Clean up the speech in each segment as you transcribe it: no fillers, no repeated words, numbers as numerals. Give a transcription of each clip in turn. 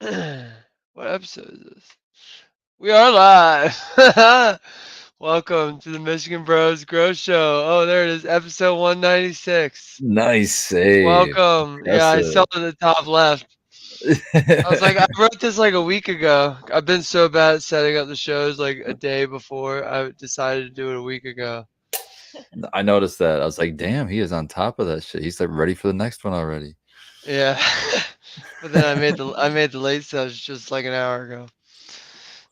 What episode is this? We are live. Welcome to the Michigan Bros Grow Show. Oh, there it is, episode 196. Nice save. Welcome. Yeah, I saw Impressive. it in the top left. I was like, I wrote this like a week ago. I've been so bad at setting up the shows like a day before. I decided to do it a week ago. I noticed that. I was like, damn, he is on top of that shit. He's like ready for the next one already. Yeah. But then I made the late stuff just like an hour ago.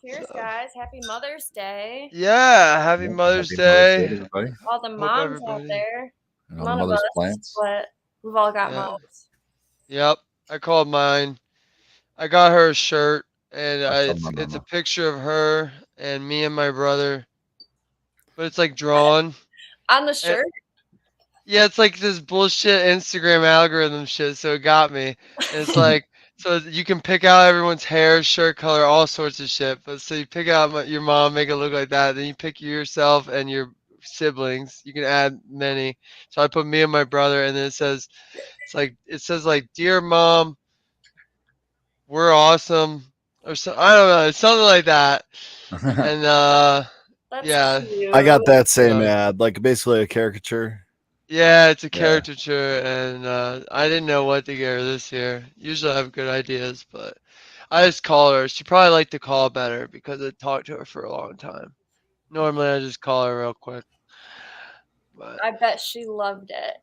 Cheers, So guys. Happy Mother's Day. yeah, happy Yep. Mother's Happy Mother's Day, Day. to everybody. All the Hope moms out everybody. there. And all the None of mother's us, plants. but we've all got Yeah. moms. Yep. I called mine. I got her a shirt, and I told my it's a mama. picture of her and me and my brother, but it's like drawn. On the And, shirt? yeah, it's like this bullshit Instagram algorithm shit. So it got me. And it's like, so you can pick out everyone's hair, shirt color, all sorts of shit. But so you pick out your mom, make it look like that. Then you pick yourself and your siblings. You can add many. So I put me and my brother, and then it says like, dear mom, we're awesome, or so I don't know, it's something like that. And That's yeah, cute. I got that same so ad, like basically a caricature. yeah, it's a Yeah. caricature, and I didn't know what to get her this year. Usually I have good ideas, but I just call her. She probably liked to call better because I talked to her for a long time. Normally I just call her real quick, but I bet she loved it.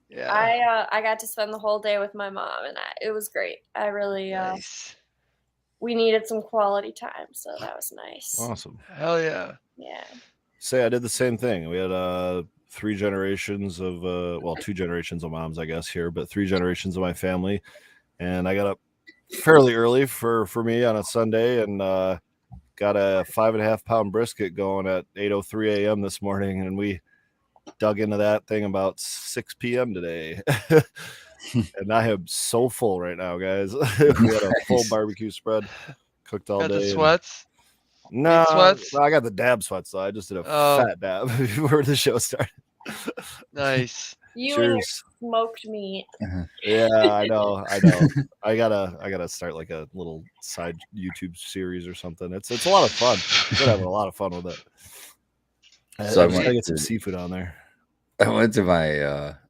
yeah, I got to spend the whole day with my mom, and it was great. I really nice. we needed some quality time, so that was nice. Awesome. Hell yeah. Yeah. Say I did the same thing. We had three generations of two generations of moms, I guess here, but three generations of my family, and I got up fairly early for me on a Sunday and got a 5.5 pound brisket going at 8:03 a.m. this morning, and we dug into that thing about 6 p.m. today. And I am so full right now, guys. We had a full Nice. barbecue spread, cooked all Got the day. sweats? No, Meat sweats? I got the dab sweats, so I just did a Oh, fat dab before the show started. nice. You and your Cheers. smoked meat. Yeah, I know. I gotta start like a little side YouTube series or something. It's a lot of fun. We're having a lot of fun with it. So I I just gotta went get some to seafood on there. I went to my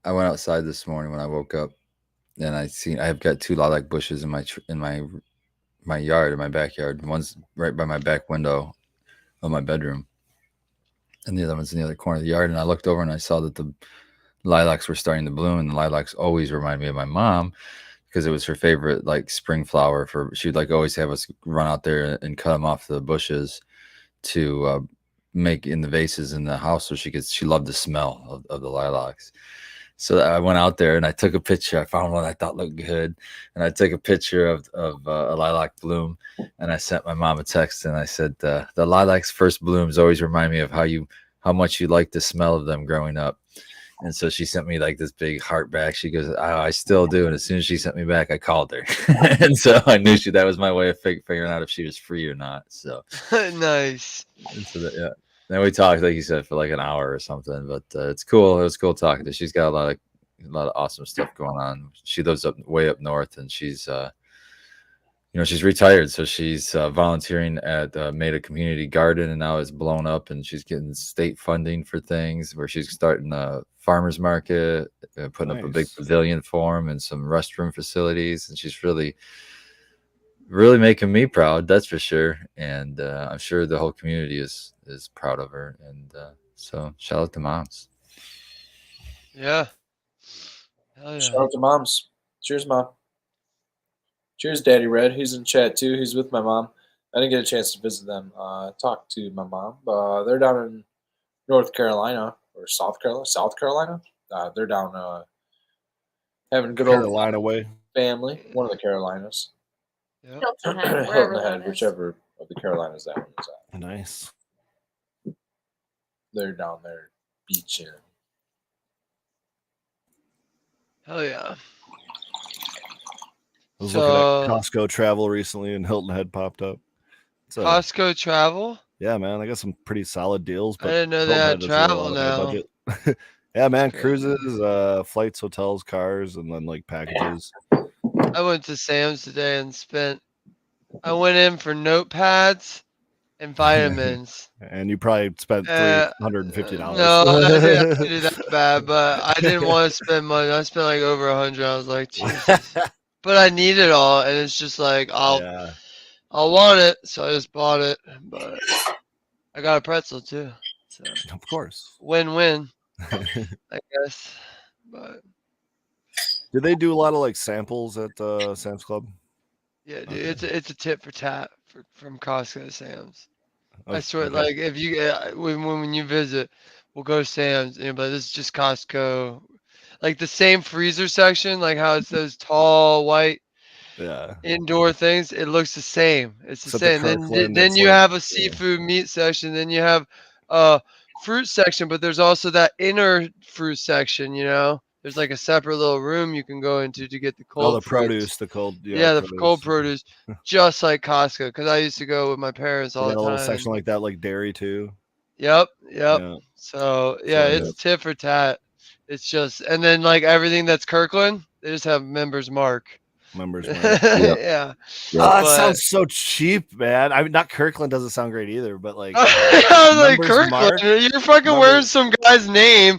I went outside this morning when I woke up, and I've got two lilac bushes in my yard, in my backyard. One's right by my back window of my bedroom, and the other one's in the other corner of the yard. And I looked over and I saw that the lilacs were starting to bloom, and the lilacs always remind me of my mom because it was her favorite like spring flower. For she'd like always have us run out there and cut them off the bushes to make in the vases in the house, so she loved the smell of the lilacs. So I went out there and I took a picture. I found one I thought looked good, and I took a picture of a lilac bloom, and I sent my mom a text and I said, "The lilacs' first blooms always remind me of how much you liked the smell of them growing up." And so she sent me like this big heart back. She goes, "Oh, I still do." And as soon as she sent me back, I called her, and so I knew that was my way of figuring out if she was free or not. So, Nice. and so yeah. Then we talked, like you said, for like an hour or something. But it's cool. It was cool talking to her. She's got a lot of awesome stuff going on. She lives way up north, and she's she's retired, so she's volunteering at Made Community Garden, and now it's blown up, and she's getting state funding for things where she's starting a farmers market, putting up a big Nice. pavilion for them and some restroom facilities, and she's really making me proud, that's for sure. And I'm sure the whole community is proud of her. And so shout out to moms. Yeah. Hell Shout yeah. out to moms. Cheers, mom. Cheers, Daddy Red, who's in chat too. Who's with my mom. I didn't get a chance to visit them. Talk to my mom. They're down in North Carolina or South Carolina. South Carolina. They're down having a good old Carolina way. family. One of the Carolinas. Yep. Hilton Head, wherever Hilton that Head, is. whichever of the Carolinas that one is at. Nice. They're down there beaching. Hell yeah. I was So looking at Costco travel recently, and Hilton Head popped up. Costco travel? Yeah, man, I got some pretty solid deals. I But didn't know they Hilton had Head is a little travel out of my now. budget. Yeah, man, Crazy. cruises, flights, hotels, cars, and then like packages. I went to Sam's today and spent I went in for notepads and vitamins. And you probably spent $350. No, I didn't do that bad, but I didn't want to spend money. I spent like over 100. I was like, Jesus. But I need it all, and it's just like Yeah. I'll want it, so I just bought it. But I got a pretzel too, so Of course. win-win, I guess. But Did they do a lot of like samples at Sam's Club? yeah, dude, Okay. it's a tit for tat from Costco to Sam's. I swear, Okay. like if you when you visit, we'll go to Sam's, and but this is just Costco. Like the same freezer section, like how it's those tall white Yeah. indoor things, it looks the same. It's the Except the same. Kirkland, Then it's you like have a seafood meat section. Then you have a fruit section, but there's also that inner fruit section. You know, there's like a separate little room you can go into to get the oh, cold the fruits. produce, the cold, Yeah, the cold produce. produce, just like Costco. Because I used to go with my parents They all got the a little time. section like that, like dairy too. Yep. Yeah. So yeah, So, it's tit for tat. It's just, and then like everything that's Kirkland, they just have members mark. members mark. Yeah. That But sounds so cheap, man. I mean, not Kirkland doesn't sound great either, but like I was like, members Kirkland, mark. you're fucking wearing Members- some guy's name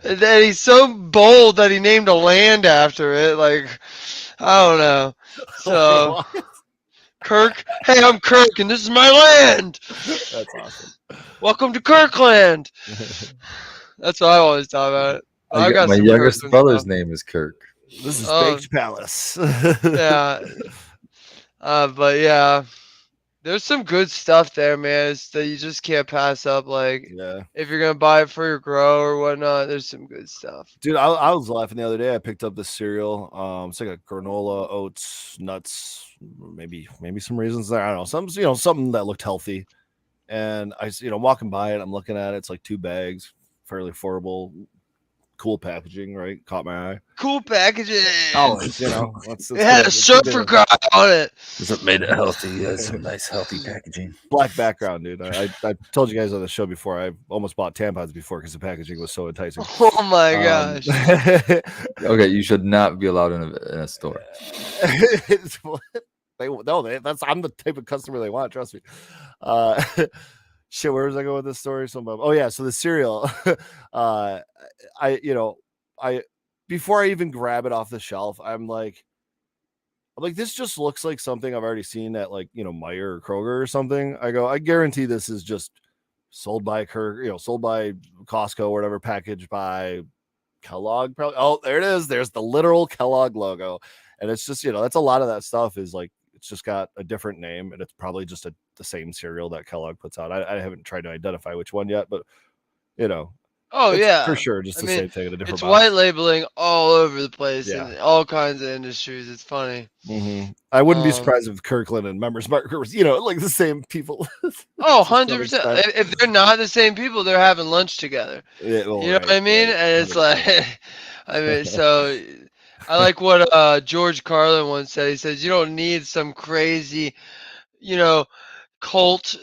that he's so bold that he named a land after it. Like, I don't know. So, What? Kirk, hey, I'm Kirk, and this is my land. That's awesome. Welcome to Kirkland. That's what I always talk about it. But I got My some youngest Kirkland brother's stuff. name is Kirk. This is Oh. Baked Palace. Yeah. But yeah, there's some good stuff there, man. It's that you just can't pass up. Like, Yeah. if you're gonna buy it for your grow or whatnot, there's some good stuff. Dude, I was laughing the other day. I picked up this cereal. It's like a granola, oats, nuts, maybe some raisins there. I don't know. Something that looked healthy. And I, walking by it, I'm looking at it. It's like 2 bags, fairly affordable, cool packaging, right? Caught my eye. Cool packaging. Always, It had a surfer guy on it. It made it healthy. It has some nice healthy packaging. black background, dude. I told you guys on the show before. I almost bought tampons before because the packaging was so enticing. Oh my gosh. Okay, you should not be allowed in a store. I'm the type of customer they want. Trust me. Shit, where was I going with this story? So the cereal. I before I even grab it off the shelf, I'm like, this just looks like something I've already seen at Meijer or Kroger or something. I guarantee this is just sold by sold by Costco or whatever, packaged by Kellogg. Probably. Oh, there it is. There's the literal Kellogg logo, and it's just that's a lot of that stuff is like it's just got a different name, and it's probably just the same cereal that Kellogg puts out. I haven't tried to identify which one yet, but Oh it's yeah, for sure, just the same thing in a different it's box. white labeling all over the place Yeah. in all kinds of industries. It's funny. Mm-hmm. I wouldn't be surprised if Kirkland and Members Mark was, like the same people. Oh, 100%. If they're not the same people, they're having lunch together. Yeah, well, You know what I mean? right, And it's 100%. like, I mean, so I like what George Carlin once said. He says, you don't need some crazy, cult,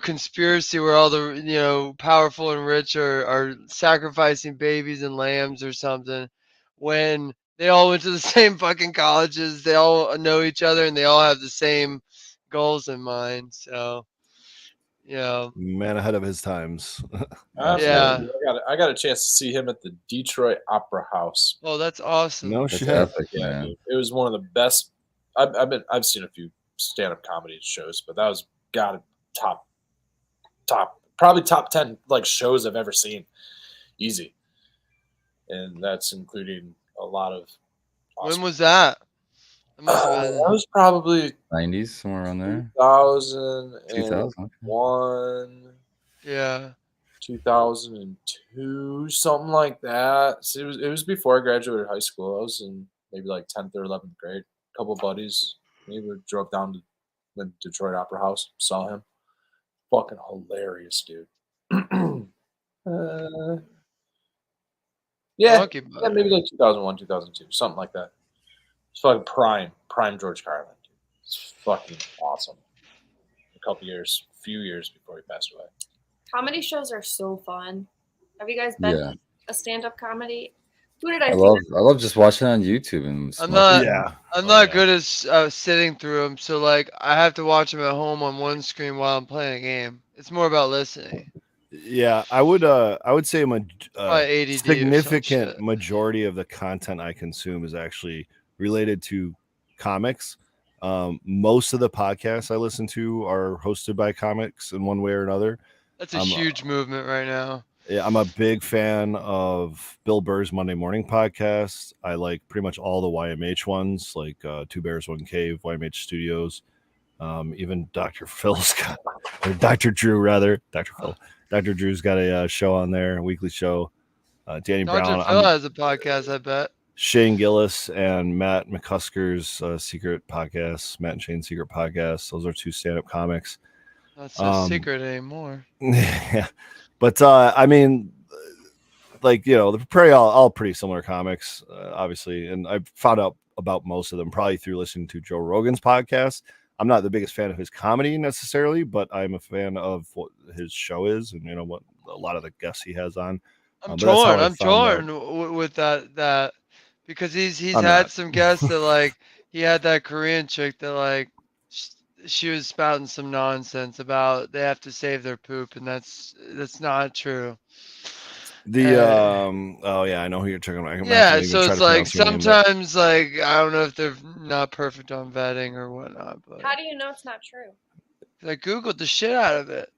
conspiracy where all the, powerful and rich are sacrificing babies and lambs or something when they all went to the same fucking colleges. They all know each other and they all have the same goals in mind. So, Man ahead of his times. Yeah. I got a chance to see him at the Detroit Opera House. Oh, that's awesome. No That's shit. epic, Yeah, man. dude. It was one of the best. I've seen a few stand-up comedy shows, but that was top, probably top 10 like shows I've ever seen, easy. And that's including a lot of. When was that? It must have That been. was probably 90s, somewhere around there. 2001, 2000. Yeah. 2002, something like that. So it was before I graduated high school. I was in maybe like 10th or 11th grade. A couple buddies, maybe we drove down to the Detroit Opera House, saw him. Fucking hilarious, dude. Yeah, Monkey butter. maybe like 2001, 2002, something like that. It's fucking prime George Carlin, dude. It's fucking awesome. A few years before he passed away. Comedy shows are so fun. Have you guys been Yeah. to a stand-up comedy? Who did I I see? love just watching on YouTube and I'm smoking. not. Yeah. I'm Oh, not yeah. good at sitting through them, so like I have to watch them at home on one screen while I'm playing a game. It's more about listening. Yeah, I would say Probably ADD or some significant shit. majority of the content I consume is actually related to comics. Most of the podcasts I listen to are hosted by comics in one way or another. That's a I'm huge movement right now. Yeah, I'm a big fan of Bill Burr's Monday Morning podcast. I like pretty much all the YMH ones, like Two Bears, One Cave, YMH Studios. Even Dr. Phil's got, or Dr. Drew rather, Dr. Phil. Dr. Drew's got a show on there, a weekly show. Danny Dr. Brown, Phil has a podcast, I bet. Shane Gillis and Matt McCusker's secret podcast, Matt and Shane's secret podcast. Those are two stand-up comics. Not so secret anymore. Yeah, but I mean, like, you know, the Prairie all pretty similar comics, obviously, and I found out about most of them probably through listening to Joe Rogan's podcast. I'm not the biggest fan of his comedy necessarily, but I'm a fan of what his show is, and you know what a lot of the guests he has on. I'm But that's how torn. I I'm found out. torn with that because he's I'm had not. some guests that like he had that Korean chick that like she was spouting some nonsense about they have to save their poop, and that's not true. The oh yeah, I know who you're talking about. I'm not Yeah, gonna even so try it's to like pronounce your name, but sometimes like I don't know if they're not perfect on vetting or whatnot, but How do you know it's not true? I googled the shit out of it.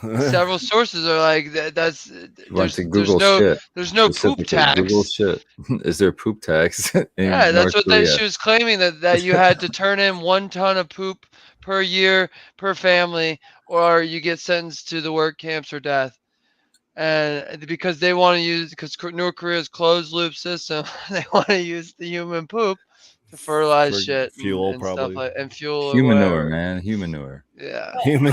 Several sources are like that's You want there's to Google no shit. there's no poop Specifically, Google tax. shit. Is there poop tax in Yeah, that's North what Korea? she was claiming that you had to turn in 1 ton of poop per year per family, or you get sentenced to the work camps or death. And because they want to use because North Korea's closed loop system, they want to use the human poop to fertilize For shit fuel, and stuff probably. like and fuel or Humanure, whatever. man. Humanure. Yeah. human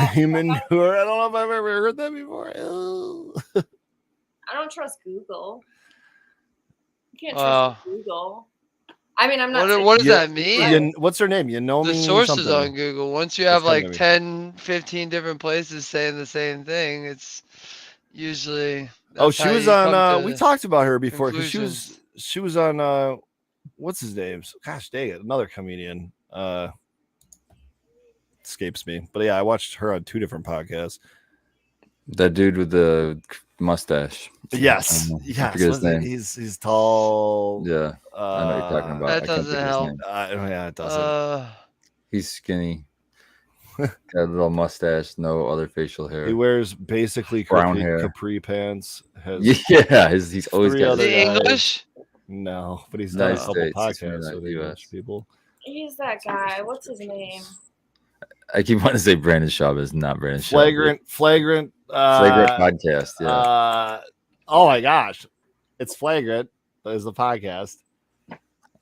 manure. I don't know if I've ever heard that before. Ew. I don't trust Google. You can't Wow. trust Google. I mean, I'm not. saying- What does Yeah, that mean? What's her name? You know The me sources something. on Google. Once you It's have coming like to me. 10, 15 different places saying the same thing, it's usually Oh, that's she how was you come on. to We talked about her before because conclusions. she was on. What's his name? Gosh dang it, another comedian. Escapes me, but yeah, I watched her on 2 different podcasts. That dude with the mustache. Yes, I yes. forget his name. He's tall. Yeah, I know what you're talking about. That I can't doesn't think of his help. name. Yeah, it doesn't. He's skinny. Got a little mustache, no other facial hair. He wears basically Brown hair. capri pants. Has Yeah, he's always 3 got. Is other he guys. English? No, but he's done a United couple States. He's from podcasts the with English US. people. He's that guy. What's his name? I keep wanting to say Brandon Schaub is not Brandon Schaub. Flagrant podcast. Yeah, oh my gosh, it's Flagrant. That is the podcast.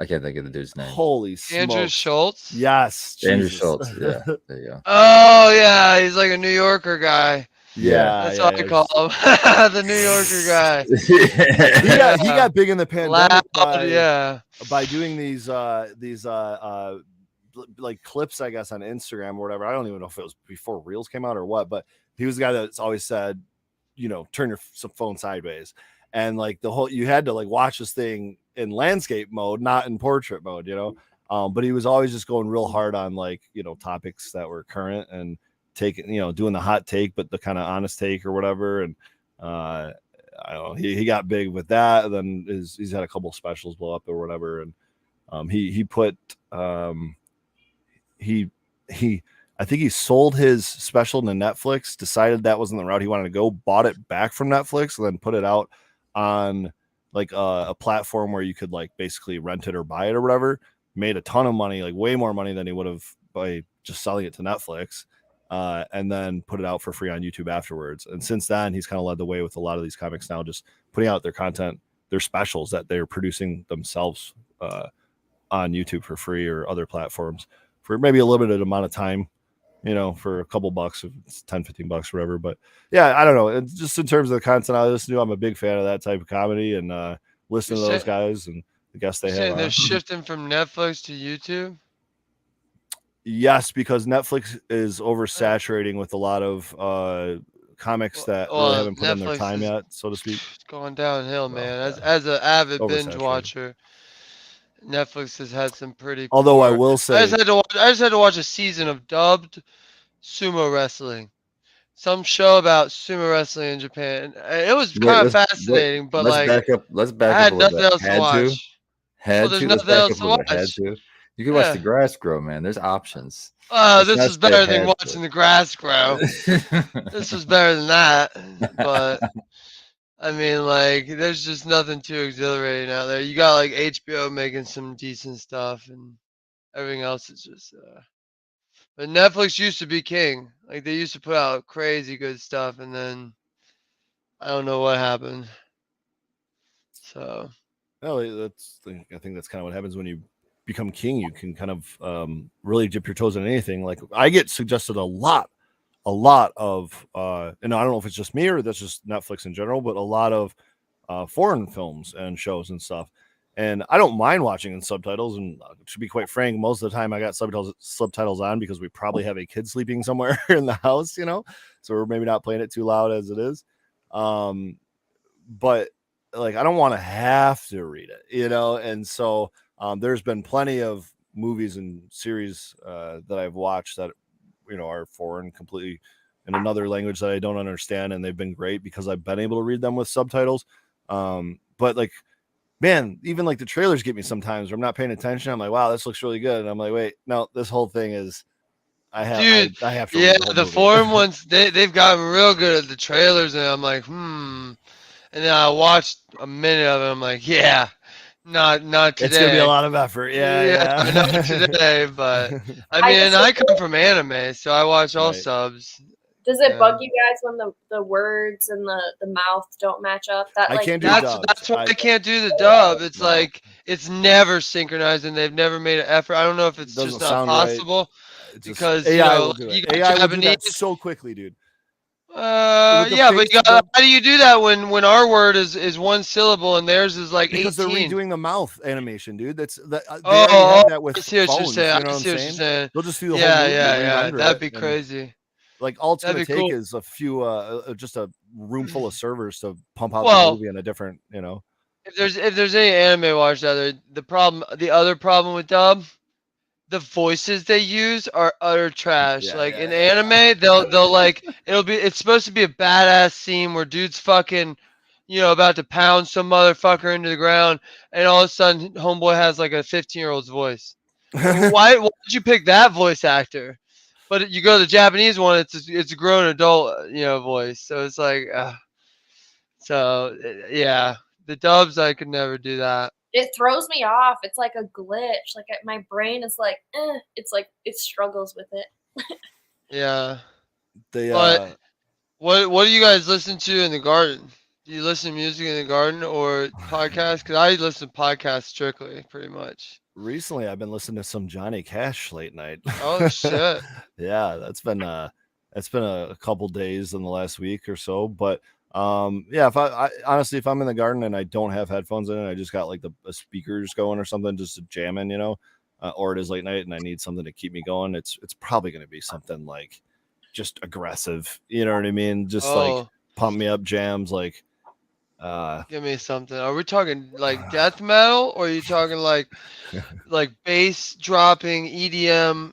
I can't think of the dude's name. Holy Andrew smokes. Schultz? Yes, Andrew Jesus. Schultz. Yeah, there you go. Oh yeah, he's like a New Yorker guy. Yeah, That's what I call him. The New Yorker guy. He got big in the pandemic Loud, by doing these like clips, I guess, on Instagram or whatever. I don't even know if it was before Reels came out or what, but he was the guy that's always said, you know, turn your phone sideways. And like you had to like watch this thing in landscape mode, not in portrait mode, you know. But he was always just going real hard on like, you know, topics that were current and taking, you know, doing the hot take, but the kind of honest take or whatever. And I don't know, he got big with that. And then he's had a couple specials blow up or whatever. And he put I think he sold his special to Netflix, decided that wasn't the route he wanted to go, bought it back from Netflix, and then put it out on like a platform where you could like basically rent it or buy it or whatever. Made a ton of money, like way more money than he would have by just selling it to Netflix, and then put it out for free on YouTube afterwards. And since then, he's kind of led the way with a lot of these comics now, just putting out their content, their specials that they're producing themselves on YouTube for free or other platforms for maybe a limited amount of time, you know, for a couple bucks, if it's 10, 15 bucks, whatever. But yeah, I don't know. It's just in terms of the content I listen to, I'm a big fan of that type of comedy and listen to those guys and the guests they have. They're shifting from Netflix to YouTube? Yes, because Netflix is oversaturating with a lot of comics that really Well, haven't put in their Netflix time is yet, so to speak. going downhill, Well, man. yeah. As an avid binge Oversaturated. watcher, Netflix has had some pretty Although I poor. will I just say, had to watch. I just had to watch a season of dubbed sumo wrestling. Some show about sumo wrestling in Japan. It was Wait, kind of fascinating, but let's like back up. Let's I back up had a little nothing bit. else to watch. Well, Had there's to. Let's nothing back up else a to little bit. Had watch. to. You can watch the Yeah. grass grow, man. There's options. Let's This not was say better than had watching the grass grow. This was better than that. But I mean, like, there's just nothing too exhilarating out there. You got like HBO making some decent stuff, and everything else is just. But Netflix used to be king. Like they used to put out crazy good stuff, and then I don't know what happened. So well, I think that's kind of what happens when you become king. You can kind of really dip your toes in anything. Like I get suggested a lot of and I don't know if it's just me or that's just Netflix in general, but a lot of foreign films and shows and stuff. And I don't mind watching in subtitles. And to be quite frank, most of the time I got subtitles on because we probably have a kid sleeping somewhere in the house, you know, so we're maybe not playing it too loud as it is. But like I don't want to have to read it, you know. And so there's been plenty of movies and series that I've watched that are foreign completely in another language that I don't understand, and they've been great because I've been able to read them with subtitles. But like, man, even like the trailers get me sometimes where I'm not paying attention. I'm like, wow, this looks really good, and I'm like, wait, no, this whole thing is I dude, have to yeah, read the whole the movie. foreign ones they've gotten real good at the trailers, and I'm like, and then I watched a minute of it. I'm like, yeah, not today. It's gonna be a lot of effort. Yeah. Not today. But I I mean, and just I come from anime, so I watch all Right. subs. Does it Yeah. bug you guys when the words and the mouth don't match up? That I like can't do That's dubs. that's why I I can't do the dub. It's No. like it's never synchronized, and they've never made an effort. I don't know if it's doesn't just not sound right. possible It's just because AI will do you it. got AI will do that Japanese. so quickly, dude. With the Yeah, but face, how do you do that when our word is one syllable and theirs is like because 18? they're redoing the mouth animation, dude. They Oh, already have that with I see what you're phones. saying. You know I what I'm see what you're saying? saying. They'll just do the whole Yeah, movie, yeah. re-render That'd it, be and crazy. like all it's That'd gonna be take cool. is a few, just a room full of servers to pump out the Well, movie in a different, if there's any anime watched out there, the other problem with dub, the voices they use are utter trash. Yeah, Like yeah, in yeah. anime, they'll like it's supposed to be a badass scene where dude's fucking, about to pound some motherfucker into the ground, and all of a sudden homeboy has like a 15-year-old's voice. Like, why did you pick that voice actor? But you go to the Japanese one, it's a grown adult, voice. So it's like, yeah, the dubs I could never do that. it throws me off. It's like a glitch. Like my brain is like, it's like it struggles with it. Yeah, They but what do you guys listen to in the garden? Do you listen to music in the garden or podcasts? Because I listen to podcasts strictly, pretty much. recently I've been listening to some Johnny Cash late night. Oh shit! Yeah, that's been a couple days in the last week or so. But yeah, if I honestly, if I'm in the garden and I don't have headphones in, I just got like the speakers going or something, just to jamming, or it is late night and I need something to keep me going. It's probably going to be something like just aggressive, you know what I mean? Just like Oh, pump me up jams, like give me something. Are we talking like death metal, or are you talking like bass dropping EDM,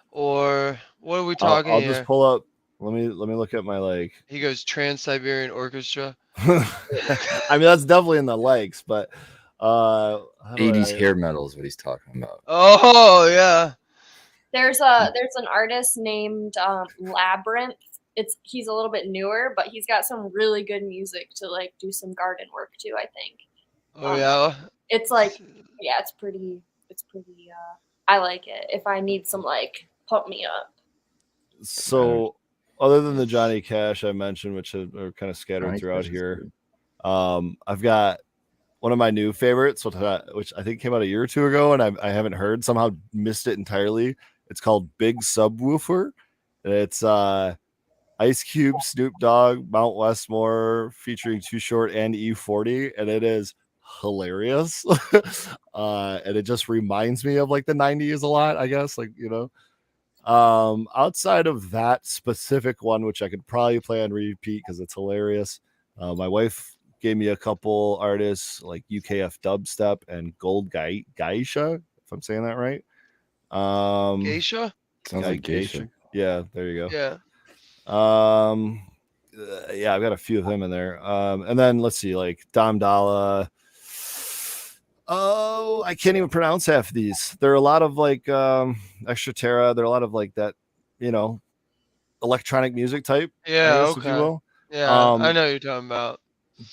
or what are we talking I'll here? just pull up. Let me look at my like. He goes Trans-Siberian Orchestra. I mean, that's definitely in the likes, but how do 80s hair metal is what he's talking about. Oh yeah. There's an artist named Labyrinth. He's a little bit newer, but he's got some really good music to like do some garden work too, I think. Oh yeah. It's like, yeah, it's pretty I like it if I need some like pump me up. So other than the Johnny Cash I mentioned, which are kind of scattered Johnny throughout Cash is here, good. I've got one of my new favorites, which I think came out a year or two ago, and I haven't heard, somehow missed it entirely. It's called Big Subwoofer. It's Ice Cube, Snoop Dogg, Mount Westmore, featuring Too Short and E40, and it is hilarious. And it just reminds me of like the 90s a lot, I guess, like, Outside of that specific one, which I could probably play on repeat because it's hilarious, my wife gave me a couple artists like UKF Dubstep and Gold Geisha, if I'm saying that right. Geisha? Sounds like geisha. Yeah, there you go. Yeah. Yeah, I've got a few of them in there. And then let's see, like Dom Dalla. Oh, I can't even pronounce half of these. There are a lot of like Extra Terra. There are a lot of like that, electronic music type, I Yeah, guess, if you okay. will. Yeah, I know what you're talking about.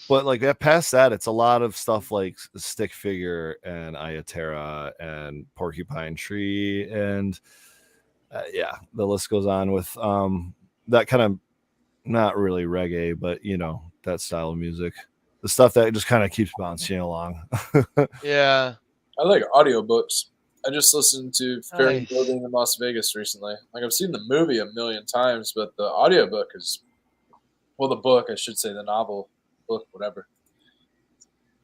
But like that past that, it's a lot of stuff like Stick Figure and Ayaterra and Porcupine Tree and yeah, the list goes on with that kind of not really reggae, but that style of music, the stuff that just kind of keeps bouncing along. Yeah. I like audiobooks. I just listened to Fear and Nice. Loathing in Las Vegas recently. Like I've seen the movie a million times, but the audiobook is, well, the book, I should say, the novel, book, whatever.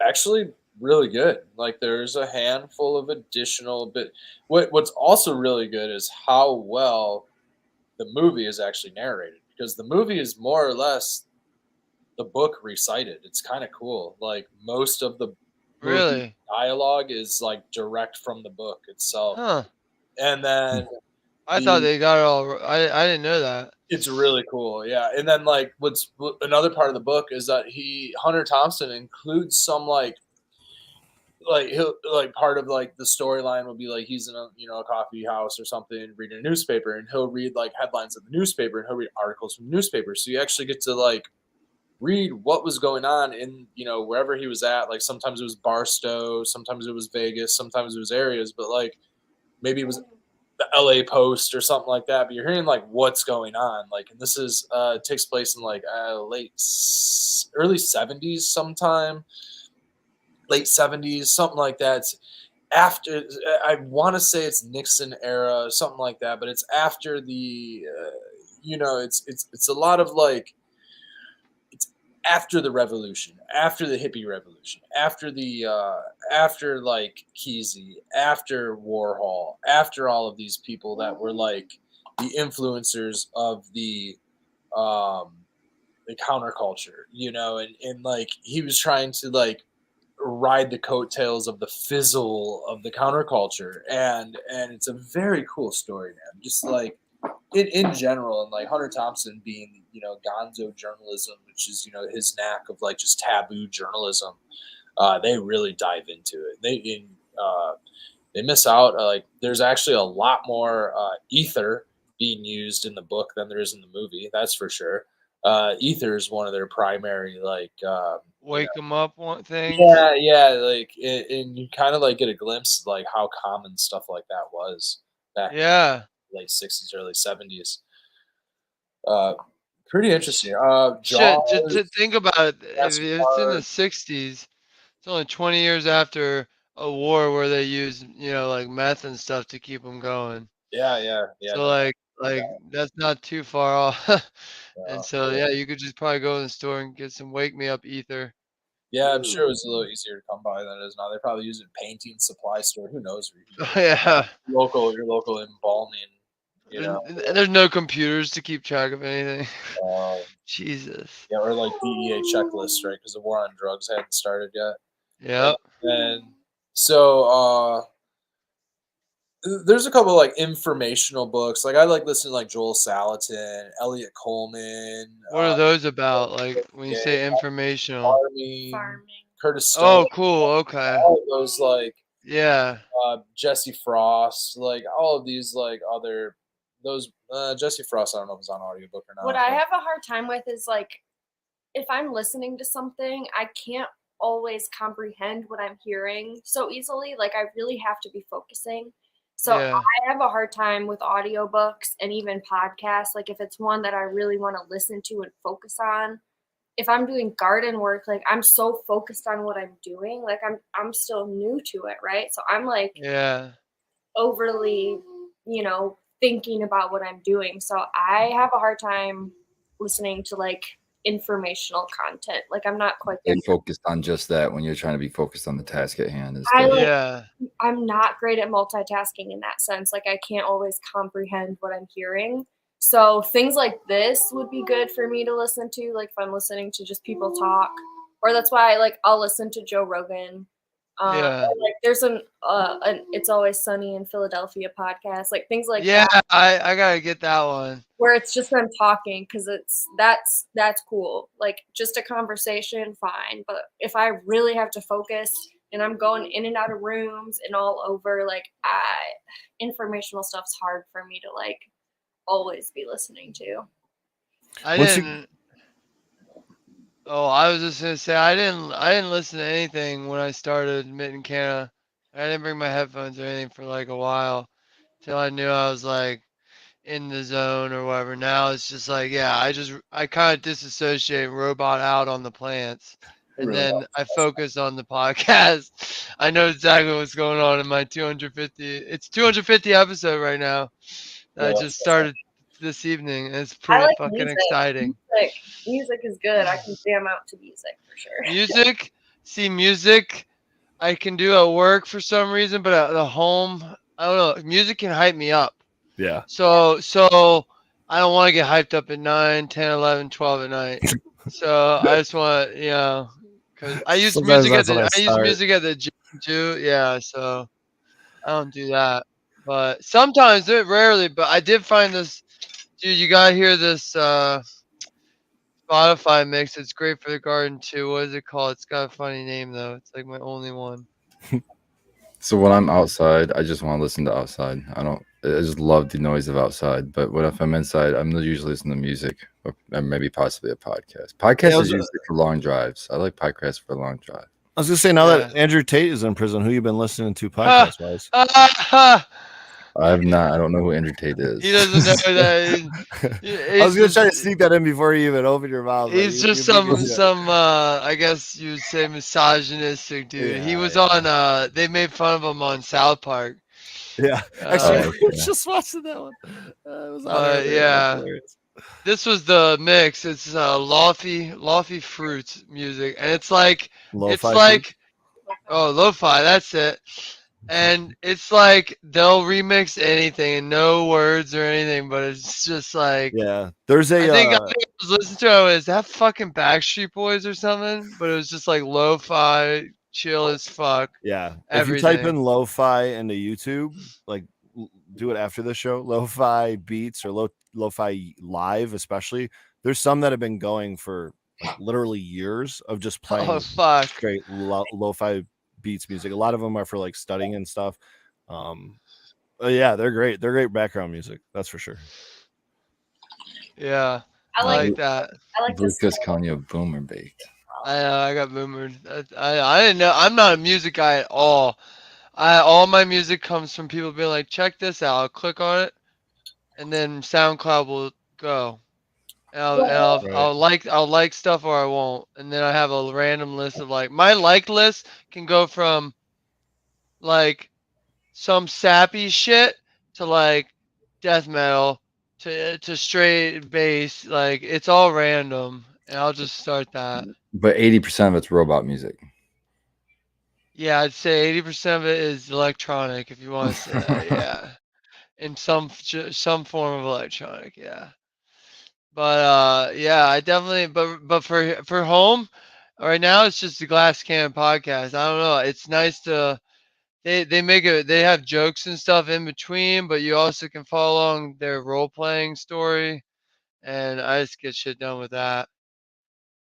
Actually, really good. Like there's a handful of additional bit. What's also really good is how well the movie is actually narrated, because the movie is more or less the book recited. It's kind of cool. Like most of the movie Really? dialogue is like direct from the book itself, Huh. and then I thought they got it all. I didn't know that. it's really cool. Yeah, and then like what's another part of the book is that Hunter Thompson includes some like he'll like part of like the storyline will be like he's in a coffee house or something reading a newspaper, and he'll read like headlines of the newspaper, and he'll read articles from the newspaper, so you actually get to like read what was going on in wherever he was at. Like sometimes it was Barstow, sometimes it was Vegas, sometimes it was areas, but like maybe it was the LA Post or something like that, but you're hearing like what's going on. Like, and this is takes place in like early 70s sometime, late 70s, something like that. It's after, I want to say it's Nixon era, something like that, but it's after the it's a lot of like, it's after the revolution, after the hippie revolution, after like Kesey, after Warhol, after all of these people that were like the influencers of the counterculture, and like he was trying to like ride the coattails of the fizzle of the counterculture, and it's a very cool story, man. Just like in general, and like Hunter Thompson being gonzo journalism, which is his knack of like just taboo journalism. They really dive into it. They miss out. Like there's actually a lot more ether being used in the book than there is in the movie. That's for sure. Ether is one of their primary like Wake them up, want things. yeah, like and you kind of like get a glimpse of like how common stuff like that was back in Yeah. the late 60s, early 70s. Pretty interesting. Shit. Jaws, To think about it, if Jurassic it's in the Park. '60s, it's only 20 years after a war where they used, like meth and stuff to keep them going. Yeah. So No, like that's not too far off. And no. so yeah, you could just probably go in the store and get some wake me up ether. Yeah, I'm sure it was a little easier to come by than it is now. They probably use it in painting supply store. Who knows where you can get Yeah. your local embalming. There's no computers to keep track of anything. Uh, Jesus. yeah, or like DEA checklists, right? Because the war on drugs hadn't started yet. Yep. And so there's a couple like informational books. Like I like listening to like Joel Salatin, Elliot Coleman, What are those about? Like when you yeah, say informational. Farming, Curtis Stone, Oh, cool. Okay. all of those like Yeah. Jesse Frost, like all of these like other those Jesse Frost. I don't know if it's on audiobook or not. What I have a hard time with is like if I'm listening to something, I can't always comprehend what I'm hearing so easily. Like I really have to be focusing. So Yeah. I have a hard time with audiobooks and even podcasts. Like if it's one that I really want to listen to and focus on. If I'm doing garden work, like I'm so focused on what I'm doing. Like I'm still new to it, right? So I'm like Yeah. overly, thinking about what I'm doing. So I have a hard time listening to like informational content. Like I'm not quite Stay there. focused on just that when you're trying to be focused on the task at hand. Yeah. I'm not great at multitasking in that sense. Like I can't always comprehend what I'm hearing. So things like this would be good for me to listen to, like if I'm listening to just people talk. Or that's why I'll listen to Joe Rogan. Yeah. Like there's an It's Always Sunny in Philadelphia podcast, like things like Yeah, that, I gotta get that one. where it's just them talking, because that's cool. Like just a conversation, fine. But if I really have to focus and I'm going in and out of rooms and all over, like informational stuff's hard for me to like always be listening to. I Once you- didn't. Oh, I was just gonna say I didn't listen to anything when I started Mitten Canna. I didn't bring my headphones or anything for like a while till I knew I was like in the zone or whatever. Now it's just like, yeah, I kind of disassociate and robot out on the plants, and then I focus on the podcast. I know exactly what's going on in my 250. It's 250 episode right now. That I just started this evening, and it's I pretty like fucking music. exciting. Music is good. I can jam out to music for sure. Music, I can do at work for some reason, but at the home, I don't know. Music can hype me up. Yeah. So I don't want to get hyped up at 9, 10, 11, 12 at night. So I just want, because I use Sometimes music that's when I music at the gym too. Yeah, so I don't do that. But sometimes, rarely. But I did find this, dude. You gotta hear this Spotify mix. It's great for the garden too. What is it called? It's got a funny name though. It's like my only one. So when I'm outside, I just want to listen to outside. I just love the noise of outside. But what if I'm inside? I'm usually listening to music or maybe possibly a podcast. Podcast is usually for long drives. I like podcasts for a long drive. I was gonna say, now that Andrew Tate is in prison, who you been listening to podcast wise? I have not. I don't know who Andrew Tate is. He doesn't know that. I was gonna try to sneak that in before you even opened your mouth. He's just some I guess you would say misogynistic dude. He was on they made fun of him on South Park. Yeah, actually, we just watching that one. It was on yeah, this was the mix. It's Lofty Fruits music, and it's like lo-fi. That's it. And it's like they'll remix anything and no words or anything, but it's just like There's a I think I was listening to it. Is that fucking Backstreet Boys or something? But it was just like lo-fi, chill as fuck. Yeah, everything. If you type in lo-fi into YouTube, like do it after the show, lo-fi beats or lo-fi live, especially. There's some that have been going for like literally years of just playing straight lo-fi beats music. A lot of them are for like studying and stuff. Yeah, they're great. They're great background music. That's for sure. Yeah, I like that. I like Bruce just calling you a boomer baked. I know, I got boomered. I didn't know. I'm not a music guy at all. All my music comes from people being like, check this out. I'll click on it, and then SoundCloud will go. And I'll like stuff or I won't, and then I have a random list of like my like list can go from like some sappy shit to like death metal to straight bass. Like it's all random, and I'll just start that. But 80% of it's robot music. Yeah, I'd say 80% of it is electronic. If you want to say that, yeah, in some form of electronic, yeah. But yeah, I definitely. But for home, right now it's just the Glass Cannon podcast. I don't know. It's nice to they make it. They have jokes and stuff in between, but you also can follow along their role playing story, and I just get shit done with that.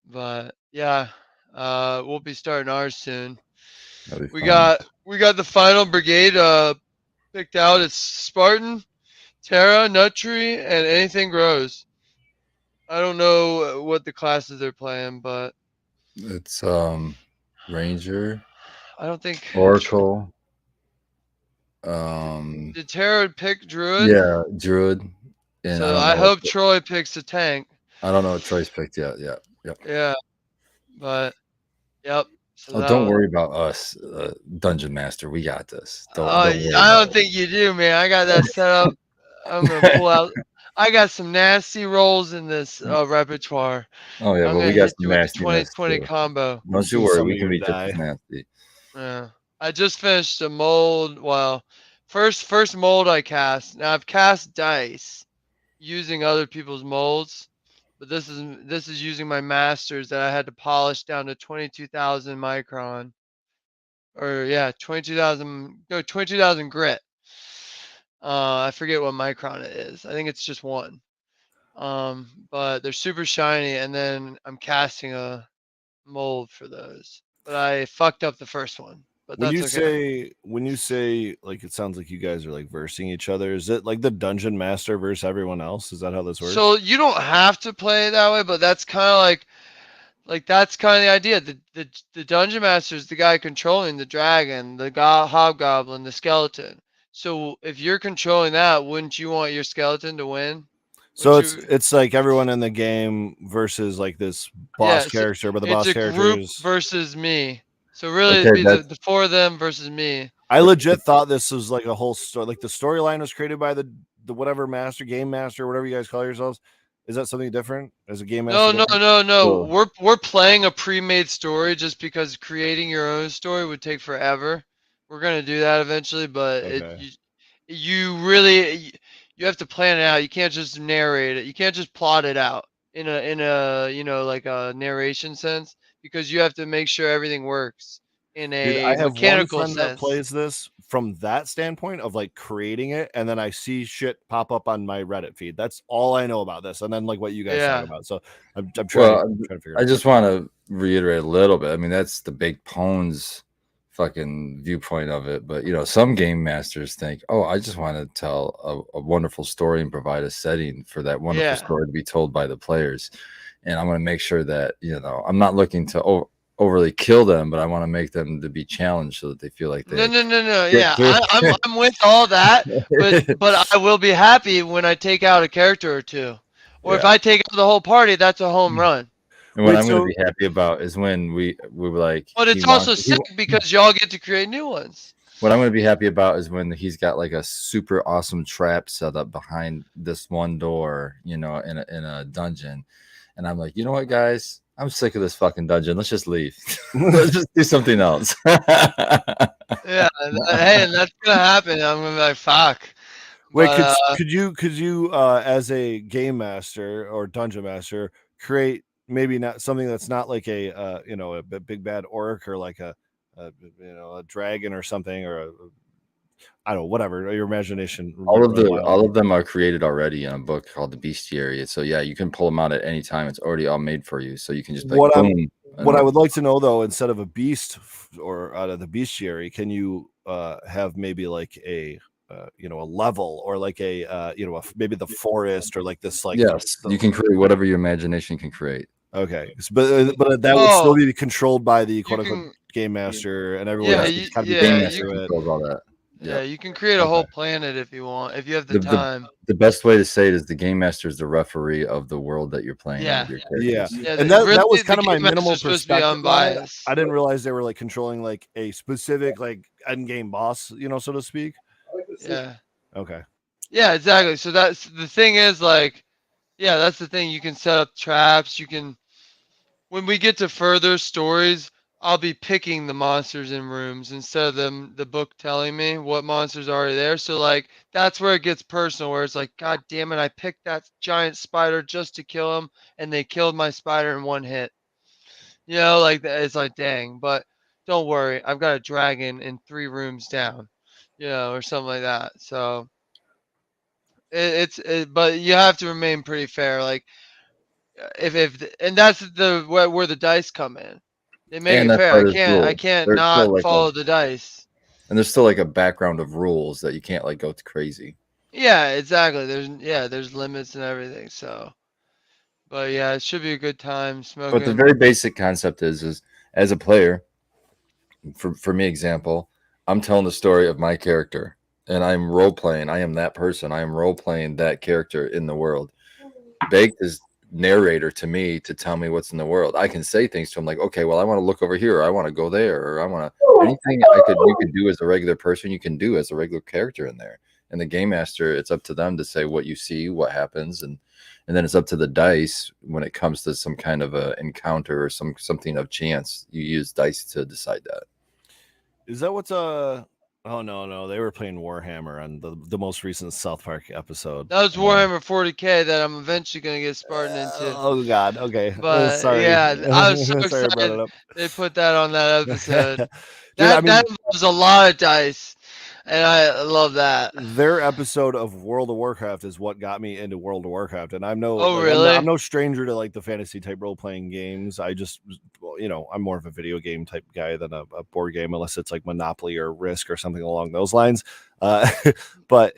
But yeah, we'll be starting ours soon. We got the final brigade picked out. It's Spartan, Terra, Nuttree, and Anything Grows. I don't know what the classes they're playing, but it's Ranger. I don't think Oracle. Did Terra pick Druid? Yeah, Druid. And so I hope Troy picks a tank. I don't know what Troy's picked yet. Yeah. Yep. Yeah. But yep. So don't worry about us, Dungeon Master. We got this. I don't think you do, man. I got that set up. I'm gonna pull out. I got some nasty rolls in this repertoire. Oh yeah, I'm well gonna we got hit some you with the nastiness 2020 too. combo. Don't See you worry, some we of can your be just die. as nasty. Yeah. I just finished a mold. Well, first mold I cast. Now I've cast dice using other people's molds, but this is using my masters that I had to polish down to 22,000 micron. Or yeah, 22,000 grit. I forget what micron it is. I think it's just one. But they're super shiny, and then I'm casting a mold for those. But I fucked up the first one. But When that's you okay. say like it sounds like you guys are like versing each other. Is it like the dungeon master versus everyone else? Is that how this works? So you don't have to play it that way, but that's kind of like that's kind of the idea. The dungeon master is the guy controlling the dragon, the hobgoblin, the skeleton. So if you're controlling that, wouldn't you want your skeleton to win? So Wouldn't you? it's like everyone in the game versus like this boss Yeah, so character, but the it's boss a group characters. versus me. So really, it'd Okay, be that's the four of them versus me. I legit thought this was like a whole story. Like the storyline was created by the whatever master, game master, whatever you guys call yourselves. Is that something different? As a game master? No, no, different? no, no. cool. We're playing a pre-made story just because creating your own story would take forever. We're gonna do that eventually, but Okay. you really you have to plan it out. You can't just narrate it. You can't just plot it out in a like a narration sense because you have to make sure everything works in Dude, a I have one mechanical friend that sense. plays this from that standpoint of like creating it, and then I see shit pop up on my Reddit feed. That's all I know about this, and then like what you guys talk Yeah. about. So I'm trying Well, to figure it I out. just want to reiterate a little bit. I mean, that's the big Pones fucking viewpoint of it. But some game masters think, oh, I just want to tell a wonderful story and provide a setting for that wonderful Yeah. story to be told by the players. And I'm going to make sure that I'm not looking to overly kill them, but I want to make them to be challenged so that they feel like No, they no, no, no. get Yeah, through. I'm with all that, but I will be happy when I take out a character or two, or if Yeah. I take out the whole party, that's a home run. And what Wait, I'm going to so be happy about is when we were like, But it's also sick because y'all get to create new ones. what I'm going to be happy about is when he's got like a super awesome trap set up behind this one door, in a dungeon. And I'm like, you know what, guys? I'm sick of this fucking dungeon. Let's just leave. Let's just do something else. Yeah, hey, and that's gonna happen. I'm gonna be like, fuck. wait, But could you as a game master or dungeon master create maybe not something that's not like a big bad orc or like a dragon or something or I don't know, whatever your imagination. all of them are created already in a book called The Bestiary. So yeah, you can pull them out at any time. It's already all made for you. So you can just like boom. What I would like to know though, instead of a beast or out of the bestiary, can you have maybe like a a level or like maybe the forest or like this like yes, you can create whatever your imagination can create. okay, but that would still be controlled by the quote unquote game master and everyone Yeah, has you, to kind of be yeah, Game paying master to it. controls all that. Yeah, you can create a whole planet if you want, if you have the time. The best way to say it is the game master is the referee of the world that you're playing with your characters. Yeah, and really, that was kind the of my game master's minimal supposed to be perspective on it. unbiased. I didn't realize they were like controlling like a specific like end game boss, so to speak. Yeah. Okay. Yeah, exactly. So that's the thing is like, yeah, that's the thing. You can set up traps. You can, when we get to further stories, I'll be picking the monsters in rooms instead of the book telling me what monsters are already there. So like that's where it gets personal, where it's like, God damn it, I picked that giant spider just to kill him, and they killed my spider in one hit. Like it's like dang, but don't worry, I've got a dragon in 3 rooms down, or something like that. So but you have to remain pretty fair. Like and that's where the dice come in. They make And it that's fair. why I there's can't I rules. can't There's still not like follow the dice. and there's still like a background of rules that you can't like go crazy. Yeah, exactly. There's limits and everything. So, but yeah, it should be a good time But the smoking. very basic concept is as a player, for me example, I'm telling the story of my character and I'm role playing. I am that person. I am role playing that character in the world. Baked is narrator to me to tell me what's in the world. I can say things to him like, okay, well, I want to look over here, or I want to go there, or I want to anything you could do as a regular person, you can do as a regular character in there. And the game master, it's up to them to say what you see, what happens, and then it's up to the dice when it comes to some kind of a encounter or something of chance. You use dice to decide that. Is that what's Oh no, they were playing Warhammer on the most recent South Park episode. That was Warhammer 40K that I'm eventually gonna get Spartan into. Oh God, okay. But Sorry. yeah, I was so Sorry I brought it excited up. they put that on that episode. Dude, I mean, that involves a lot of dice, and I love that. their episode of World of Warcraft is what got me into World of Warcraft, and I'm no, Oh, like, really? I'm no stranger to like the fantasy type role playing games. I just, I'm more of a video game type guy than a board game, unless it's like Monopoly or Risk or something along those lines. But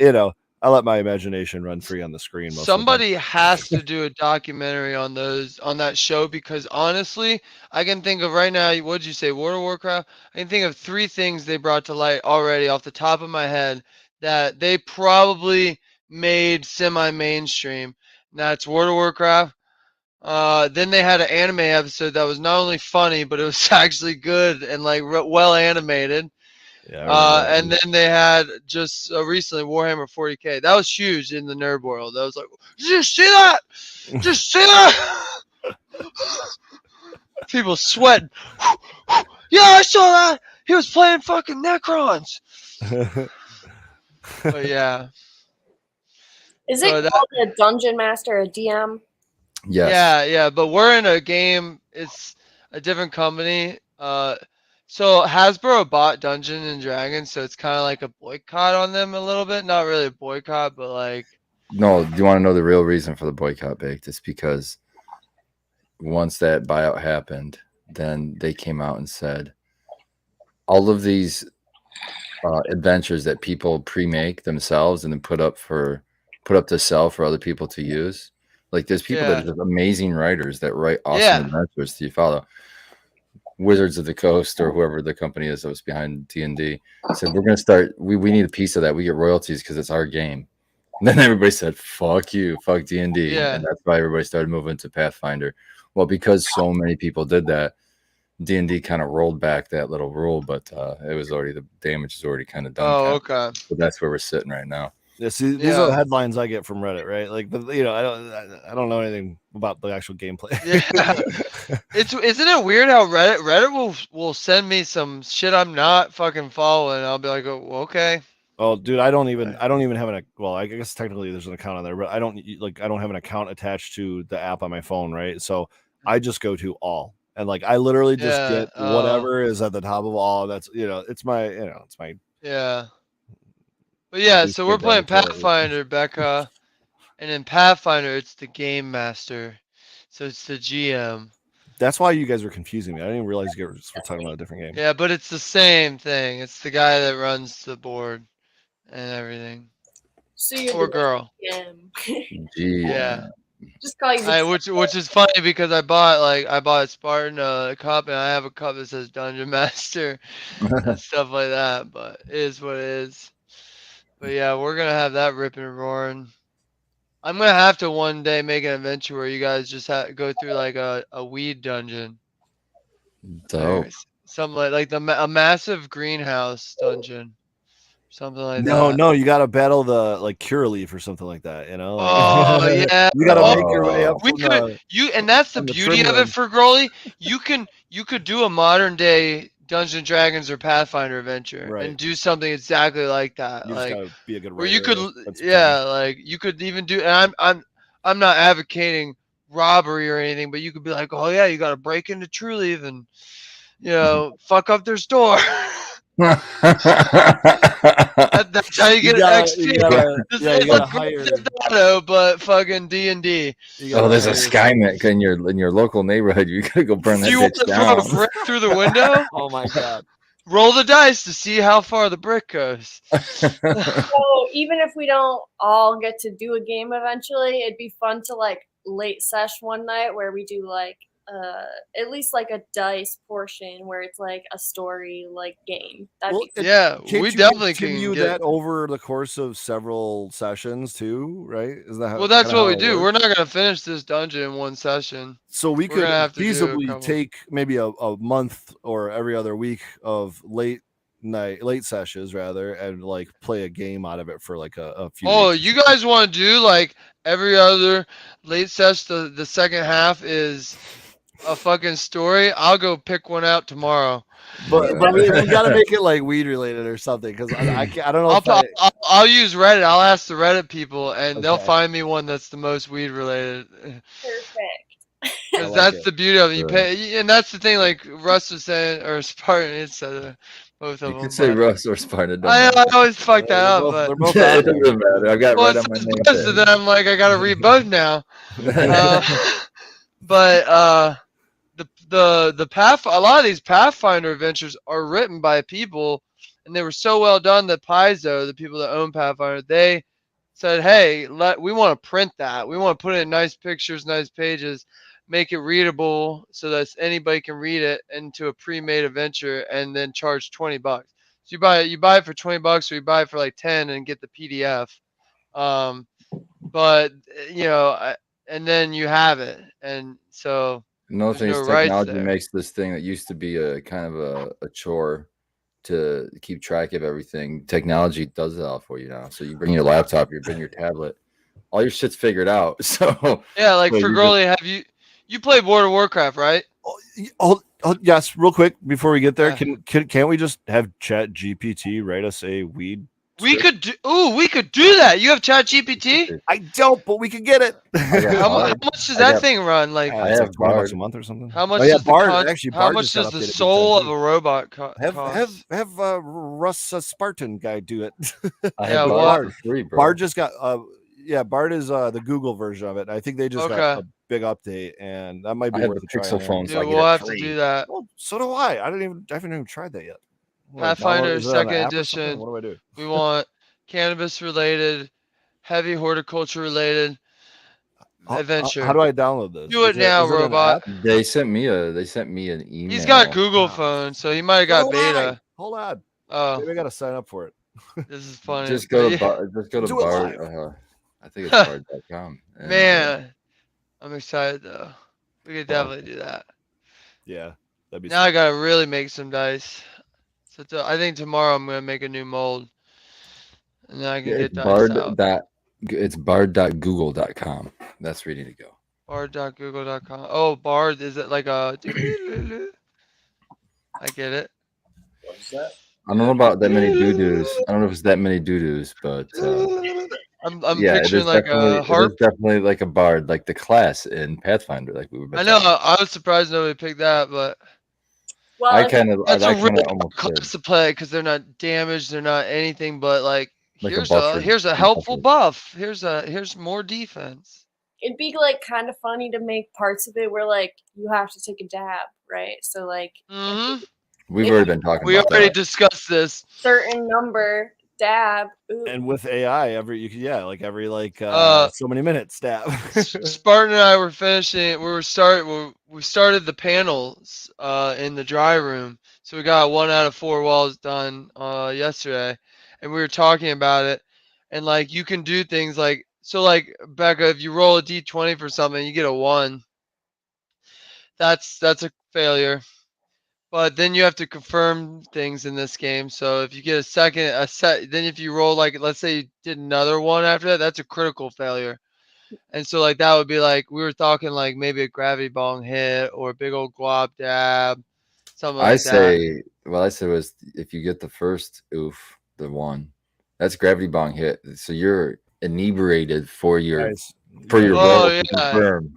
I let my imagination run free on the screen. Somebody has to do a documentary on that show, because honestly, I can think of right now, what'd you say, World of Warcraft? I can think of 3 things they brought to light already off the top of my head that they probably made semi-mainstream. And that's World of Warcraft. Then they had an anime episode that was not only funny, but it was actually good and like well animated. Yeah, and then they had just recently Warhammer 40K. That was huge in the nerd world. That was like, did you see that? Just see that? People sweating. Yeah, I saw that. He was playing fucking Necrons. But yeah. Is it called a dungeon master, a DM? Yes. Yeah. But we're in a game. It's a different company. So Hasbro bought Dungeons and Dragons, so it's kind of like a boycott on them a little bit. Not really a boycott, but like. No, do you want to know the real reason for the boycott, Baked? It's because once that buyout happened, then they came out and said all of these adventures that people pre-make themselves and then put up to sell for other people to use. Like there's people that are just amazing writers that write awesome adventures to follow. Wizards of the Coast or whoever the company is that was behind D&D said, we're going to start, we need a piece of that. We get royalties because it's our game. And then everybody said, fuck you, fuck D&D. Yeah. And that's why everybody started moving to Pathfinder. Well, because so many people did that, D&D kind of rolled back that little rule, but it was already, the damage is already kind of done. Oh, okay. So that's where we're sitting right now. Yeah, see, these are the headlines I get from Reddit, right? Like, but I don't know anything about the actual gameplay. Yeah. Isn't it weird how Reddit will send me some shit I'm not fucking following? I'll be like, oh, okay. Oh, dude, I don't even have well, I guess technically there's an account on there, but I don't have an account attached to the app on my phone, right? So I just go to all, and like I literally just get whatever is at the top of all. That's it's my yeah. But yeah, so we're playing Pathfinder, Becca, and in Pathfinder it's the game master, so it's the GM. That's why you guys were confusing me. I didn't even realize you guys were talking about a different game. Yeah, but it's the same thing. It's the guy that runs the board and everything. So you're or girl. Yeah. Just call you. Which is funny because I bought Spartan cup, and I have a cup that says Dungeon Master and stuff like that. But it is what it is. But yeah, we're gonna have that ripping and roaring. I'm gonna have to one day make an adventure where you guys just go through like a weed dungeon. Dope. Something like a massive greenhouse dungeon. Something like that. No, you gotta battle the Cure Leaf or something like that, Oh yeah. You gotta make your way up. And that's the beauty of it for Growly. You could do a modern day Dungeons and Dragons or Pathfinder adventure and do something exactly like that. You just gotta be a good writer. Or you could you could even do, and I'm not advocating robbery or anything, but you could be like, oh yeah, you gotta break into True Leaf and fuck up their store. That's how you get XP. You gotta hire. But fucking D&D. There's a Skynet in your local neighborhood. You gotta go burn that bitch down. Do you want to throw a brick through the window? Oh my god! Roll the dice to see how far the brick goes. So even if we don't all get to do a game eventually, it'd be fun to late sesh one night where we do at least a dice portion where it's a story game. That'd be good. Yeah, we definitely can continue that over the course of several sessions too, right? Is that that's what we do. We're not gonna finish this dungeon in one session. So we could feasibly take maybe a month or every other week of late late sessions rather, and like play a game out of it for like a few. Oh, weeks. you guys want to do like every other late session? The second half is a fucking story. I'll go pick one out tomorrow. But we gotta make it like weed related or something, because I don't know I'll use Reddit. I'll ask the Reddit people, and they'll Okay. find me one that's the most weed related. Perfect. Because like that's it. the beauty of it. You Sure. pay, and that's the thing. Like Russ was saying, or Spartan, it said both of You them. could say but Russ or Spartan. I always fuck that They're up, both- but they're both It on there. doesn't matter. I've got well, red it on my sounds name best, and tag. then I'm like, I gotta read both now. But the path, a lot of these Pathfinder adventures are written by people, and they were so well done that Paizo, the people that own Pathfinder, they said, hey, we want to print that. We want to put it in nice pictures, nice pages, make it readable so that anybody can read it into a pre-made adventure, and then charge $20. So you buy it for $20, or you buy it for like 10 and get the PDF. But and then you have it, and so Another there's thing no is rights technology there. makes this thing that used to be a kind of a chore to keep track of everything. Technology does it all for you now. So you bring your laptop, you bring your tablet, all your shit's figured out. So Yeah, like so for you Growly, have you played World of Warcraft, right? Oh, yes, real quick before we get there, Yeah. can't we just have Chat GPT write us a weed? We script? could do that. You have ChatGPT? I don't, but we can get it. I got How Bard. much does I that got- thing run? Like, I It's have like $20 Bard. a month or something. how much Oh yeah, does Bard. the Actually, how Bard much just got does the updated big soul time, of too. a robot Have cost? Russ Spartan guy do it. I Yeah, have what? Bard for free, bro. Bard just got Bard is the Google version of it. I think they just got Okay. a big update, and that might be I have worth the a try. Pixel phone, Dude, so I get we'll it have to free. do that. Well, so do I. I haven't even tried that yet. What do I download? Pathfinder Is it on an second app or something? edition. What do I do? We want cannabis related, heavy horticulture related adventure. How do I download this? Do it now, is it an robot. app? They sent me an email. He's got a Google Wow. phone, so he might have So got do I. beta. Hold on. Oh, Maybe I gotta sign up for it. this is funny. Just but go yeah. to Do it Bard. live. I think it's bard.com. And, Man, I'm excited though. We could Well, definitely do that. Yeah, that'd be. Now I gotta really make some dice. So I think tomorrow I'm gonna make a new mold, and then I can it's get dice out. it's bard.google.com. That's where you need to go. Bard.google.com. Oh, Bard, is it like a? I get it. What is that? I don't know about that many doo-doos. I don't know if it's that many doo-doos, but I'm yeah, picturing like a harp. It is definitely like a bard, like the class in Pathfinder, like we were. I know. I was surprised nobody picked that, but Well, I if kind of that's a really almost did. class to play because they're not damaged, they're not anything but like Like a here's buffer. here's a helpful buff. Here's more defense. it'd be like kind of funny to make parts of it where like you have to take a dab, right? So like Mm-hmm. We've If already been talking We about already that. discussed this. certain number dab. Ooh, And with AI, every so many minutes stab. Spartan and I were finishing. We started the panels in the dry room, so we got 1 out of 4 walls done yesterday, and we were talking about it, and like you can do things like so. Like Becca, if you roll a d20 for something, you get a 1. That's a failure. But then you have to confirm things in this game. So if you get then if you roll like let's say you did another 1 after that, that's a critical failure. And so like that would be like we were talking like maybe a gravity bong hit or a big old glob dab, something like that. What I said was if you get the first oof, the 1, that's gravity bong hit. So you're inebriated for your Guys, roll Oh to yeah, confirm.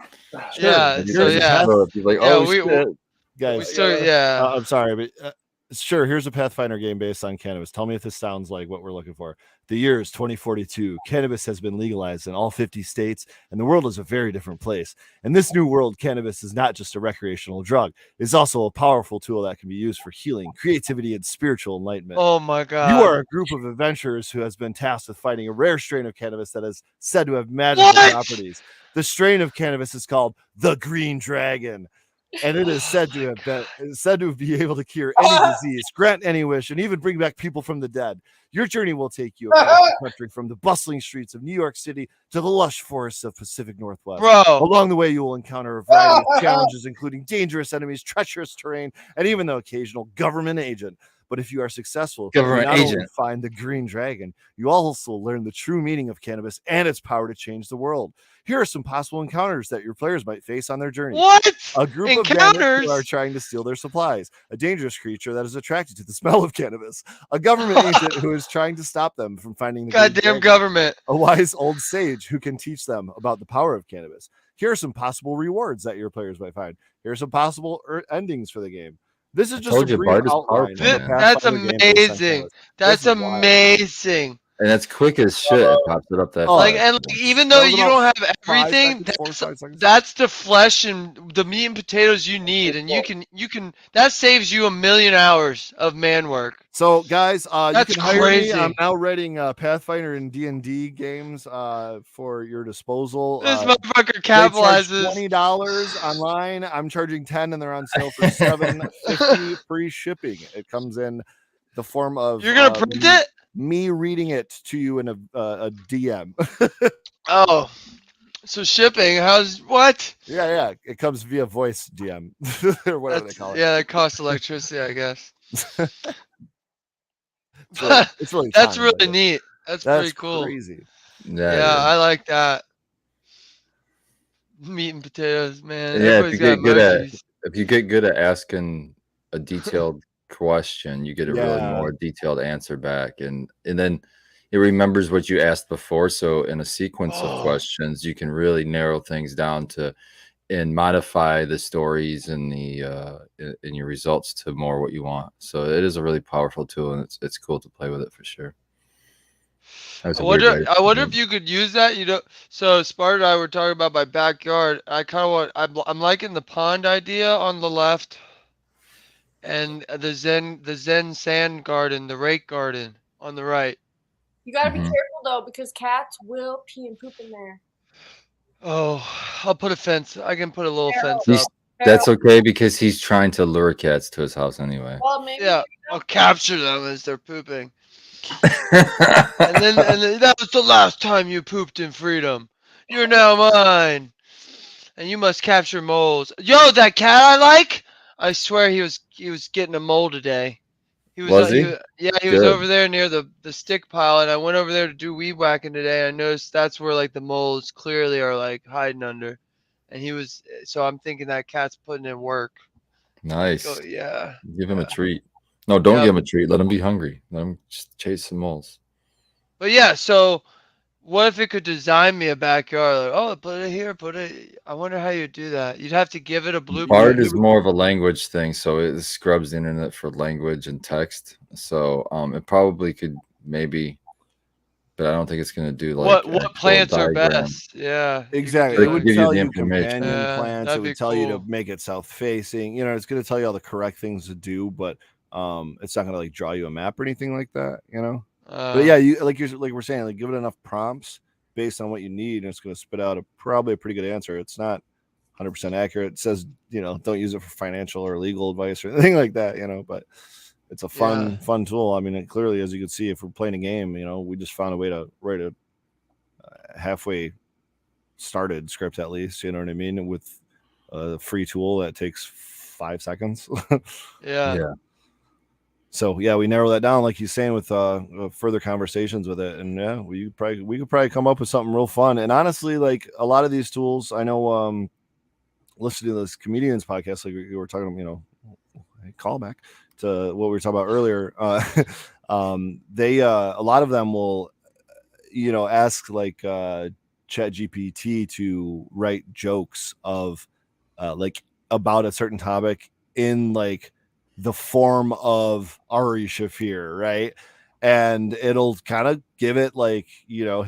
yeah. And So you're yeah, like, yeah. oh We shit. we still yeah. I'm sorry, but sure. Here's a Pathfinder game based on cannabis. Tell me if this sounds like what we're looking for. The year is 2042. Cannabis has been legalized in all 50 states, and the world is a very different place. In this new world, cannabis is not just a recreational drug; it's also a powerful tool that can be used for healing, creativity, and spiritual enlightenment. Oh my god. You are a group of adventurers who has been tasked with finding a rare strain of cannabis that is said to have magical What? properties. The strain of cannabis is called the Green Dragon, and it is said to be able to cure any disease, grant any wish, and even bring back people from the dead. Your journey will take you across the country from the bustling streets of New York City to the lush forests of Pacific Northwest. Bro. Along the way, you will encounter a variety of challenges, including dangerous enemies, treacherous terrain, and even the occasional government agent. But if you are successful, Government you not only agent. find the green dragon, you also learn the true meaning of cannabis and its power to change the world. Here are some possible encounters that your players might face on their journey. What? A group of bandits who are Encounters? trying to steal their supplies. A dangerous creature that is attracted to the smell of cannabis. A government agent who is trying to stop them from finding the green Goddamn dragon. government. A wise old sage who can teach them about the power of cannabis. Here are some possible rewards that your players might find. Here are some possible endings for the game. This is just told a you, brief Bard is outline of powerful, the man. That's Pathfinder game based on amazing. cannabis. That's This is wild. amazing. And that's quick as shit. It pops it up that Oh, Like, fast. and like, even That though was you about don't have 5 everything, seconds, 4 or 5 seconds. that's the flesh and the meat and potatoes you need, and you can that saves you 1,000,000 hours of man work. So, guys, you That's can hire crazy. me. I'm now writing Pathfinder and D&D games for your disposal. This They motherfucker charge capitalizes. $20 online. I'm charging 10, and they're on sale for $7.50 free shipping. It comes in the form of You're gonna print it? me reading it to you in a DM. Oh, so shipping? How's what? Yeah. It comes via voice DM or whatever they call it. Yeah, that costs electricity, I guess. It's really That's fun, really but neat. That's that's pretty cool. crazy. Yeah, I like that. Meat and potatoes, man. Yeah, Everybody's got emojis. if you get good at asking a detailed question, you get a really more detailed answer back, and then it remembers what you asked before. So in a sequence of questions, you can really narrow things down to and modify the stories and the in your results to more what you want. So it is a really powerful tool, and it's cool to play with it for sure. I wonder if you could use that. You know, so Sparta and I were talking about my backyard. I kind of want. I'm liking the pond idea on the left, and the Zen sand garden, the rake garden on the right. You gotta be careful though, because cats will pee and poop in there. Oh, I'll put a fence. I can put a little fence up. That's okay because he's trying to lure cats to his house anyway. Well, maybe. Yeah, I'll capture them as they're pooping. and then that was the last time you pooped in freedom. You're now mine. And you must capture moles. Yo, that cat I like. I swear he was getting a mole today. He was he was over there near the stick pile, and I went over there to do weed whacking today. And I noticed that's where like the moles clearly are like hiding under. And he was, so I'm thinking that cat's putting in work. Nice. So, yeah. Give him a treat. No, don't give him a treat. Let him be hungry. Let him just chase some moles. But yeah, so what if it could design me a backyard? Like, oh, put it here, put it. I wonder how you'd do that. You'd have to give it a blueprint. Bard is more of a language thing, so it scrubs the internet for language and text. So it probably could maybe, but I don't think it's going to do like what plants are best. Yeah, exactly. It would tell you information. companion plants. It would tell you to make it south facing. You know, it's going to tell you all the correct things to do, but it's not going to like draw you a map or anything like that. You know. But yeah, you like we're saying, like give it enough prompts based on what you need, and it's going to spit out probably a pretty good answer. It's not 100% accurate. It says, you know, don't use it for financial or legal advice or anything like that, you know, but it's a fun tool. I mean, clearly, as you can see, if we're playing a game, you know, we just found a way to write a halfway started script, at least, you know what I mean, with a free tool that takes 5 seconds. Yeah. So yeah, we narrow that down, like he's saying, with further conversations with it, and yeah, we could probably come up with something real fun. And honestly, like a lot of these tools, I know, listening to this comedians podcast, like we were talking, you know, call back to what we were talking about earlier. They a lot of them will, you know, ask like ChatGPT to write jokes of like about a certain topic in like the form of Ari Shafir, right? And it'll kind of give it like, you know,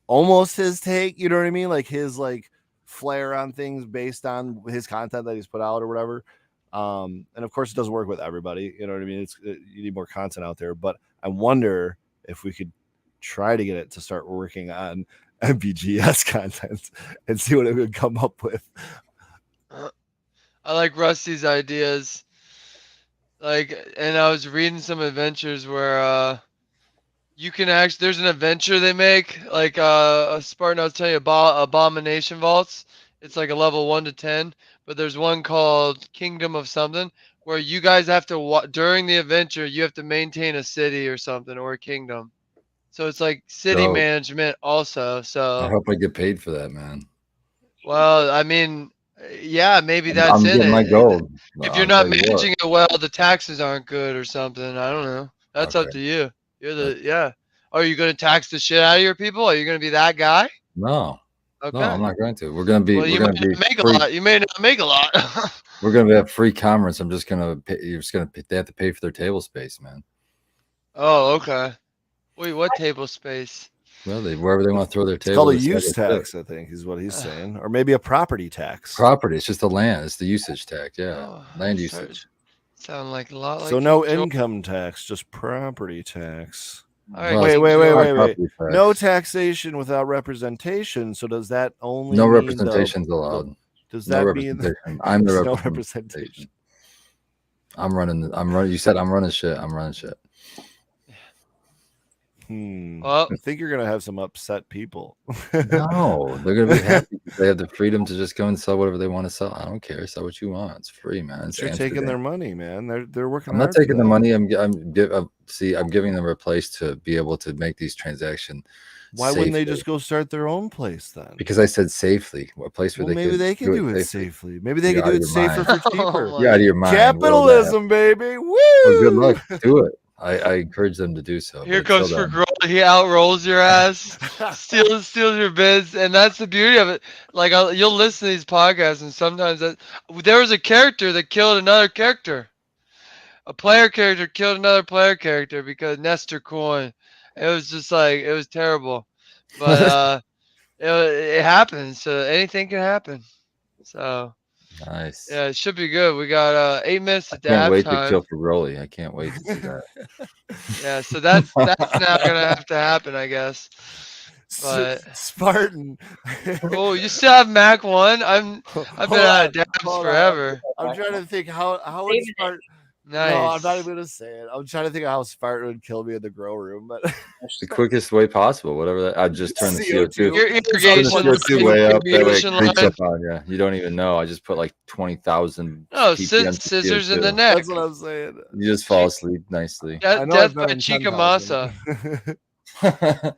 almost his take, you know what I mean? Like his like flair on things based on his content that he's put out or whatever. And of course it doesn't work with everybody, you know what I mean? You need more content out there, but I wonder if we could try to get it to start working on MPGS content and see what it would come up with. I like Rusty's ideas. Like, and I was reading some adventures where you can actually, there's an adventure they make, like a Spartan, I was telling you about Abomination Vaults. It's like a level 1 to 10, but there's one called Kingdom of something where you guys have to during the adventure you have to maintain a city or something or a kingdom. So it's like city Dope. management also. I So hope I get paid for that, man. well, I mean, yeah, maybe that's I'm in getting my it. gold. If you're I'll not tell you what. managing it well, the taxes aren't good or something. I don't know. That's up Okay. to you. You're the yeah. Are you going to tax the shit out of your people? Are you going to be that guy? No, Okay. I'm not going to. We're gonna be Well, you may not make free. a lot. You may not make a lot. We're gonna be at free commerce. I'm just gonna pay. You're just gonna. They have to pay for their table space, man. Oh, okay. Wait, what table space? Well, wherever they want to throw their It's table. called a to sell use their shit. tax, I think, is what he's saying, or maybe a property tax. Property. It's just the land. It's the usage tax. Yeah, Oh, land sorry. usage. Sound like a lot So like no King George. income tax, just property tax. All right, Well, Wait, King wait, wait, George. wait, wait. Property tax. No taxation without representation. So does that only No mean representation's allowed. does No that mean representation. I'm the there's no representation. I'm running. I'm running. You said I'm running shit. I'm running shit. Well, I think you're gonna have some upset people. No, they're gonna be happy. They have the freedom to just go and sell whatever they want to sell. I don't care. Sell what you want. It's free, man. It's You're taking their money, man. They're working. I'm not hard for taking the that. money. I'm giving them a place to be able to make these transactions. Why wouldn't they just go start their own place then? Because I said safely. A place where maybe they can do it safely. Maybe they You're can do out it of your safer mind. for cheaper. Oh You're out of your mind. Capitalism, baby. Woo! Well, good luck. Do it. I encourage them to do so. here but until comes for then- Grohl. He outrolls your ass, steals your bids, and that's the beauty of it. Like you'll listen to these podcasts, and sometimes there was a character that killed another character. A player character killed another player character because Nestor Coin. It was just like it was terrible, but it happens. So anything can happen. So Nice. yeah, it should be good. We got 8 minutes at the Can't wait to halftime. kill for Rolly. I can't wait to see that. Yeah, so that's now gonna have to happen, I guess. But Spartan. oh, you still have Mac 1? I've been out of dabs forever. I'm trying to think how would Saving it. Spartan. Nice. No, I'm not even gonna say it. I'm trying to think of how Spartan would kill me in the grow room, but The quickest way possible, whatever that. I just turn the CO2. Your Turn the irrigation CO2 way up. That way it irrigation creeps line. up on you. You don't even know. I just put like 20,000. Oh, ppm to scissors in the CO2. neck. that's what I'm saying. You just fall asleep nicely. I know Death I've by been in Chikamasa. 10,000.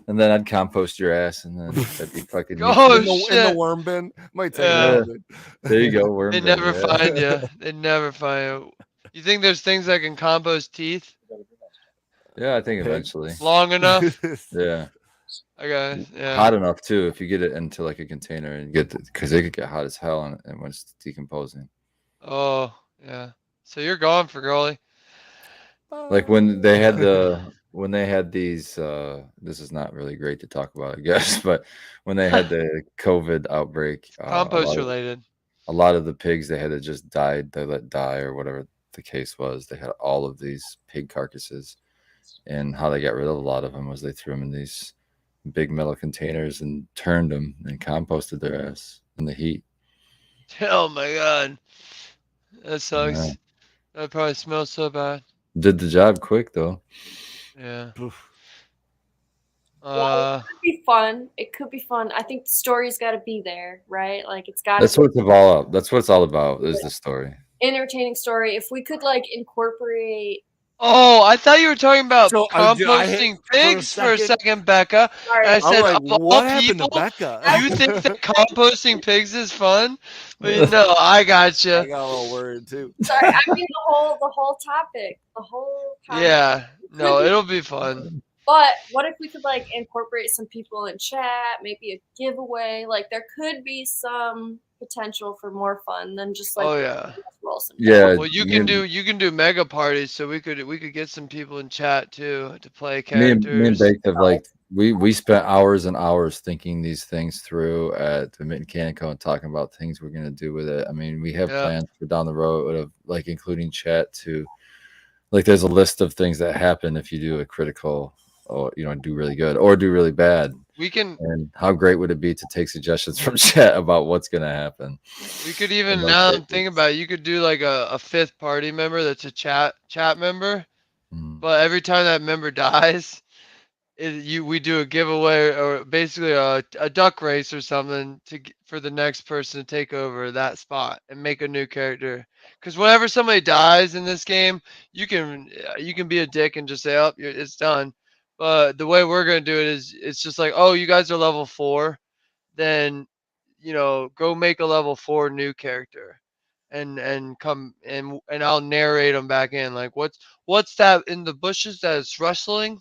And then I'd compost your ass, and then that'd be fucking. Oh, in the shit. worm bin. Might take Yeah. a little bit. There you go. Worm They bin, never yeah. find you. They never find you. You think there's things that can compost teeth Yeah, I think Pig. eventually. long enough? Yeah, Okay, yeah. hot enough too. If you get it into like a container and get because it could get hot as hell and when it's decomposing. Oh, yeah. So you're gone for Gully. Like when they had these this is not really great to talk about, I guess, but when they had the COVID outbreak, Compost related. a lot of the pigs they had to just died, they let die or whatever the case was. They had all of these pig carcasses, and how they got rid of a lot of them was they threw them in these big metal containers and turned them and composted their ass in the heat. Oh my god. That sucks. Yeah. That probably smells so bad. Did the job quick though. Yeah. Well, it could be fun. It could be fun. I think the story's got to be there, right? Like it's got That's to be what it's all up. That's what it's all about is the story. entertaining story. If we could like incorporate. Oh, I thought you were talking about So, composting pigs for a second, Becca. Sorry, I I'm said, like, of all what happened to people, Becca? you think that composting pigs is fun? But no, I got I you. got a little worried too. sorry. I mean the whole topic, the whole. Topic. Yeah. No, it'll be fun. But what if we could like incorporate some people in chat, maybe a giveaway? Like there could be some potential for more fun than just like Oh yeah. roll some. Yeah. Well, you can do mega parties, so we could get some people in chat too to play Me and characters. Baked have like we spent hours and hours thinking these things through at the Mechanico and talking about things we're gonna do with it. I mean, we have Yeah. plans for down the road of like including chat to like there's a list of things that happen if you do a critical or do really good or do really bad. We can. And how great would it be to take suggestions from chat about what's gonna happen? We could even those now I'm cases. thinking about it, you could do like a fifth party member that's a chat member, Mm. but every time that member dies, we do a giveaway or basically a duck race or something for the next person to take over that spot and make a new character. Because whenever somebody dies in this game, you can be a dick and just say, "Oh, it's done." But the way we're gonna do it is, it's just like, "Oh, you guys are level 4, then go make a level 4 new character." And come and I'll narrate them back in, like, what's that in the bushes that is rustling?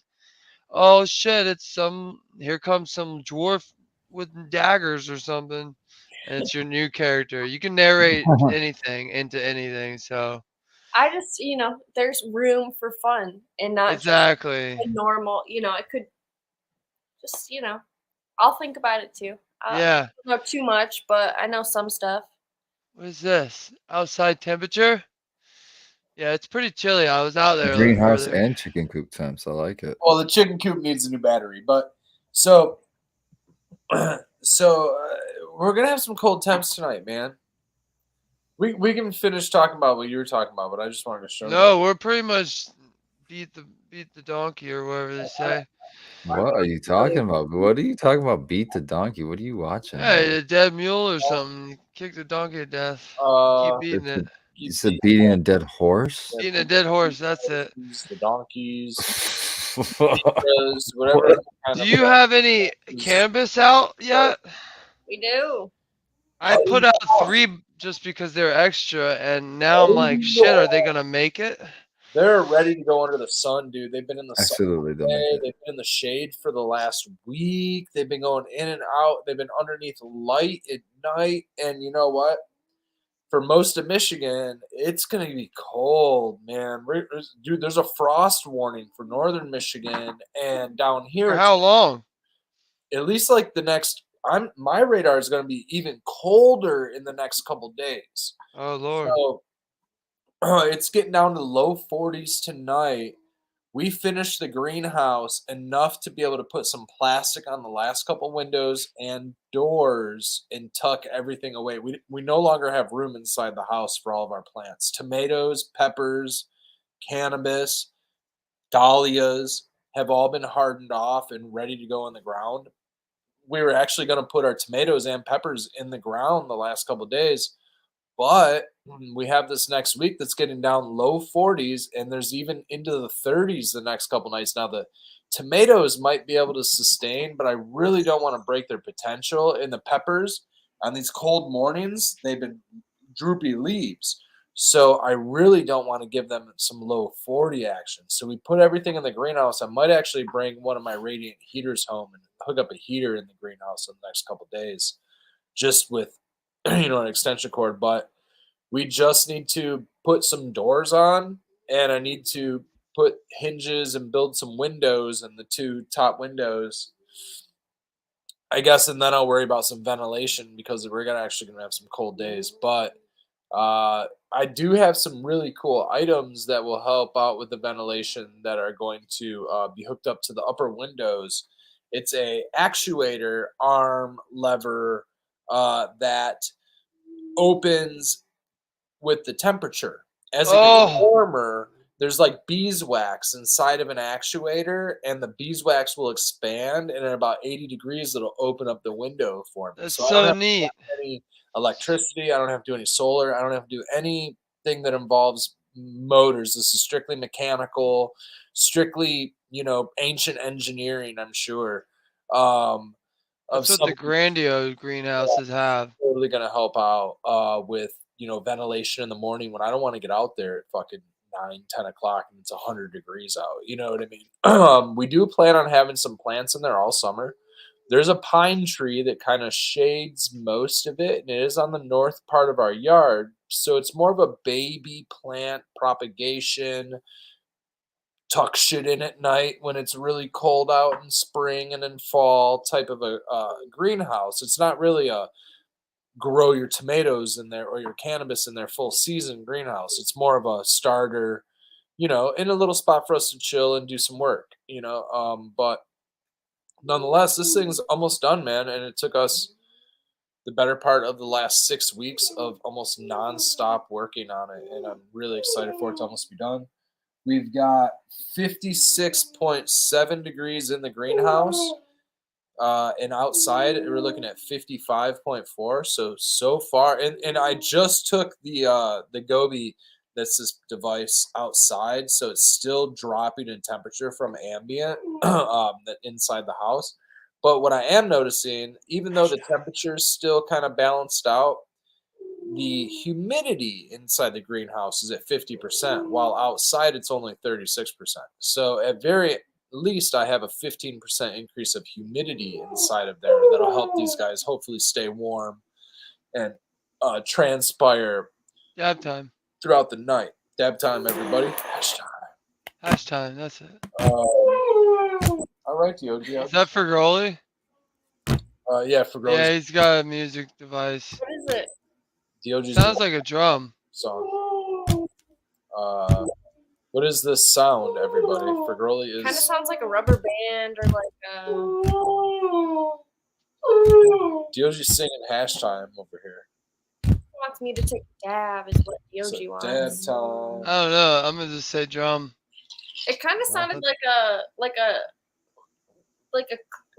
Oh shit, here comes some dwarf with daggers or something. And it's your new character. You can narrate anything into anything, so I just, there's room for fun and not just exactly. a normal, it could just, I'll think about it too. I Yeah. don't know too much, but I know some stuff. What is this? Outside temperature? Yeah, it's pretty chilly. I was out there Greenhouse earlier. and chicken coop temps. I like it. Well, the chicken coop needs a new battery, but so we're gonna have some cold temps tonight, man. We can finish talking about what you were talking about, but I just wanted to show No, we're pretty much beat the donkey or whatever they say. What are you talking about? What are you talking about? Beat the donkey. What are you watching? Hey, a dead mule or something. You kick the donkey to death. Keep beating it. You said beating a dead horse? Beating a dead horse, that's it. the donkeys, zebras, whatever. Do you have any cannabis out yet? We do. I put out 3 just because they're extra, and now I'm like, shit, are they gonna make it? They're ready to go under the sun, dude. They've been in the sun. Absolutely, they'll make it. They've been in the shade for the last week. They've been going in and out. They've been underneath light at night. And you know what? For most of Michigan, it's going to be cold, man. Dude, there's a frost warning for northern Michigan, and down here, For how long? at least like the next. My radar is going to be even colder in the next couple days. Oh Lord. So it's getting down to low 40s tonight. We finished the greenhouse enough to be able to put some plastic on the last couple windows and doors and tuck everything away. We no longer have room inside the house for all of our plants. Tomatoes, peppers, cannabis, dahlias have all been hardened off and ready to go in the ground. We were actually going to put our tomatoes and peppers in the ground the last couple days, but we have this next week that's getting down low 40s, and there's even into the 30s the next couple nights. Now, the tomatoes might be able to sustain, but I really don't want to break their potential. And the peppers, on these cold mornings, they've been droopy leaves. So I really don't want to give them some low 40 action. So we put everything in the greenhouse. I might actually bring one of my radiant heaters home and hook up a heater in the greenhouse in the next couple days, just with an extension cord. But we just need to put some doors on, and I need to put hinges and build some windows in the 2 top windows, I guess, and then I'll worry about some ventilation because we're actually gonna have some cold days. But I do have some really cool items that will help out with the ventilation that are going to be hooked up to the upper windows. It's a actuator arm lever that opens with the temperature. As it gets warmer, there's like beeswax inside of an actuator, and the beeswax will expand, and at about 80 degrees, it'll open up the window for me. That's So I don't so have to neat. do any electricity. I don't have to do any solar. I don't have to do anything that involves motors. This is strictly mechanical, strictly, ancient engineering, I'm sure. That's what the grandiose greenhouses have. Totally going to help out with ventilation in the morning when I don't want to get out there at fucking 9-10 o'clock and it's 100 degrees out. You know what I mean? We do plan on having some plants in there all summer. There's a pine tree that kind of shades most of it, and it is on the north part of our yard, so it's more of a baby plant propagation, tuck shit in at night when it's really cold out in spring and in fall type of a greenhouse. It's not really a grow your tomatoes in there or your cannabis in their full season greenhouse. It's more of a starter, in a little spot for us to chill and do some work, but nonetheless, this thing's almost done, man. And it took us the better part of the last 6 weeks of almost nonstop working on it. And I'm really excited for it to almost be done. We've got 56.7 degrees in the greenhouse. And outside, we're looking at 55.4. So far, and I just took the Gobi, that's this device, outside, so it's still dropping in temperature from ambient that inside the house. But what I am noticing, even though the temperature is still kind of balanced out, the humidity inside the greenhouse is at 50%, while outside it's only 36%. So at very least, I have a 15% increase of humidity inside of there that'll help these guys hopefully stay warm and transpire Dab time. throughout the night. Dab time, everybody. Hash time. That's it. All right, DOG. Is that for Groli? Yeah, for girls. Yeah, he's got a music device. What is it? DOG's Sounds like a drum. song. What is this sound, everybody? For Groli Kind of is sounds like a rubber band or like a. DOG's singing hash time over here. Wants me to take a dab is what So Yoji dab wants. time. I don't know. I'm gonna just say drum. It kind of sounded like a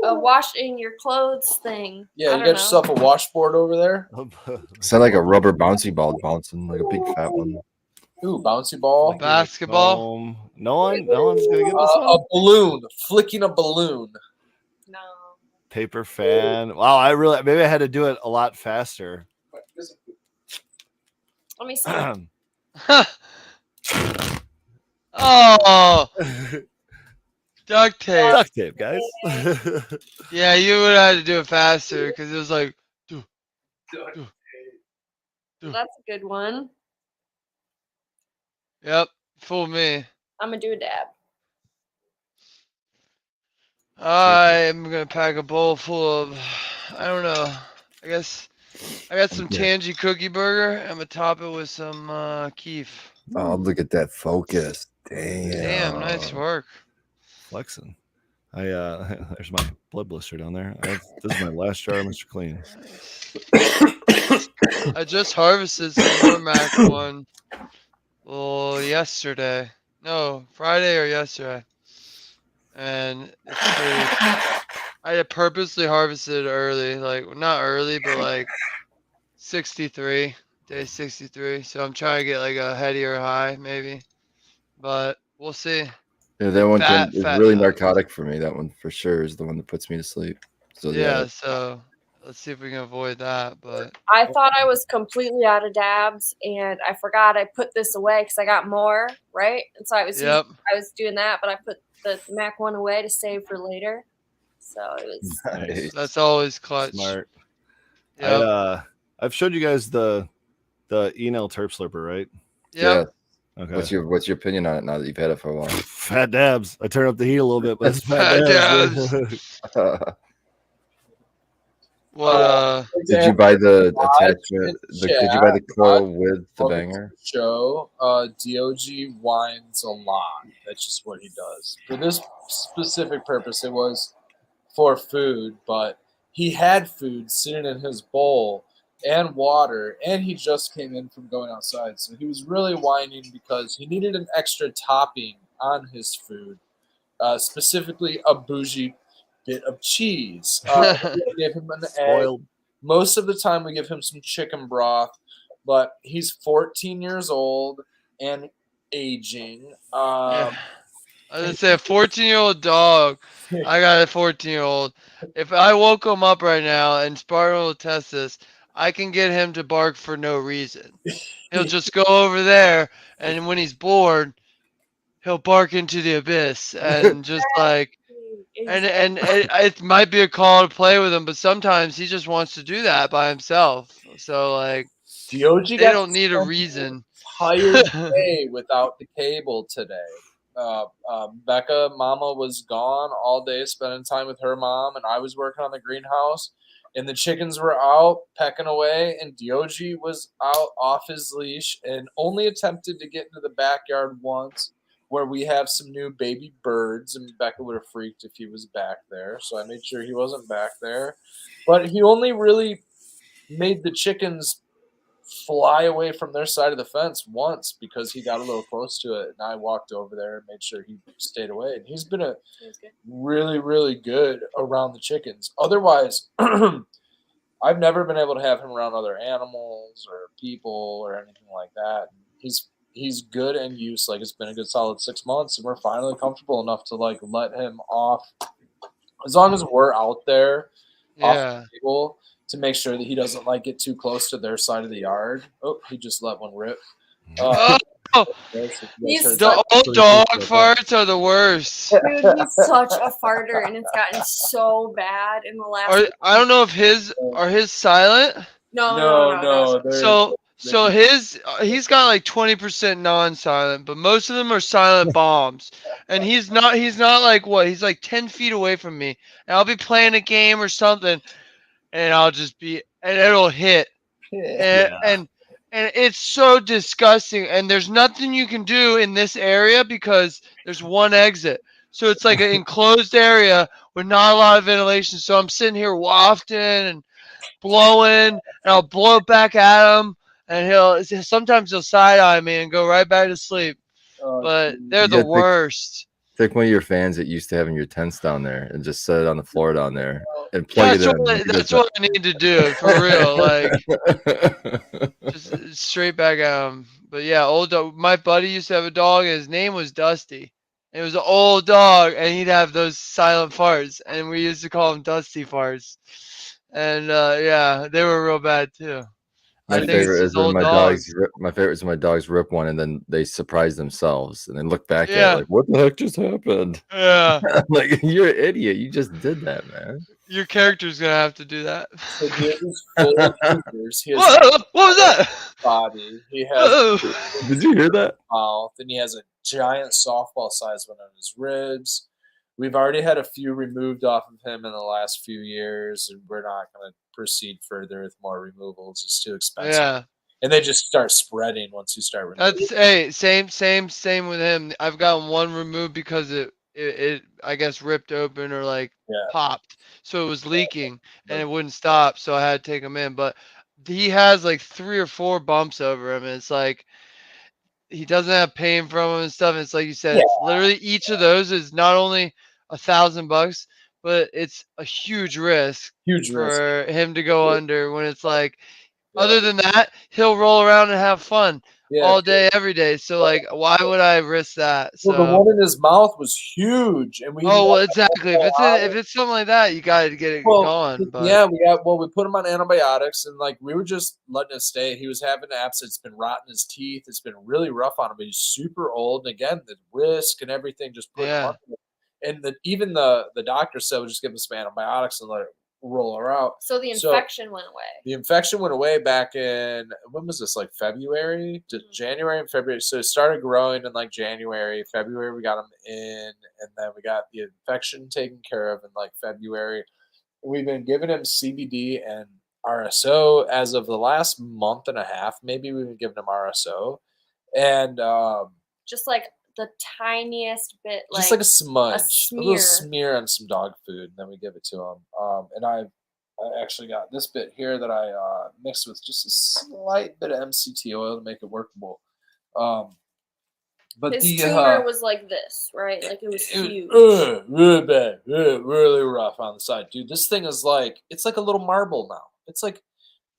washing your clothes thing. Yeah, I you don't got know. yourself a washboard over there. Sound like a rubber bouncy ball bouncing, like a big fat one. Ooh, bouncy ball. Basketball. No one's gonna get this A one. balloon. Flicking a balloon. No. Paper fan. Wow, maybe I had to do it a lot faster. Let me see. Oh, duct tape. Duct tape, guys. Yeah, you would have had to do it faster because it was like. That's a good one. Yep, fool me. I'm gonna do a dab. I'm gonna pack a bowl full of, I don't know. I guess I got some Tangy cookie burger. I'm gonna top it with some keef. Oh, look at that focus. Damn. Nice work. Flexing. There's my blood blister down there. This is my last jar of Mr. Clean. I just harvested some more Mac one. Well, yesterday. No, Friday or yesterday. And it's pretty. I had purposely harvested early, like not early, but like 63, day 63. So I'm trying to get like a heady or high, maybe. But we'll see. Yeah, that one Fat is really nuts. narcotic for me. That one for sure is the one that puts me to sleep. So Yeah, so let's see if we can avoid that. But I thought I was completely out of dabs, and I forgot I put this away because I got more, right? And so I was doing that, but I put the Mac one away to save for later. So it was. nice. That's always clutch. Smart. Yep. I've showed you guys the Enel Terp Slurper, right? Yep. Yeah. Okay. What's your opinion on it now that you've had it for a while? Fat dabs. I turn up the heat a little bit, but it's Fat dabs. What Did you buy the attachment? Did you buy the coil with the banger? Show DOG whines a lot. That's just what he does. For this specific purpose, it was for food, but he had food sitting in his bowl and water, and he just came in from going outside. So he was really whining because he needed an extra topping on his food, specifically a bougie bit of cheese. We gave him an egg. Most of the time we give him some chicken broth, but he's 14 years old and aging. I was gonna say a 14-year-old dog. I got a 14-year-old. If I woke him up right now and Spartan will test this, I can get him to bark for no reason. He'll just go over there, and when he's bored, he'll bark into the abyss and just like. And it might be a call to play with him, but sometimes he just wants to do that by himself. So like, DOG they don't need a reason. Entire day without the cable today. Becca, Mama was gone all day, spending time with her mom, and I was working on the greenhouse. And the chickens were out pecking away, and DOG was out off his leash and only attempted to get into the backyard once, where we have some new baby birds, and Becca would have freaked if he was back there. So I made sure he wasn't back there. But he only really made the chickens fly away from their side of the fence once because he got a little close to it, and I walked over there and made sure he stayed away. And he's been really, really good around the chickens. Otherwise, I've never been able to have him around other animals or people or anything like that. He's good in use. Like, it's been a good solid 6 months, and we're finally comfortable enough to like let him off. As long as we're out there off the table to make sure that he doesn't like get too close to their side of the yard. Oh, he just let one rip. Oh, the old dog farts are the worst. Dude, he's such a farter, and it's gotten so bad in the last. I don't know if his silent. No. So he's got like 20% non-silent, but most of them are silent bombs. And he's not like what? He's like 10 feet away from me, and I'll be playing a game or something, and I'll just be, and it'll hit, and it's so disgusting. And there's nothing you can do in this area because there's one exit, so it's like an enclosed area with not a lot of ventilation. So I'm sitting here wafting and blowing, and I'll blow back at him, and sometimes he'll side eye me and go right back to sleep. But they're the worst. Take one of your fans that used to have in your tents down there and just set it on the floor down there and plug it in. That's what I need to do for real. Like, just straight back at him. But yeah, old dog. My buddy used to have a dog, and his name was Dusty. It was an old dog, and he'd have those silent farts, and we used to call him Dusty farts. And yeah, they were real bad too. My favorite is when my dogs rip one and then they surprise themselves and then look back at it like, what the heck just happened? Yeah. Like, you're an idiot. You just did that, man. Your character's gonna have to do that. So he has full tumors. What was that? Body. He has. Did you hear that? Mouth, and he has a giant softball-sized one on his ribs. We've already had a few removed off of him in the last few years, and we're not going to proceed further with more removals. It's too expensive. Yeah. And they just start spreading once you start removing. That's same with him. I've gotten one removed because it I guess ripped open or like popped, so it was leaking and it wouldn't stop, so I had to take him in. But he has like 3 or 4 bumps over him, and it's like he doesn't have pain from them and stuff. And it's like you said, it's literally each of those is not only $1,000, but it's a huge risk for him to go under when it's like, other than that, he'll roll around and have fun all day, every day. So like, why would I risk that? So the one in his mouth was huge, and we. Oh well, exactly. If it's something like that, you got to get it gone. But yeah, we put him on antibiotics, and like we were just letting it stay. He was having abscess. It's been rotting his teeth. It's been really rough on him. But he's super old, and again, the risk and everything just put him under. And even the doctor said, we'll just give him some antibiotics and let it roll her out. So the infection went away. The infection went away back in, when was this, like February to January and February. So it started growing in like January. February we got him in, and then we got the infection taken care of in like February. We've been giving him CBD and RSO as of the last month and a half. Maybe we've been giving him RSO. And just like the tiniest bit, just like a smudge, a little smear on some dog food, and then we give it to him. And I actually got this bit here that I mixed with just a slight bit of MCT oil to make it workable. But his tumor was like this, right? Like it was huge. Really bad, really rough on the side, dude. This thing is like, it's like a little marble now. It's like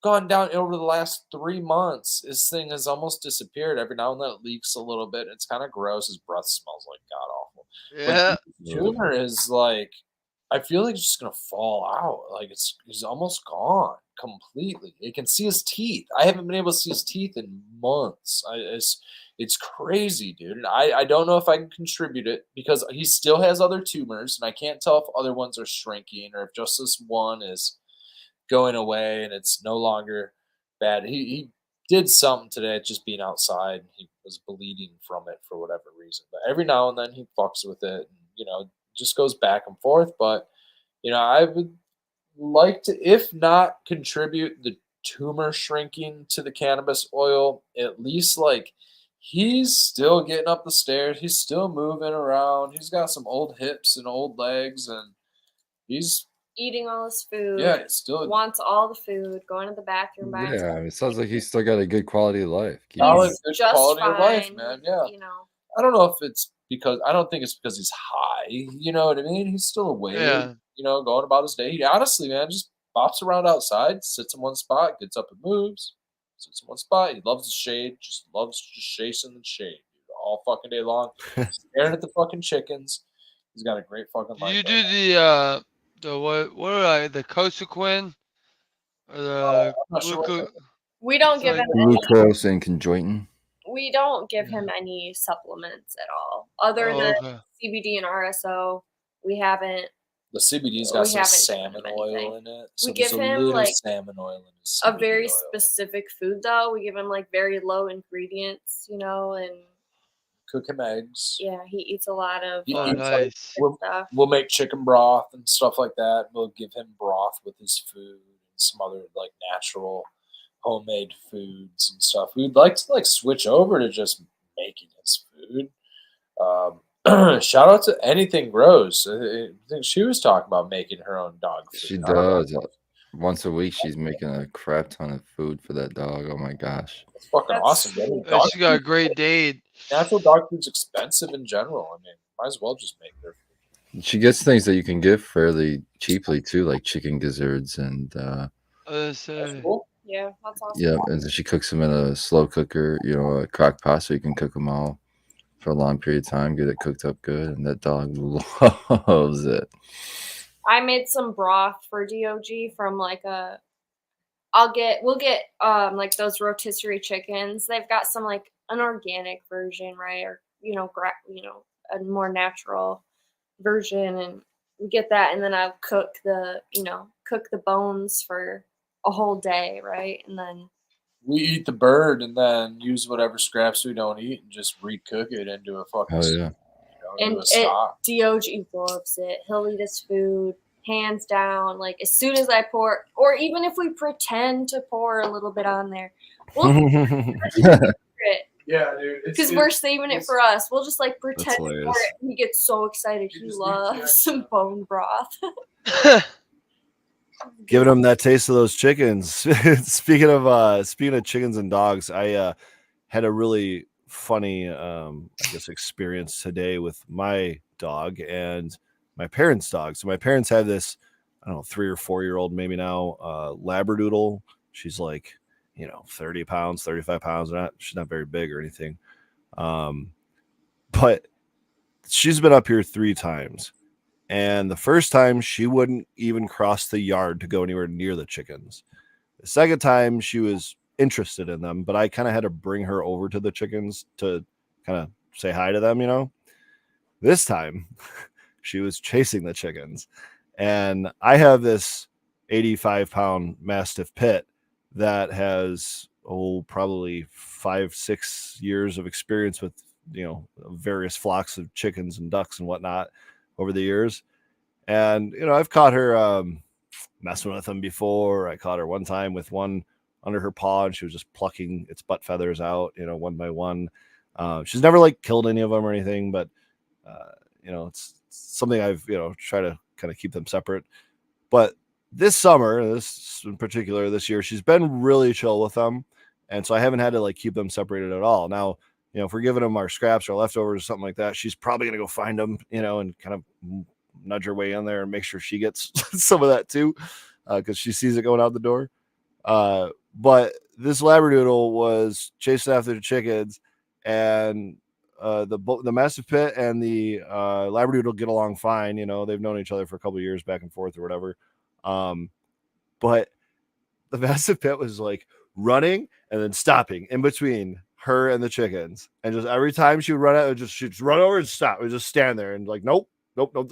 gone down over the last 3 months. This thing has almost disappeared. Every now and then it leaks a little bit. It's kind of gross. His breath smells like god awful. Yeah. But the tumor is like, I feel like it's just gonna fall out. Like he's almost gone completely. You can see his teeth. I haven't been able to see his teeth in months. It's crazy, dude. And I don't know if I can contribute it because he still has other tumors, and I can't tell if other ones are shrinking or if just this one is going away and it's no longer bad. He did something today, just being outside. He was bleeding from it for whatever reason. But every now and then he fucks with it, and just goes back and forth. But I would like to, if not contribute the tumor shrinking to the cannabis oil, at least like he's still getting up the stairs. He's still moving around. He's got some old hips and old legs, and he's eating all his food. Yeah, it's still wants all the food, going to the bathroom by himself. Yeah, it sounds like he's still got a good quality of life. solid, He's good just quality of life, fine, man. Yeah. you know. I don't know if it's because I don't think it's because he's high. You know what I mean? He's still awake. Yeah. You know, going about his day. He honestly, man, just bops around outside, sits in one spot, gets up and moves. Sits in one spot. He loves the shade. Just loves just chasing the shade, dude, all fucking day long. Staring at the fucking chickens. He's got a great fucking Do life. you right do now. the what are I the Cosequin or the I'm not sure what gluco? We don't It's give like him any. Glucose and conjoined. We don't give Yeah. him any supplements at all, other Oh, than okay. CBD and RSO. We haven't. The CBD's We got some haven't salmon given him oil anything. in it. We So give there's a him, little like, salmon oil in his a CBD very oil. specific food though. We give him like very low ingredients, you know, and Cook him eggs. yeah, he eats a lot of He Oh, eats, nice. good stuff. We'll make chicken broth and stuff like that. We'll give him broth with his food and some other like natural homemade foods and stuff. We'd like to like switch over to just making his food. Shout out to Anything Grows. I think she was talking about making her own dog food. She I don't know. does. Once a week, she's making a crap ton of food for that dog. Oh my gosh. It's fucking That's awesome. I sweet. mean, dog She got a food, great date. natural dog food's expensive in general. I mean, might as well just make their food. She gets things that you can get fairly cheaply too, like chicken gizzards and That's cool. Yeah, that's awesome. yeah, and then she cooks them in a slow cooker, you know, a crock pot, so you can cook them all for a long period of time, get it cooked up good, and that dog loves it. I made some broth for DOG from like we'll get like those rotisserie chickens. They've got some like an organic version, right? Or a more natural version, and we get that, and then I'll cook the bones for a whole day, right? And then We eat the bird and then use whatever scraps we don't eat and just recook it into a fucking Oh yeah. and into a stock. DOG loves it. He'll eat his food hands down. Like as soon as I pour, or even if we pretend to pour a little bit on there, we'll it Yeah, dude. because we're saving it for us. We'll just like pretend That's to pour hilarious. it. And he gets so excited. He just loves some bone broth. Giving them that taste of those chickens. Speaking of chickens and dogs, I had a really funny experience today with my dog and my parents' dog. So my parents have this, I don't know, 3 or 4 year old maybe now, Labradoodle. She's like, 30 pounds, 35 pounds. She's not very big or anything. But she's been up here 3 times. And the first time she wouldn't even cross the yard to go anywhere near the chickens. The second time she was interested in them, but I kind of had to bring her over to the chickens to kind of say hi to them, This time she was chasing the chickens. And I have this 85-pound Mastiff Pit that has, probably 5-6 years of experience with, various flocks of chickens and ducks and whatnot over the years. And, I've caught her messing with them before. I caught her one time with one under her paw and she was just plucking its butt feathers out, one by one. She's never like killed any of them or anything, but, it's something I've, try to kind of keep them separate. But this summer, this in particular, this year, she's been really chill with them. And so I haven't had to like keep them separated at all. Now, if we're giving them our scraps or leftovers or something like that, she's probably going to go find them, and kind of nudge her way in there and make sure she gets some of that too, because she sees it going out the door. But this Labradoodle was chasing after the chickens, and the Mastiff Pit and the Labradoodle get along fine. They've known each other for a couple of years back and forth or whatever. But the Mastiff Pit was like running and then stopping in between her and the chickens, and just every time she would run out, she'd just run over and stop. It would just stand there and like, nope,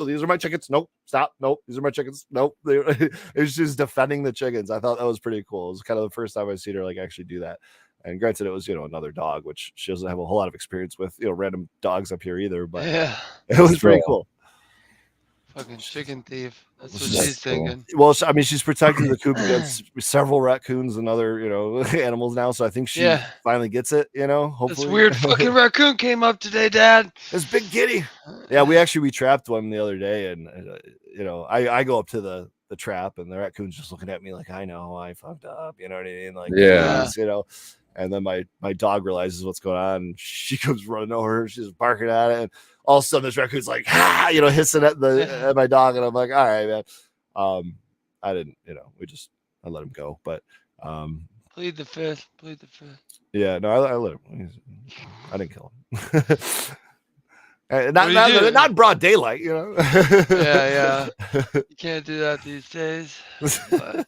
these are my chickens. Nope, stop. Nope, these are my chickens. Nope. It was just defending the chickens. I thought that was pretty cool. It was kind of the first time I've seen her like actually do that. And granted, it was another dog, which she doesn't have a whole lot of experience with, random dogs up here either. But Yeah. it was pretty cool. Fucking chicken thief. That's what That's she's cool. thinking. Well, I mean, she's protecting the coop against several raccoons and other, animals now. So I think she finally gets it, hopefully. This weird fucking raccoon came up today, Dad. This big kitty. Yeah, we trapped one the other day, and I go up to the the trap, and the raccoon's just looking at me like, I know I fucked up. You know what I mean? Like, Yeah. please, you know. And then my dog realizes what's going on, and she comes running over. She's barking at it, and all of a sudden this raccoon's like, you know, hissing at my dog, and I'm like, all right, man. I didn't, you know, I let him go, but Plead the fifth. yeah, no, I let him. I didn't kill him. What do you do? Not broad daylight, you know. Yeah. You can't do that these days. But...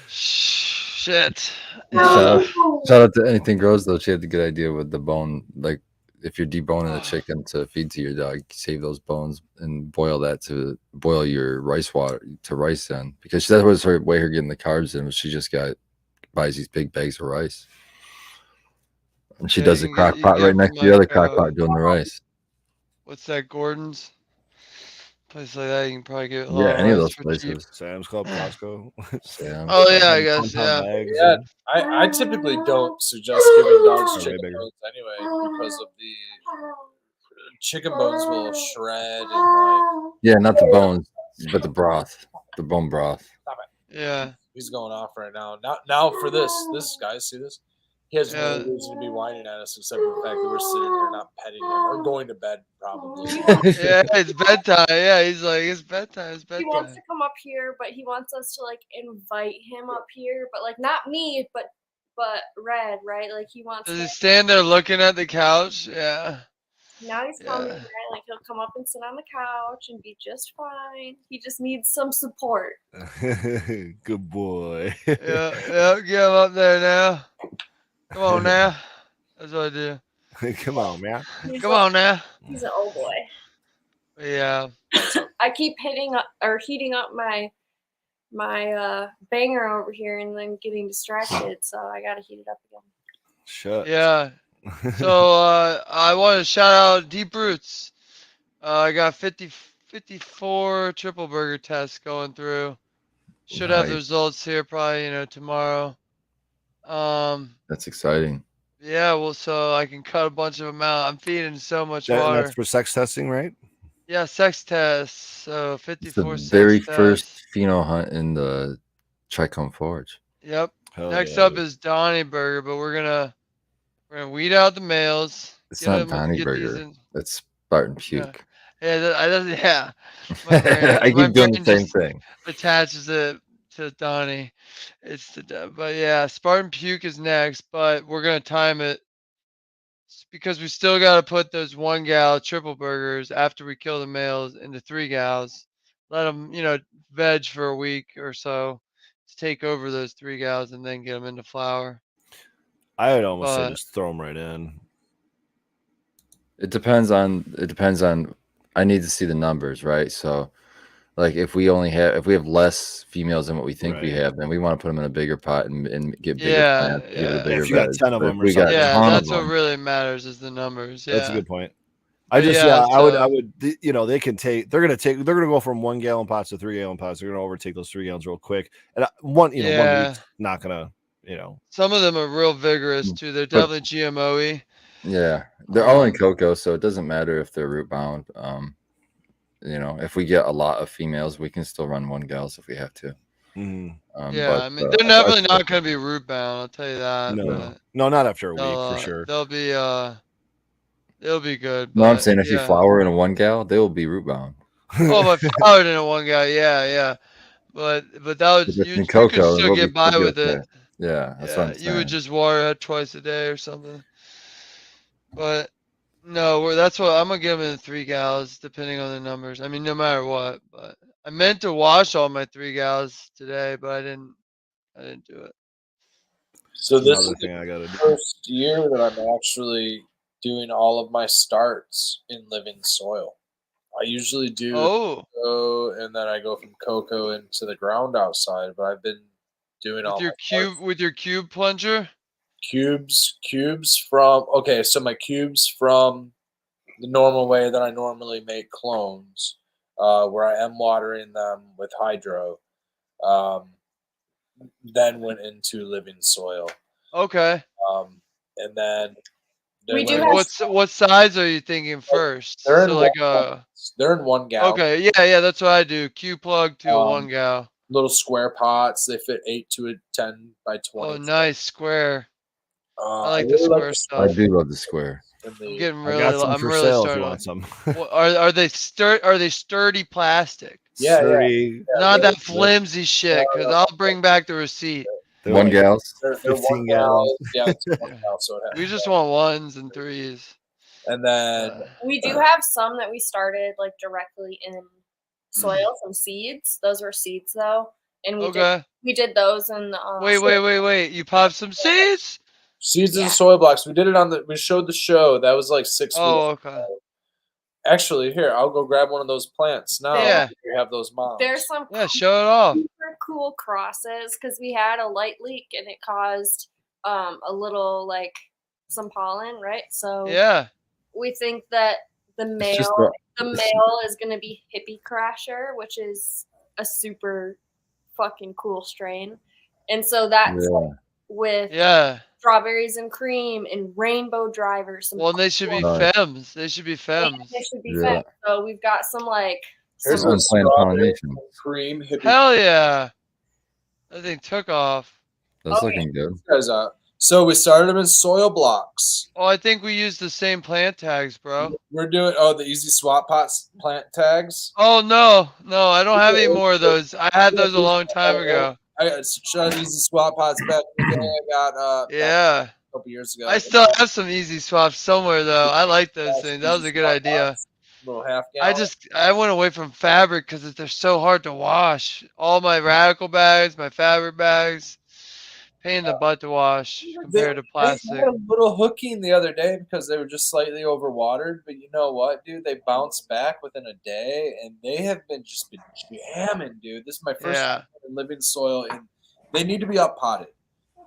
Shit. Shout out to Anything Grows though. She had the good idea with the bone. Like if you're deboning a chicken to feed to your dog, save those bones and boil your rice water to rice in, because that was her way her getting the carbs in. Was she just buys these big bags of rice, and she does the crock pot right next to the other crock pot doing the rice. What's that, Gordon's? Place like that, you can probably get a lot Yeah, of any of rice those for places. cheap. Sam's Club, Costco. Sam. Oh yeah, I guess yeah. I typically don't suggest giving dogs chicken bones anyway because of the chicken bones will shred and like. Yeah, not the bones, but the broth, the bone broth. Stop it. Yeah. He's going off right now. Now for this guys, see this? He has no reason to be whining at us except for the fact that we're sitting here not petting him or going to bed probably. Yeah, it's bedtime. Yeah, he's like, it's bedtime. He wants to come up here, but he wants us to like invite him up here, but like not me, but Red, right? Like he wants. Does he stand there looking at the couch? Yeah. Now he's coming, right? Like he'll come up and sit on the couch and be just fine. He just needs some support. Good boy. Yeah, get him up there now. Come on now. That's what I do. Come on, man. Come on now. He's an old boy. Yeah. I keep heating up my banger over here and then getting distracted, so I gotta heat it up again. Shut. Yeah. So I want to shout out Deep Roots. I got 54 triple burger tests going through. Should have the results here probably, tomorrow. That's exciting. Yeah, well, so I can cut a bunch of them out. I'm feeding so much water. That's for sex testing, right? Yeah, sex tests. So 54 it's the very first pheno hunt in the Tricone Forge. Yep. Next up is Donnie Burger, but we're gonna weed out the males. It's not Donnie Burger. That's Spartan Puke. Yeah. I keep doing the same thing. Attaches it to Donnie. But yeah, Spartan Puke is next, but we're gonna time it because we still got to put those 1 gal triple burgers after we kill the males into 3 gals. Let them, veg for a week or so to take over those 3 gals and then get them into flour. I would almost say just throw them right in. It depends on. I need to see the numbers, right? So, like, if we have less females than what we think we have, then we want to put them in a bigger pot and get bigger plants. If you got 10 of them, that's what really matters is the numbers. Yeah, that's a good point. I would. They can take. They're gonna go from 1 gallon pots to 3 gallon pots. They're gonna overtake those 3 gallons real quick. And one week's not gonna. Some of them are real vigorous too. They're definitely GMO-y. Yeah, they're all in cocoa, so it doesn't matter if they're root bound. If we get a lot of females, we can still run 1 gals if we have to. They're definitely not going to be root bound. I'll tell you that. No, not after a week for sure. They'll be good. No, I'm saying if you flour in a 1 gal, they will be root bound. Oh, if I floured in a 1 gal, yeah. But that was you could still get by with it. Yeah, that's what I'm saying. You would just water it twice a day or something. But no, that's what I'm gonna give them 3 gals, depending on the numbers. I mean, no matter what. But I meant to wash all my 3 gals today, but I didn't do it. So this is the first year that I'm actually doing all of my starts in living soil. I usually do cocoa, and then I go from cocoa into the ground outside. But I've been doing with your cube plunger. Cubes from so my cubes from the normal way that I normally make clones, where I am watering them with hydro, then went into living soil. Okay. And then We do like- have What size are you thinking first? They're in So like they're in 1 gallon. okay, yeah, that's what I do. Q plug to a 1 gal. Little square pots. They fit 8 to a 10 by 20. Oh, nice square. I like I the really like square the stuff. I do love the square. and I'm the- getting I got some I'm for really sale if you starting want to. some. What, are they sturdy plastic? Yeah, Sturdy. Not they're- that flimsy shit, because I'll bring back the receipt. They're 1 like gallons. they're 15 1 gallons. gallon down to 1 gallon. So it We has, just want 1s and 3s. and then we do have some that we started like directly in soil, some seeds. Those were seeds though, and Okay. we did those in Wait. You pop some seeds? seeds Yeah. and soil blocks. We did it we showed the show. That was like 6 weeks. Oh, okay. Actually, here, I'll go grab one of those plants now. Yeah. We have those moms. There's some Yeah, show it off. super cool crosses because we had a light leak and it caused a little like some pollen, right? So Yeah. we think that the It's just male is going to be Hippie Crasher, which is a super fucking cool strain. And so that's Yeah. with Yeah. strawberries and cream and rainbow drivers. Some Well, and they should be Nice. femmes. They should be and femmes. they should be Yeah. fed. So we've got some like Here's some a Some plant strawberry pollination. cream hippie. Hell yeah. That thing took off. That's Okay. looking good. Guys, so we started them in soil blocks. Oh, I think we used the same plant tags, bro. We're doing the easy swap pots plant tags. Oh, no. I don't have any more of those. I had those a long time ago. I got shot easy swap pots back in the day. I got back Yeah. a couple years ago. I still have some easy swaps somewhere, though. I like those things. That was a good idea. Little half gallon. I went away from fabric because they're so hard to wash. All my radical bags, my fabric bags, pain in the butt to wash compared to They plastic. had a little hooking the other day because they were just slightly overwatered. But you know what, dude? They bounced back within a day, and they have been jamming, dude. This is my first Yeah. time in living soil, and they need to be up potted.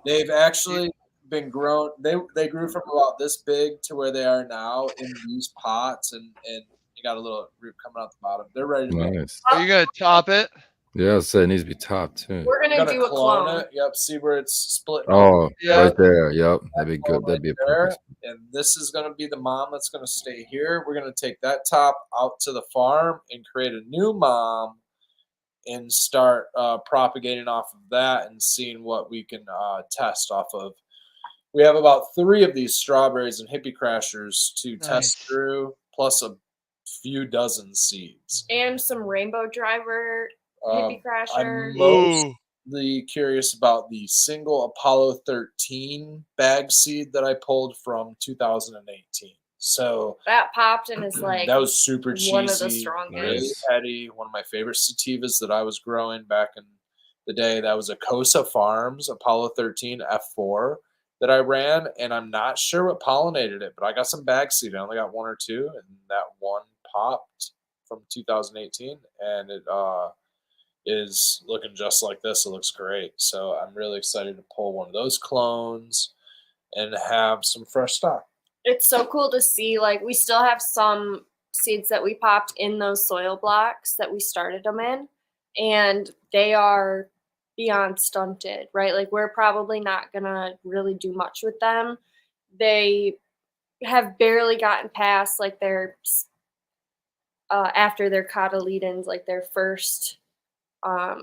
They've actually been grown. They grew from about this big to where they are now in these pots, and you got a little root coming out the bottom. They're ready to be. Nice. Are you gonna top it? Yeah, so it needs to be topped too. we're gonna Gonna do a clone clone. it. Yep. See where it's splitting. Oh, Yeah. right there. Yep. That'd be good. Right That'd be a there. perfect. And this is going to be the mom that's going to stay here. We're going to take that top out to the farm and create a new mom and start propagating off of that and seeing what we can test off of. We have about 3 of these strawberries and hippie crashers to Nice. test through, plus a few dozen seeds. And some rainbow driver Um, hippie crasher. I'm Ooh. mostly curious about the single Apollo 13 bag seed that I pulled from 2018. So That popped and is like that was super cheesy, one of the really strongest. heady. One of my favorite sativas that I was growing back in the day. That was a Cosa Farms Apollo 13 F4 that I ran, and I'm not sure what pollinated it, but I got some bag seed. I only got 1 or 2, and that one popped from 2018, and it is looking just like this. It looks great. So I'm really excited to pull one of those clones and have some fresh stock. It's so cool to see. Like we still have some seeds that we popped in those soil blocks that we started them in, and they are beyond stunted, right? Like we're probably not gonna really do much with them. They have barely gotten past like their after their cotyledons, like their first Yeah,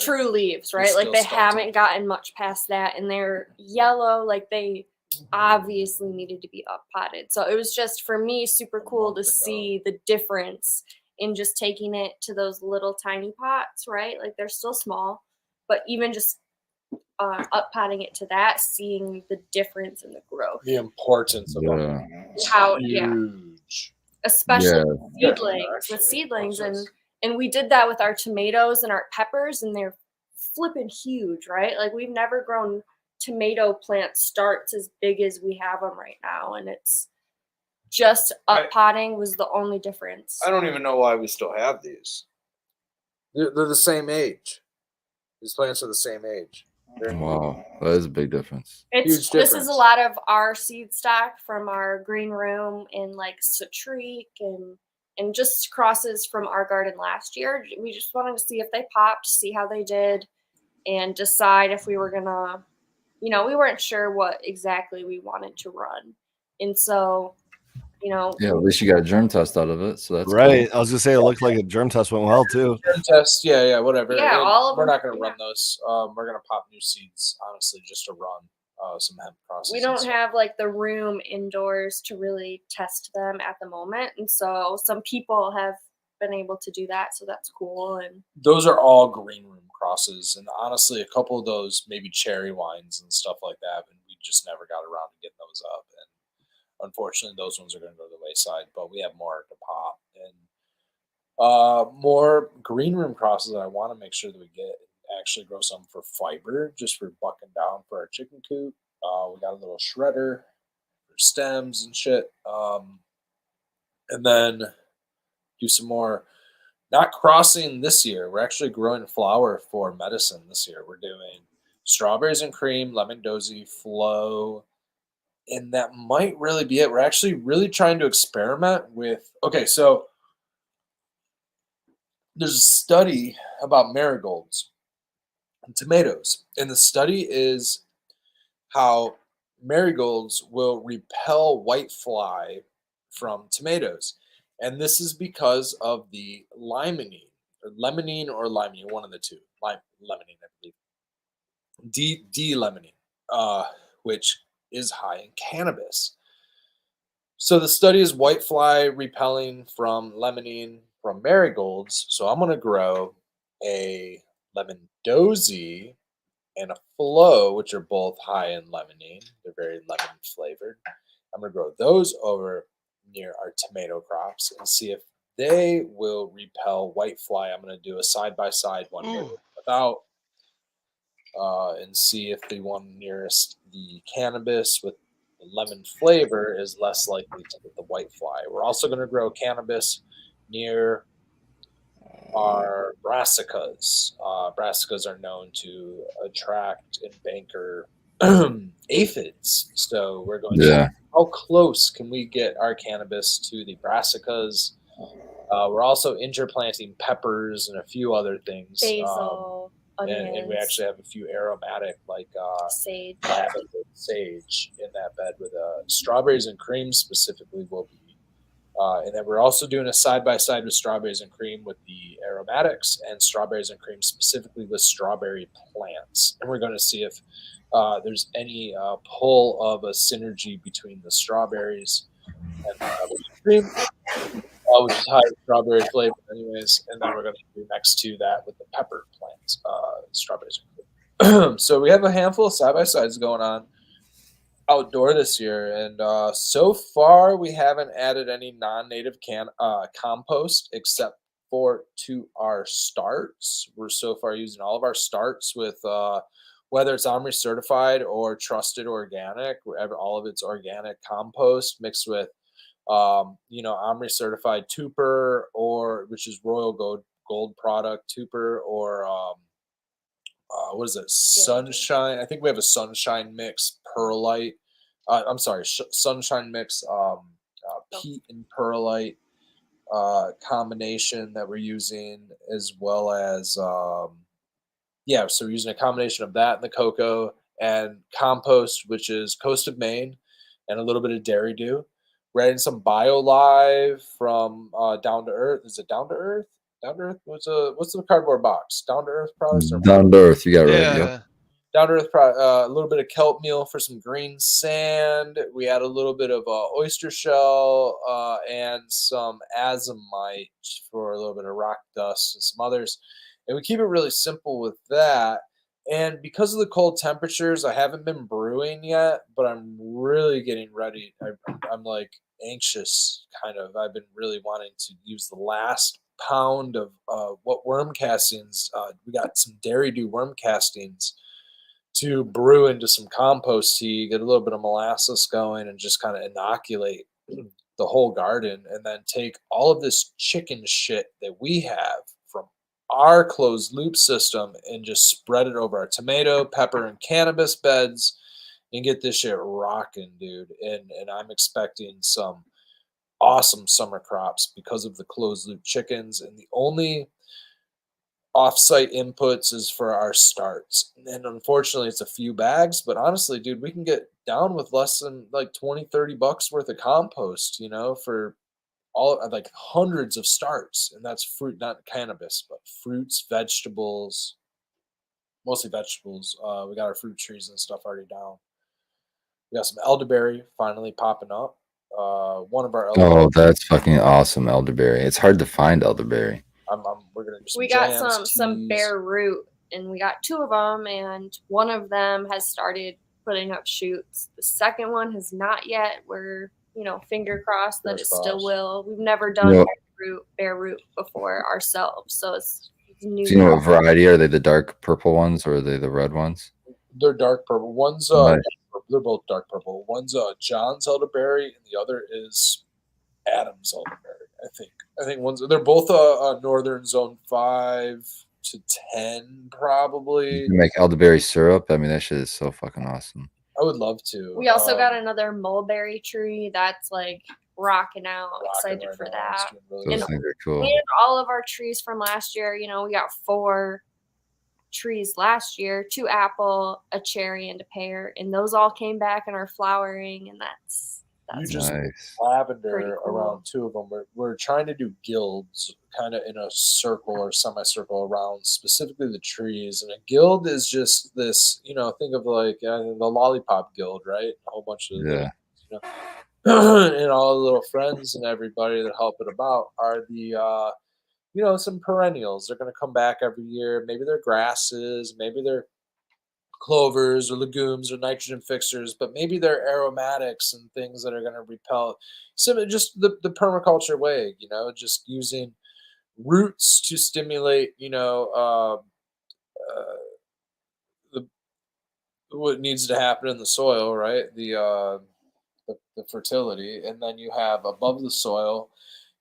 true leaves, they're right? Like still they stunted. haven't gotten much past that, and they're yellow. Like they obviously needed to be up potted. So it was just for me super cool to month ago. see the difference in just taking it to those little tiny pots, right? Like they're still small, but even just up potting it to that, seeing the difference in the growth. The importance of Yeah. How huge. especially Yeah. seedlings with seedlings, and we did that with our tomatoes and our peppers, and they're flipping huge, right? Like we've never grown tomato plant starts as big as we have them right now, and it's just up potting was the only difference. I don't even know why we still have these. They're the same age. These plants are the same age. Wow. That is a big difference. It's Huge this is difference. a lot of our seed stock from our green room in like Citrique and just crosses from our garden last year. We just wanted to see if they popped, see how they did, and decide if we were gonna, we weren't sure what exactly we wanted to run And so, you know, Yeah, at least you got a germ test out of it, so that's Right. cool. I was gonna say it looked like a germ test went well too. Germ test, yeah, whatever. Yeah, And all of we're them, not going to yeah. run those. We're going to pop new seeds, honestly, just to run some hemp crosses. We and don't stuff. have like the room indoors to really test them at the moment, and so some people have been able to do that, so that's cool. And Those are all green room crosses, and honestly, a couple of those maybe cherry wines and stuff like that, and we just never got around to getting those up. And unfortunately, those ones are going to go to the wayside. But we have more to pop and more green room crosses that I want to make sure that we get. Actually, grow some for fiber, just for bucking down for our chicken coop. We got a little shredder for stems and shit, and then do some more. Not crossing this year. We're actually growing flower for medicine this year. We're doing strawberries and cream, lemon dozy, flow, and that might really be it. We're actually really trying to experiment with. Okay, so there's a study about marigolds and tomatoes, and the study is how marigolds will repel whitefly from tomatoes. And this is because of the limonene or limonene, one of the two. Limonene, I believe. D-limonene, which is high in cannabis. So the study is whitefly repelling from limonene from marigolds. So I'm going to grow a lemon dozy and a flow, which are both high in limonene. They're very lemon flavored. I'm going to grow those over near our tomato crops and see if they will repel whitefly. I'm going to do a side-by-side one with Ooh. without and see if the one nearest the cannabis with the lemon flavor is less likely to get the whitefly. We're also going to grow cannabis near are brassicas. Brassicas are known to attract and banker aphids. So we're going to Yeah. how close can we get our cannabis to the brassicas? We're also interplanting peppers and a few other things. basil, onions, And we actually have a few aromatic like sage. lavender, sage in that bed with strawberries and cream specifically will be. And then we're also doing a side-by-side with strawberries and cream with the aromatics and strawberries and cream specifically with strawberry plants. And we're going to see if there's any pull of a synergy between the strawberries and the cream, which is high strawberry flavor anyways. And then we're going to do next to that with the pepper plants, strawberries and cream. So we have a handful of side-by-sides going on outdoor this year, and so far we haven't added any non-native compost except for to our starts. We're so far using all of our starts with whether it's OMRI certified or trusted organic, all of it's organic compost mixed with OMRI certified tuper, or which is Royal Gold product tuper, or what is it? Sunshine. I think we have a sunshine mix perlite. I'm sorry, sunshine mix peat and perlite combination that we're using, as well as so we're using a combination of that and the cocoa and compost, which is Coast of Maine, and a little bit of Dairy Dew. We're adding some BioLive from Down to Earth. Is it Down to Earth? Down to Earth? What's the cardboard box? Down to Earth products? Down to earth, you got it right. Yeah. Yep. Down to Earth product. A little bit of kelp meal for some green sand. We add a little bit of oyster shell and some azomite for a little bit of rock dust and some others. And we keep it really simple with that. And because of the cold temperatures, I haven't been brewing yet, but I'm really getting ready. I'm like anxious, kind of. I've been really wanting to use the last pound of what worm castings. We got some Dairy Dew worm castings to brew into some compost tea, get a little bit of molasses going, and just kind of inoculate the whole garden, and then take all of this chicken shit that we have from our closed loop system and just spread it over our tomato, pepper, and cannabis beds and get this shit rocking, dude. And I'm expecting some awesome summer crops because of the closed loop chickens. And the only offsite inputs is for our starts. And unfortunately, it's a few bags. But honestly, dude, we can get down with less than like 20, $30 worth of compost, for all like hundreds of starts. And that's fruit, not cannabis, but fruits, vegetables, mostly vegetables. We got our fruit trees and stuff already down. We got some elderberry finally popping up. One of our elderberry. Oh, that's fucking awesome, elderberry. It's hard to find elderberry. We're gonna do some We got jams, some teas. bare root, and we got 2 of them, and one of them has started putting up shoots. The second one has not yet. We're finger crossed that Fingers it still crossed. will. We've never done You know- bare root before ourselves, so it's new. Do you know what variety? Are they the dark purple ones or are they the red ones? They're dark purple. One's Nice. they're both dark purple. One's John's elderberry, and the other is Adam's elderberry. I think they're both northern zone 5 to 10 probably. You can make elderberry syrup. I mean, that shit is so fucking awesome. I would love to. We also got another mulberry tree that's like rocking out. Excited right for now. that. It's doing really Those good. things are cool. And all of our trees from last year, we got 4 trees last year, 2 apple, a cherry, and a pear, and those all came back and are flowering, and that's You just nice. lavender pretty cool. around 2 of them. We're trying to do guilds kind of in a circle or semicircle around specifically the trees. And a guild is just this, think of like the lollipop guild, right? A whole bunch of Yeah. and all the little friends and everybody that help it about are the some perennials. They're going to come back every year. Maybe they're grasses, maybe they're clovers or legumes or nitrogen fixers, but maybe they're aromatics and things that are going to repel. So just the permaculture way, just using roots to stimulate, what needs to happen in the soil, right? The fertility, and then you have above the soil,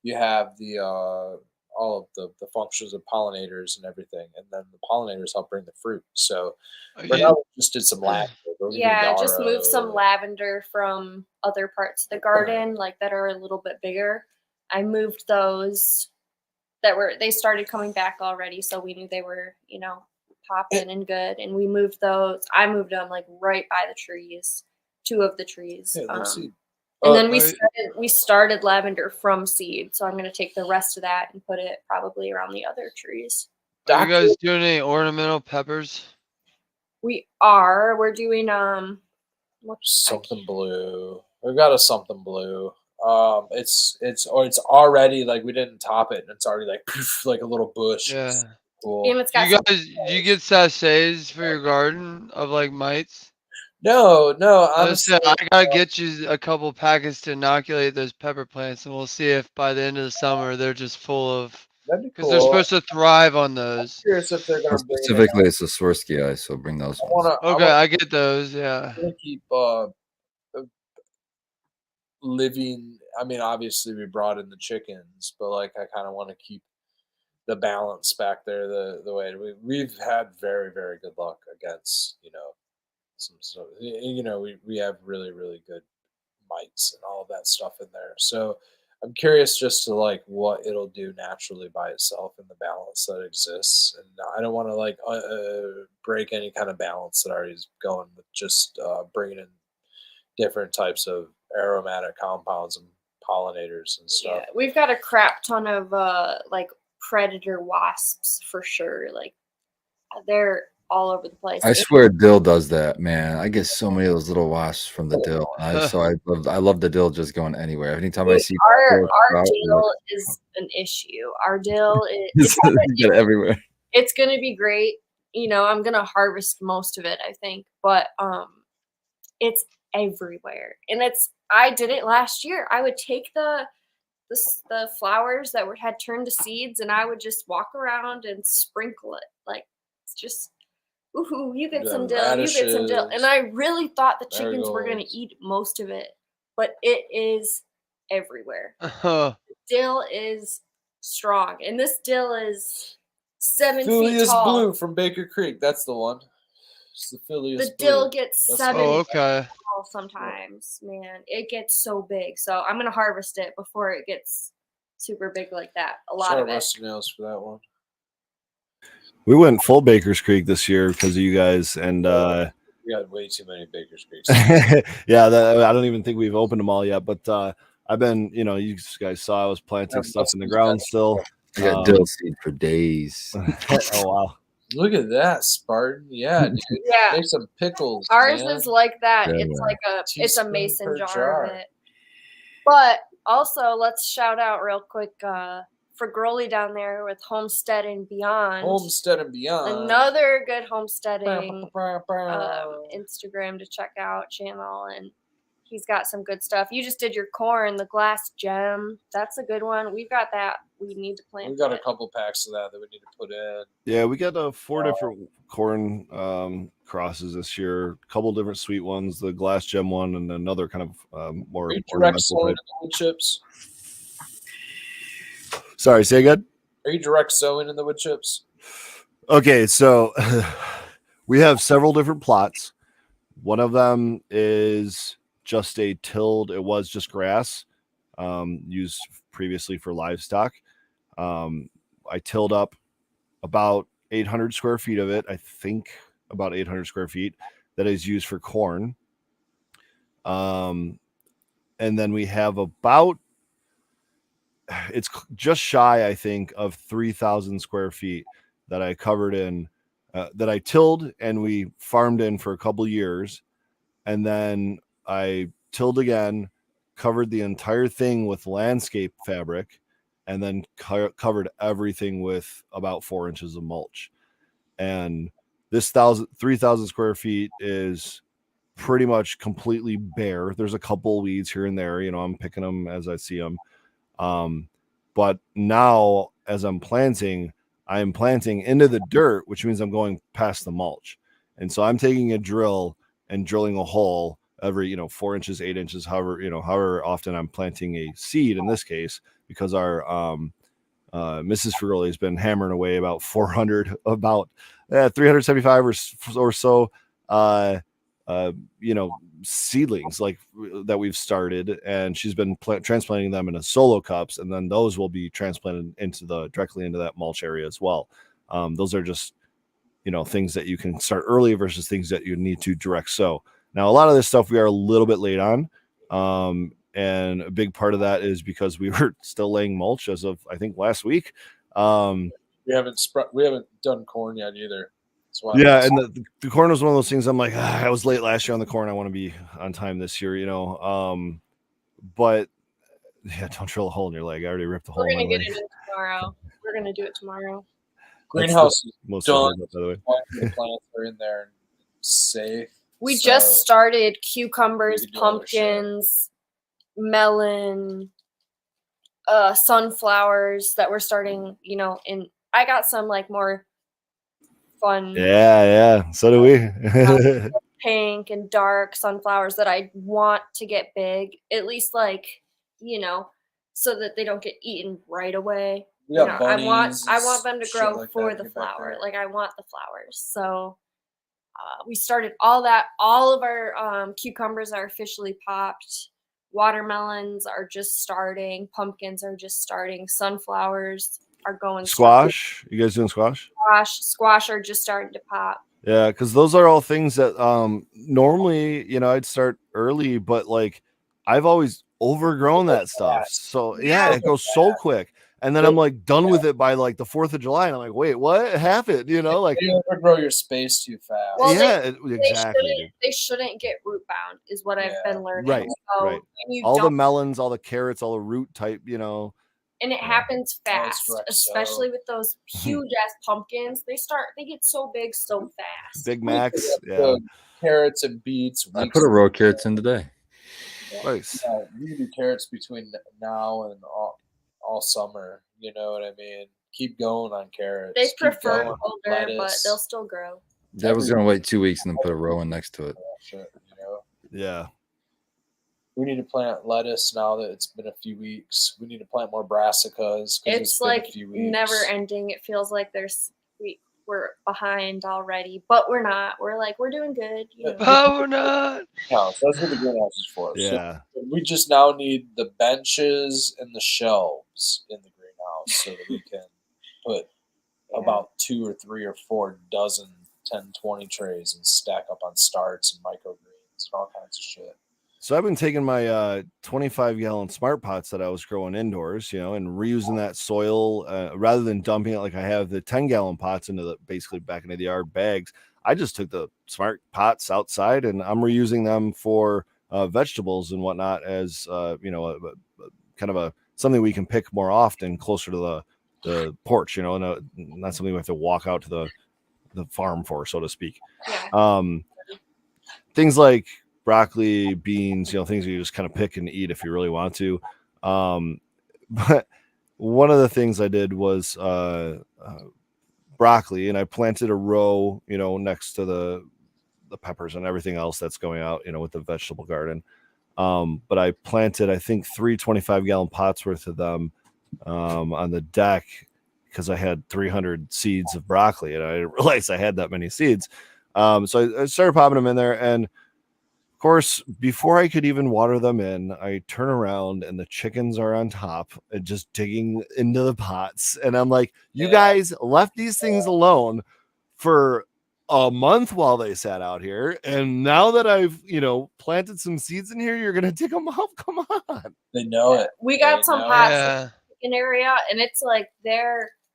you have the all of the functions of pollinators and everything, and then the pollinators help bring the fruit. So right now we just did some lavender. Yeah, just move some lavender from other parts of the garden, like that are a little bit bigger. I moved those they started coming back already, so we knew they were, popping and good. And we moved those. I moved them like right by the trees, 2 of the trees. And then we started lavender from seed, so I'm going to take the rest of that and put it probably around the other trees. Are you guys doing any ornamental peppers? We're doing something blue. We've got a something blue. It's already like we didn't top it, and it's already like poof, like a little bush. Yeah. It's cool. And it's got do you get sachets for your garden of like mites? No, honestly, I gotta get you a couple packets to inoculate those pepper plants, and we'll see if by the end of the summer they're just full of. that'd be Because cool. they're supposed to thrive on those. I'm curious if they're gonna bring Specifically, it's the Swirsky ice, so bring those ones. I get those. Yeah. I want to keep living. I mean, obviously we brought in the chickens, but like I kind of want to keep the balance back there the way we've had very, very good luck against we have really, really good mites and all of that stuff in there. So I'm curious just to like what it'll do naturally by itself in the balance that exists, and I don't want to like break any kind of balance that already is going with just bringing in different types of aromatic compounds and pollinators and stuff. Yeah, we've got a crap ton of like predator wasps for sure. Like they're all over the place. I swear dill does that, man. I get so many of those little wasps from the dill. I love the dill just going anywhere. Anytime I see our dill is an issue. Our dill is everywhere. It's gonna be great. I'm gonna harvest most of it, I think, but it's everywhere. And I did it last year. I would take the flowers that had turned to seeds, and I would just walk around and sprinkle it. Like it's just ooh, you get some dill, you get some dill. And I really thought the chickens were going to eat most of it, but it is everywhere. Dill is strong, and this dill is 7 feet tall. Blue from Baker Creek, that's the one. It's the Phileas The dill gets 7 feet tall sometimes, man. It gets so big. So I'm going to harvest it before it gets super big like that. A lot of it. Rusty nails for that one. We went full Baker's Creek this year because of you guys, and We got way too many Baker's Creeks. yeah, I don't even think we've opened them all yet. But I've been, you guys saw I was planting stuff in the ground still. I got dill seed for days. Oh wow! Look at that, Spartan. Yeah, dude. Yeah. Make some pickles. Ours man. is like that. Yeah. It's like it's a Teaspoon mason per jar jar. of it. But also, let's shout out real quick for Growly down there with Homestead and Beyond. Homestead and Beyond. Another good homesteading Instagram to check out channel, and he's got some good stuff. You just did your corn, the glass gem. That's a good one. We've got that. We need to plant. We've got a it. couple packs of that we need to put in. Yeah, we got 4 different corn crosses this year. A couple different sweet ones, the glass gem one, and another kind of more. Are you direct sowing in the wood chips? Sorry, say again. Are you direct sowing in the wood chips? Okay, so we have several different plots. One of them is just a tilled. It was just grass, used previously for livestock. I tilled up about 800 square feet of it. I think about 800 square feet that is used for corn. And then we have about, it's just shy, I think, of 3,000 square feet that I covered in, that I tilled and we farmed in for a couple years. And then I tilled again, covered the entire thing with landscape fabric, and then covered everything with about 4 inches of mulch. And this 3,000 square feet is pretty much completely bare. There's a couple weeds here and there, I'm picking them as I see them. But now as I'm planting into the dirt, which means I'm going past the mulch. And so I'm taking a drill and drilling a hole every, 4 inches, 8 inches, however often I'm planting a seed in this case, because our Mrs. Frigoli has been hammering away about 375 or so, seedlings like that we've started, and she's been transplanting them into solo cups, and then those will be transplanted directly into that mulch area as well. Those are just, things that you can start early versus things that you need to direct sow. Now, a lot of this stuff we are a little bit late on. And a big part of that is because we were still laying mulch as of, I think, last week. We haven't done corn yet either. Yeah, and the corn was one of those things. I'm like, I was late last year on the corn. I want to be on time this year, But yeah, don't drill a hole in your leg. I already ripped the hole. We're gonna get it in tomorrow. We're gonna do it tomorrow. Greenhouse is most done. by the way. The plants are in there and safe. We just started cucumbers, pumpkins, melon, sunflowers that we're starting, and I got some like more fun. Yeah. So do we. Pink and dark sunflowers that I want to get big, at least so that they don't get eaten right away. I want them to grow like for the flower. Like I want the flowers. So we started all that. All of our cucumbers are officially popped. Watermelons are just starting. Pumpkins are just starting. Sunflowers are going. Squash? You guys doing squash? Squash are just starting to pop. Yeah, because those are all things that normally, I'd start early, but like I've always overgrown that stuff. So yeah, it goes so quick. And then I'm like done with it by like the 4th of July. And I'm like, wait, what happened? You overgrow your space too fast. Well, exactly. They shouldn't get root bound is what I've been learning. Right. So right. All the melons, all the carrots, all the root type, And it happens fast, especially with those huge ass pumpkins. They get so big so fast. Big Macs, yeah. Carrots and beets. I put a row of carrots in today. Nice. You can do carrots between now and all summer. You know what I mean? Keep going on carrots. They prefer older, but they'll still grow. Yeah, I was gonna wait 2 weeks and then put a row in next to it. Yeah. We need to plant lettuce now that it's been a few weeks. We need to plant more brassicas. It's like never ending. It feels like we're behind already, but we're not. We're doing good. But we're not. No, that's what the greenhouse is for. Yeah. So we just now need the benches and the shelves in the greenhouse so that we can put about 2 or 3 or 4 dozen 10, 20 trays and stack up on starts and microgreens and all kinds of shit. So I've been taking my 25-gallon smart pots that I was growing indoors, and reusing that soil rather than dumping it like I have the 10-gallon pots into basically back into the yard bags. I just took the smart pots outside and I'm reusing them for vegetables and whatnot as kind of a something we can pick more often closer to the porch, and not something we have to walk out to the farm for, so to speak. Yeah. Things like broccoli, beans, things you just kind of pick and eat if you really want to. But one of the things I did was broccoli, and I planted a row, next to the peppers and everything else that's going out, with the vegetable garden. But I planted, I think, 3 25-gallon pots worth of them on the deck because I had 300 seeds of broccoli, and I didn't realize I had that many seeds. So I started popping them in there, and of course, before I could even water them in, I turn around and the chickens are on top and just digging into the pots. And I'm like, you guys left these things alone for a month while they sat out here. And now that I've, planted some seeds in here, you're going to dig them up. Come on. They know it. We got They some know pots it. in the chicken area, and it's like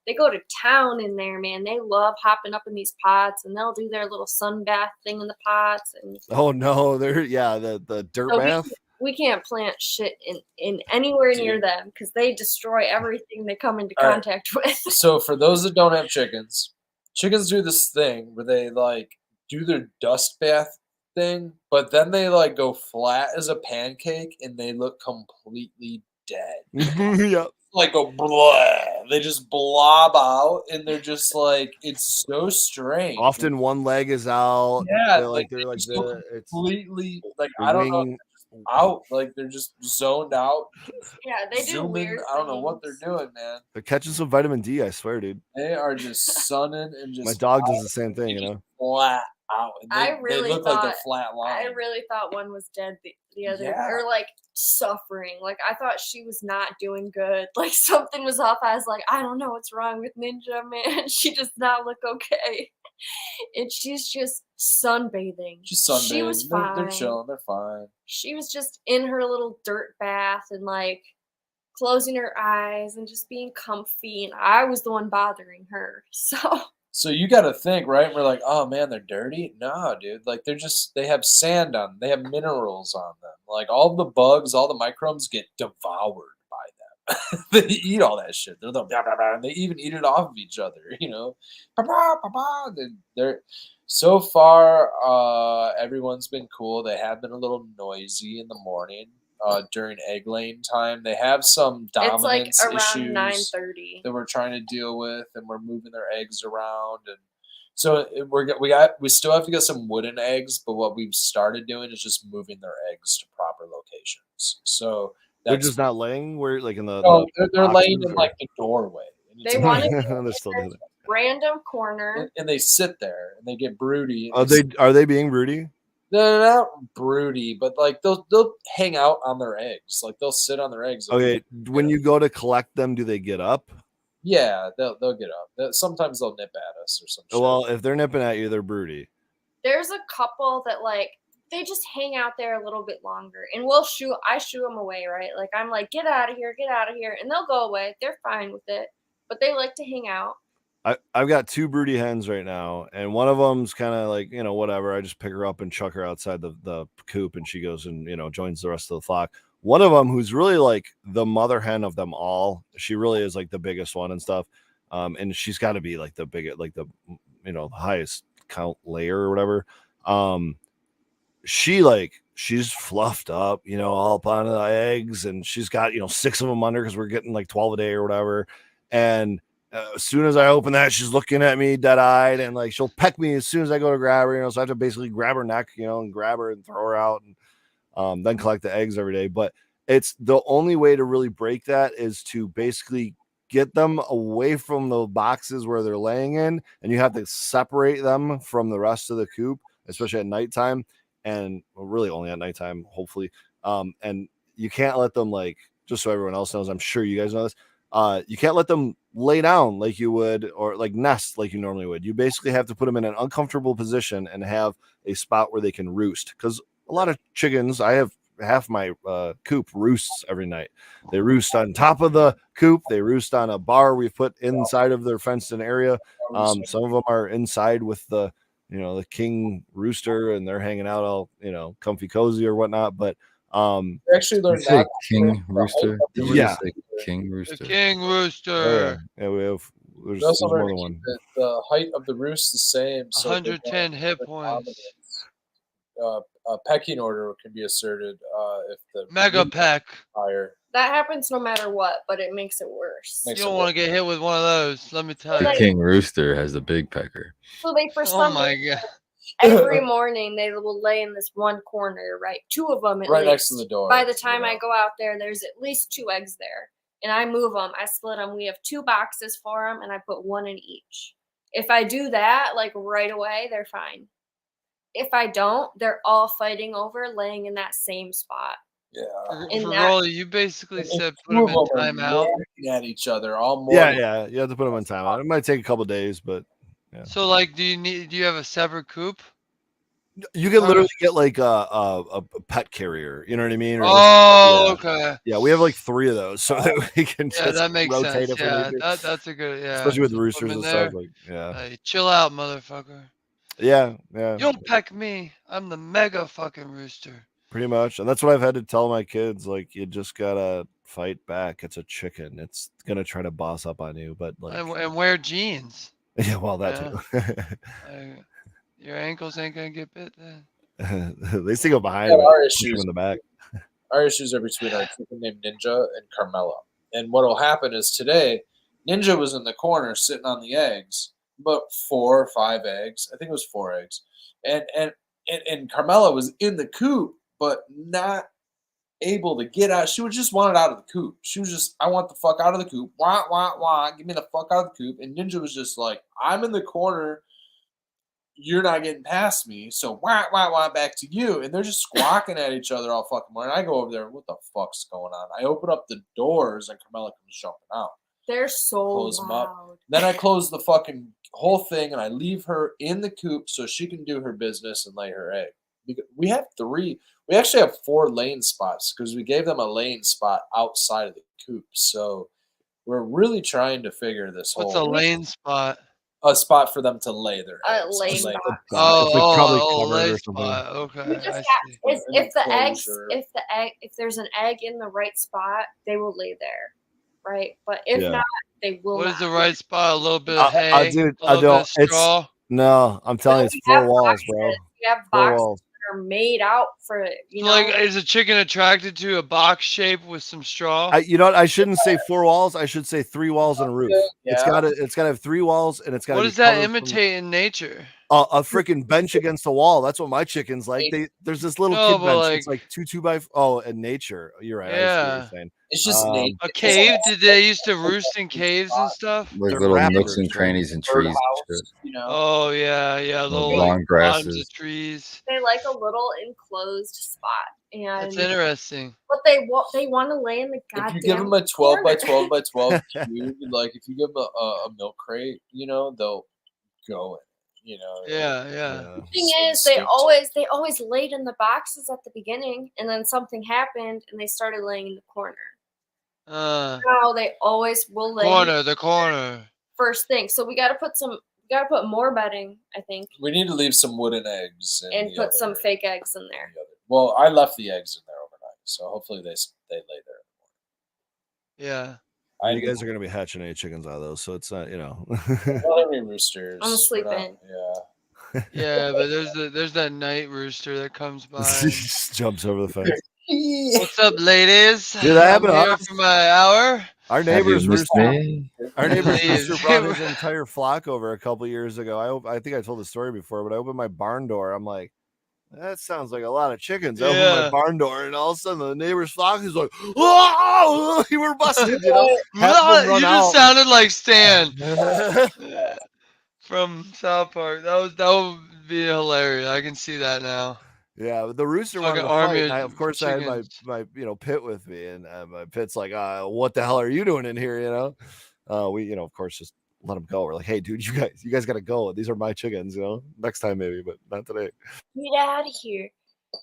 they go to town in there, man. They love hopping up in these pots, and they'll do their little sun bath thing in the pots. And oh no, the dirt so bath. We can't plant shit in anywhere near them because they destroy everything they come into contact with. So for those that don't have chickens do this thing where they like do their dust bath thing, but then they like go flat as a pancake and they look completely dead. Yep. Like a blah. They just blob out and they're just like, it's so strange. Often one leg is out. Yeah, they're like it's completely like I don't know, out, like they're just zoned out. Yeah, they do weird. I don't know what they're doing, man. They're catching some vitamin D, I swear, dude. They are just sunning and just. My dog does the same thing, Flat out. They look like they're flat line. I really thought one was dead the other, or like suffering. Like I thought she was not doing good. Like something was off. I was like, I don't know what's wrong with Ninja, man. She does not look okay. And she's just sunbathing. She's sunbathing. She was fine. They're chilling. They're fine. She was just in her little dirt bath and like closing her eyes and just being comfy. And I was the one bothering her. So you got to think, right? We're like, oh man, they're dirty. No, dude. Like they have sand on them. They have minerals on them. Like all the bugs, all the microbes get devoured by them. They eat all that shit. They even eat it off of each other, They're so far, everyone's been cool. They have been a little noisy in the morning. During egg laying time, they have some dominance issues 9:30 that we're trying to deal with, and we're moving their eggs around, and so we still have to get some wooden eggs. But what we've started doing is just moving their eggs to proper locations. So they're just not laying where, like in the. No, they're laying in like the doorway. They want to they're still doing it. Random corner, and they sit there and they get broody. Are they being broody? They're not broody, but like they'll hang out on their eggs. Like they'll sit on their eggs. Okay, when you go to collect them, do they get up? Yeah, they'll get up. Sometimes they'll nip at us or something. Well, if they're nipping at you, they're broody. There's a couple that like they just hang out there a little bit longer, and I shoo them away, right? Like I'm like, get out of here, and they'll go away. They're fine with it, but they like to hang out. I've got 2 broody hens right now, and one of them's kind of like, whatever. I just pick her up and chuck her outside the coop, and she goes and, joins the rest of the flock. One of them, who's really like the mother hen of them all, she really is like the biggest one and stuff. And she's got to be like the biggest, like the, highest count layer or whatever. She's fluffed up, all up on the eggs, and she's got, 6 of them under because we're getting like 12 a day or whatever. And as soon as I open that, she's looking at me dead-eyed, and like she'll peck me as soon as I go to grab her, so I have to basically grab her neck, and grab her and throw her out, and then collect the eggs every day. But it's the only way to really break that is to basically get them away from the boxes where they're laying in, and you have to separate them from the rest of the coop, especially at nighttime, and really only at nighttime, hopefully. And you can't let them, like, just so everyone else knows, I'm sure you guys know this, you can't let them lay down like you would, or like nest like you normally would. You basically have to put them in an uncomfortable position and have a spot where they can roost. Because a lot of chickens, I have half my coop roosts every night. They roost on top of the coop. They roost on a bar we've put inside of their fenced-in area. Some of them are inside with the the king rooster, and they're hanging out all comfy cozy or whatnot. But We actually You learned say that. king rooster? Did you Yeah. say king The rooster? king Oh, rooster. yeah, we have. There's We also more learned than to one. keep the height of the roost the same. So they 110 hit don't have points. a pecking order can be asserted if the Mega roost is peck. higher. That happens no matter what, but it makes it worse. You Makes don't it want to get hit with one of those. Let me tell The you. king rooster has the big pecker. So they, for Oh some my reason, god. every morning they will lay in this one corner, right? Two of them at Right least. next to the door. By the time I go out there, there's at least 2 eggs there. And I move them, I split them. We have 2 boxes for them, and I put 1 in each. If I do that, like right away, they're fine. If I don't, they're all fighting over laying in that same spot. Yeah. In For that- Rolly, you basically And said put two them of in them are timeout. looking at each other all Yeah, morning. yeah. You have to put them in timeout. It might take a couple days, but yeah. So like, do you have a separate coop? You can Or- literally get like a pet carrier. You know what I mean? Or Oh, yeah. okay. Yeah, we have like 3 of those, so that we can Yeah, just that makes rotate sense. if we Yeah, need to. that's a good. Yeah. Especially with Put 'em roosters in and there. stuff. Like, yeah, Hey, chill out, motherfucker. yeah. You don't peck me. I'm the mega fucking rooster. Pretty much. And that's what I've had to tell my kids. Like, you just gotta fight back. It's a chicken. It's gonna try to boss up on you, but like, And wear jeans. yeah, well, that Like, your ankles ain't gonna get bit then. too. They still go behind Yeah, him, our push him issues. in the back. Our issues are between our chicken named Ninja and Carmela. And what will happen is today, Ninja was in the corner sitting on the eggs, but 4 or 5 eggs. I think it was 4 eggs. And Carmela was in the coop, but not able to get out. She was just wanted out of the coop. She was just, I want the fuck out of the coop. Wah, wah, wah. Give me the fuck out of the coop. And Ninja was just like, I'm in the corner. You're not getting past me. So wah, wah, wah, back to you. And they're just squawking at each other all fucking morning. I go over there. What the fuck's going on? I open up the doors and Carmela comes jumping out. They're so Close 'em up. loud. Then I close the fucking whole thing and I leave her in the coop so she can do her business and lay her egg. Because we have 3. We actually have 4 laying spots because we gave them a laying spot outside of the coop. So we're really trying to figure this What's a whole lane spot? a spot for them to lay their A eggs. laying Like, box. It's like probably covered lay or something. spot. Okay, You just I have, see. if the eggs, enclosure. if there's an egg in the right spot, they will lay there, right? But if Yeah. not, they will What not. is the right spot? A little bit of hay, Dude, a I little bit don't. of straw. No, I'm telling you, it's We have 4 walls, boxes. bro. We have 4 boxes walls. that are made out for you So, know. like, is a chicken attracted to a box shape with some straw? You know what? I shouldn't say 4 walls. I should say 3 walls and a roof. It's Yeah. gotta have 3 walls, and it's gotta What be does that covered imitate in nature? from a freaking bench against the wall. That's what my chickens like. There's this little No, kid but bench. It's like- like 2 by. Oh, in nature. You're right. I see what Yeah. you're saying. It's just nature. A cave? Did they used to roost in caves and stuff? Like They're little nooks raptors, and right? crannies and trees and Birdhouse, shit. you know. Oh yeah, yeah. Little Long like bottoms grasses. of trees. They like a little enclosed spot, That's and interesting. but they want to lay in the goddamn. If you give them a 12 by corner. 12 by 12 cube, like if you give them a milk crate, they'll go in. Yeah. The thing is, they always laid in the boxes at the beginning, and then something happened, and they started laying in the corner. Now they always will lay The corner. first thing. So we got to put more bedding, I think, We need to leave some wooden eggs and put some fake eggs in there. Well, I left the eggs in there overnight, so hopefully they lay there. Yeah. You guys are gonna be hatching 8 chickens out of those, so it's not. Not every roosters. I'm sleeping. Yeah. Yeah, but there's that night rooster that comes by. He just jumps over the fence. What's up, ladies? Dude, that happened to I'm here us. for my hour. Our Have you neighbor's missed rooster. me? Our neighbor's Please. rooster brought his entire flock over a couple years ago. I think I told the story before, but I opened my barn door. I'm like, that sounds like a lot of chickens. I opened my Yeah. barn door, and all of a sudden the neighbor's flock is like, "Whoa!" You were busted, you know. Half of them You run just out. sounded like Stan from South Park. That would be hilarious. I can see that now. Yeah, the rooster Like wanted an to army fight. And of of course, I had chickens. my pit with me, and my pit's like, "What the hell are you doing in here?" You know. we, of course, just let them go. We're like, hey, dude, you guys got to go. These are my chickens, next time maybe, but not today. Get out of here.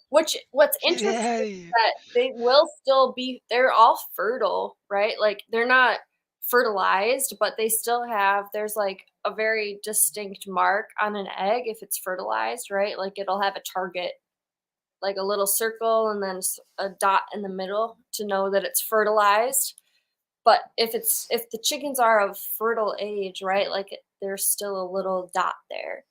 What's interesting is Yeah. that they will still be, they're all fertile, right? Like they're not fertilized, but they still have, there's like a very distinct mark on an egg if it's fertilized, right? Like it'll have a target, like a little circle and then a dot in the middle to know that it's fertilized. But if the chickens are of fertile age, right? Like there's still a little dot there,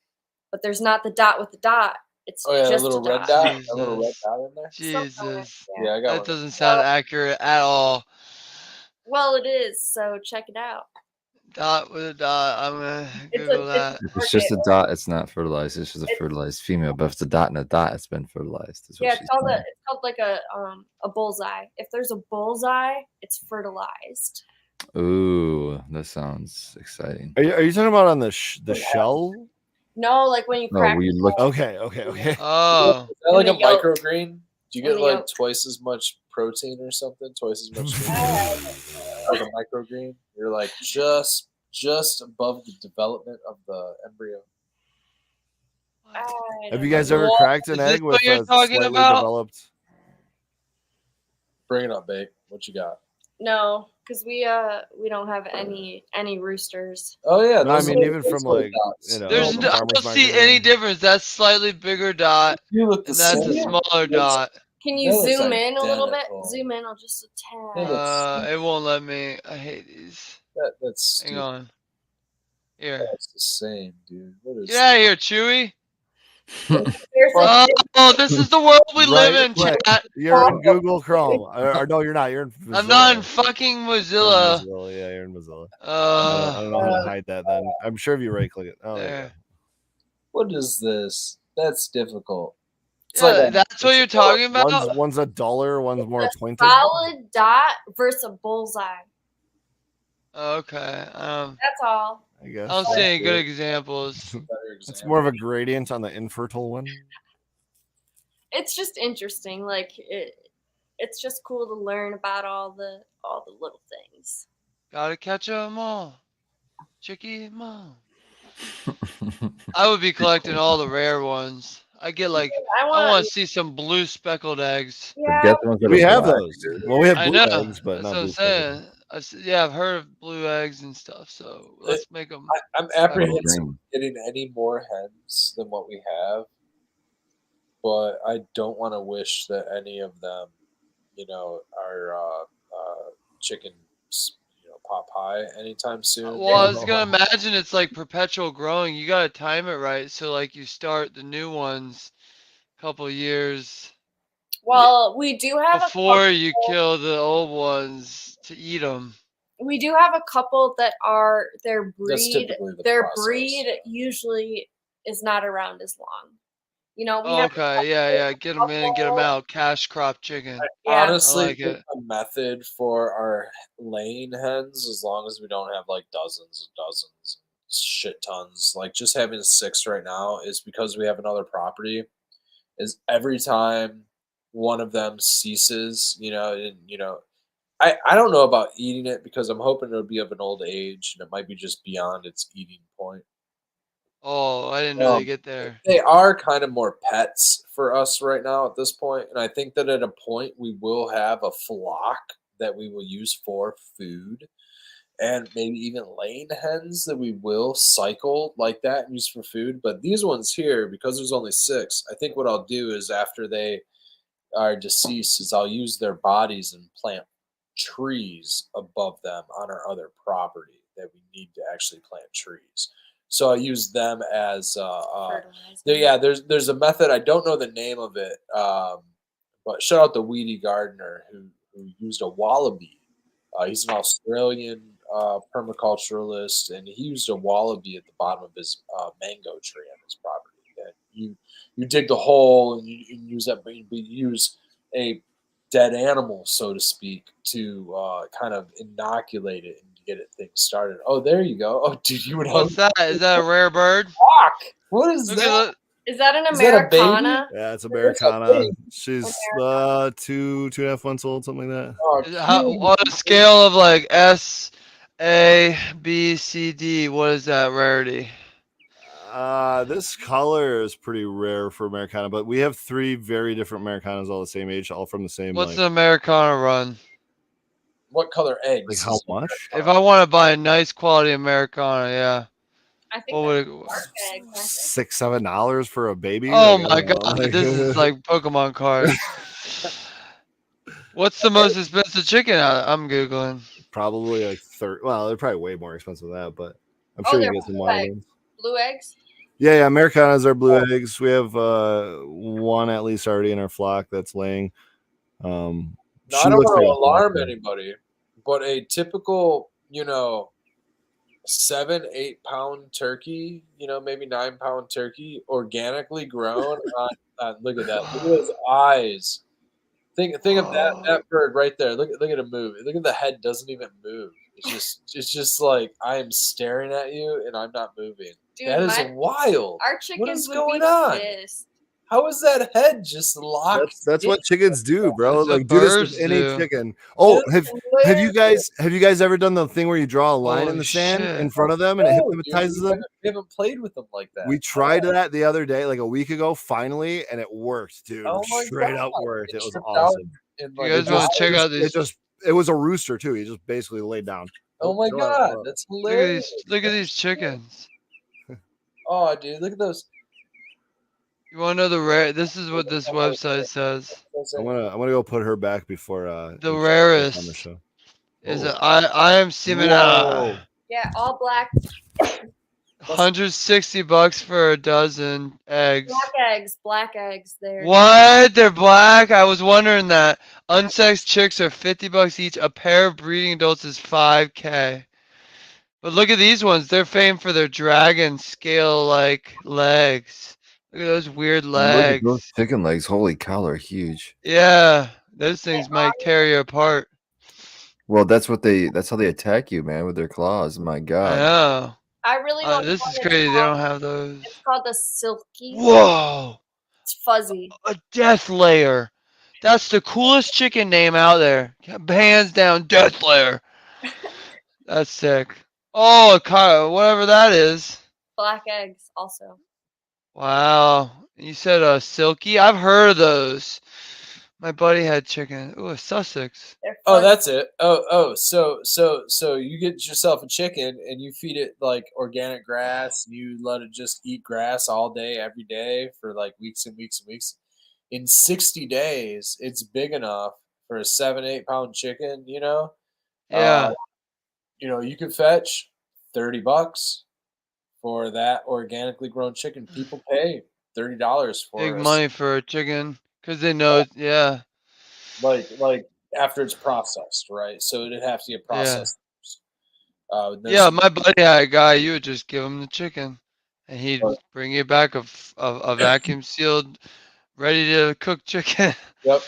but there's not the dot with the dot. It's just a little a red dot. dot, a little red dot in there. Jesus. Yeah, I got That one. doesn't sound accurate at all. Well, it is, so check it out. Dot with a dot. I'm gonna It's Google that. If it's just a dot, it's not fertilized. It's just a fertilized female. But if it's a dot and a dot, it's been fertilized. Is what Yeah, she's it's called saying. like a bullseye. If there's a bullseye, it's fertilized. Ooh, that sounds exciting. Are you talking about on the shell? No, like when you No, crack. we look. Okay. Oh. Is that like a In the yolk. microgreen? Do you In get the like yolk. twice as much protein or something? Twice as much like a microgreen? You're like just above the development of the embryo. Have you guys ever cracked an Is this egg what with you're a talking slightly about? developed? Bring it up, babe. What you got? No, because we don't have any roosters. Oh yeah, No, I those mean little- even those from little like dots. There's the I farmer's don't see market any area. difference. That's slightly bigger dot, You look the and that's a same. smaller dot. Can you That looks zoom in a little bit? identical. Zoom in on just a That tad. looks- It won't let me. I hate these. That's Hang stupid. on. Here. That's the same, dude. What is Get out of here, Chewy. There's like Oh, this is the world we live Right in, click. chat. You're in Google Chrome. Or no, you're not. You're in Mozilla. I'm not in fucking You're in Mozilla. Mozilla. Yeah, you're in Mozilla. I don't know how to hide that then. I'm sure if you right click it. Oh, there you There. go. What is this? That's difficult. It's Yeah, like a- that's what you're talking about. One's a duller, one's more a pointed. solid dot versus a bullseye. Okay. That's all. I guess. I don't see any good examples. better It's example. more of a gradient on the infertile one. It's just interesting. Like it's just cool to learn about all the little things. Gotta catch 'em all. Chicky 'em all. I would be collecting all the rare ones. I get like I I want. want to see some blue speckled eggs. Yeah. Forget the ones that We are have black, those. dude. Well, we have I blue know. eggs, but That's not what I'm blue speckled. saying. Yeah, I've heard of blue eggs and stuff. So let's make them. I'm apprehensive Green. of getting any more hens than what we have, but I don't want to wish that any of them, are chickens, pop high anytime soon. Well, I was gonna imagine it's like perpetual growing. You gotta time it right. So like you start the new ones a couple years Well, we do have before you kill the old ones to eat them. we do have a couple that are their That's breed. typically the Their process. breed usually is not around as long. We have Okay, yeah. Get them in, get them out. Cash crop chicken. Yeah. Honestly, I like it. a method for our laying hens, as long as we don't have like dozens and dozens, shit tons, like just having 6 right now, is because we have another property. Is every time one of them ceases, I don't know about eating it because I'm hoping it'll be of an old age and it might be just beyond its eating point. Oh, I didn't really get there. They are kind of more pets for us right now at this point, and I think that at a point we will have a flock that we will use for food, and maybe even laying hens that we will cycle like that and use for food. But these ones here, because there's only 6, I think what I'll do is after they are deceased is I'll use their bodies and plant trees above them on our other property that we need to actually plant trees. So I use them as there's a method, I don't know the name of it, but shout out to Weedy Gardner who used a wallaby. He's an Australian permaculturalist, and he used a wallaby at the bottom of his mango tree on his property. And you dig the hole and you use that, but you use a dead animal, so to speak, to kind of inoculate it and get things started. Oh, there you go. Oh, dude, you would hope. What's that? Is that a rare bird? Fuck! What is Look that? at Is that an Is that a baby? Americana? Yeah, it's It's Americana. okay. She's 2.5 months old, something like that. Oh, it. How, cute. on a scale of like S, A, B, C, D. What is that rarity? This color is pretty rare for Americana, but we have 3 very different Americanas all the same age, all from the same What's like. an Americana run? What color eggs? Like how much? If I want to buy a nice quality Americana, yeah. I think What would that's it? dark egg. I think. $6-7 for a baby. Oh Like, I my don't know, god, like- this is like Pokemon cards. What's the most expensive chicken? I'm googling. probably like 30. Well, they're probably way more expensive than that, but I'm Oh, sure you they're can get some blue wild eggs. ones. Blue eggs. Yeah, Americanas are blue eggs. We have one at least already in our flock that's laying. Now, She I don't looks want like to a alarm black anybody, but a typical, 7-8 pound turkey, maybe 9 pound turkey, organically grown. Look at that. Look at those eyes. Think of that bird right there. Look at him move. Look at the head doesn't even move. It's just like I am staring at you and I'm not moving. Dude, that is wild. Our What chickens is would going be on? pissed. How is that head just locked? That's what chickens do, bro. That's what Like do this with birds any do. chicken. Oh, That's have you hilarious. guys ever done the thing where you draw a line in Holy the sand shit. in front of them and it No, dude, hypnotizes them? we haven't played with them like that. We tried that the other day, like a week ago, finally, and it worked, dude. Oh my Straight God. up worked. It was tripped out awesome. and, You like, guys want to check out It these? just it was a rooster too. He just basically laid down. Oh my go ahead, God, go ahead. that's Look at hilarious. these. Look at these chickens. Oh, dude, look at those. You want to know the rare? This is what this website says. I'm gonna go put her back before The on the rarest show. is Oh. I am seeming Whoa. Yeah, all black. $160 for a dozen eggs. Black eggs there. What? They're black? I was wondering that. Unsexed chicks are $50 each. A pair of breeding adults is $5K. But look at these ones. They're famed for their dragon scale-like legs. Look at those weird Look at those legs. chicken legs. Holy cow, they're huge. Yeah, those things might tear you apart. Well, that's how they attack you, man, with their claws. My I God. know. I really want This one is that's crazy. They called- don't have those. It's called the silky. Whoa! It's fuzzy. A death layer. That's the coolest chicken name out there. Hands down, death layer. That's sick. Oh, whatever that is. Black eggs also. Wow. You said silky? I've heard of those. My buddy had chicken. Ooh, a Sussex. They're Oh, fuzzy. that's it. So you get yourself a chicken and you feed it like organic grass. You let it just eat grass all day, every day for like weeks and weeks and weeks. In 60 days, it's big enough for a 7-8 pound chicken. Yeah. You can fetch $30 for that organically grown chicken. People pay $30 for Big a money for a chicken. Because they know, yeah. like after it's processed, right? So it'd have to get processed. Yeah, my buddy had a guy, you would just give him the chicken. And he'd bring you back a vacuum sealed, ready to cook chicken. Yep.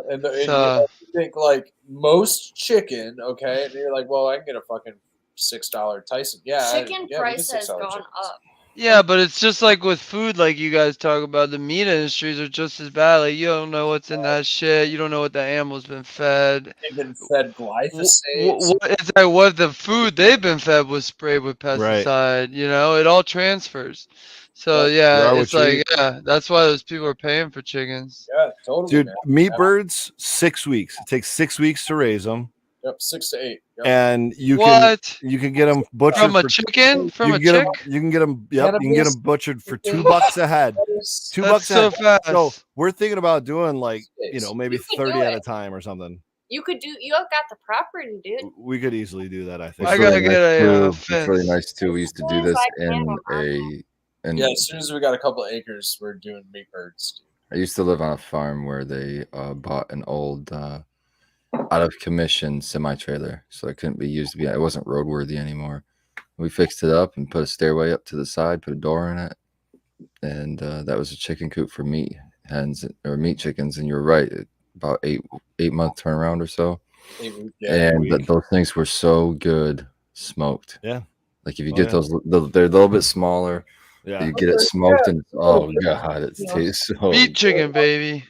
And you think like most chicken, okay? And you're like, well, I can get a fucking $6 Tyson. Yeah, Chicken we get price has $6 gone chickens. up. Yeah, but it's just like with food, like you guys talk about. The meat industries are just as bad. Like you don't know what's in that shit. You don't know what the animal's been fed. They've been fed glyphosate. It's like what the food they've been fed was sprayed with Right. pesticide. You know, it all transfers. So You yeah, are what it's you like eat. that's why those people are paying for chickens. Yeah, totally. Dude, man. meat birds, 6 weeks. It takes 6 weeks to raise them, Yep, 6 to 8. Yep. and you What? can get them butchered From a for chicken? From you a can get 'em- chick? you can get them. Yep, you can get them butchered for $2 a head. $2 That's a so head. fast. So we're thinking about doing like maybe You could 30 do at it. a time or something. You have got the property, dude. We could easily do that. I think. I It's gotta really get nice a too. fence. It's really nice too. We used to do As soon as this I can, in Yeah, as soon as we got a couple of acres, we're doing meat birds. I used to live on a farm where they bought an old out of commission semi-trailer, so it couldn't be used to be. It wasn't roadworthy anymore. We fixed it up and put a stairway up to the side, put a door in it, and that was a chicken coop for meat hens or meat chickens. And you're right, about 8-month turnaround or so. 8 weeks, And those things were so good smoked. Yeah. Like if you get those, they're a little bit smaller. Yeah. You get it smoked, and oh god, it tastes so Meat chicken, baby.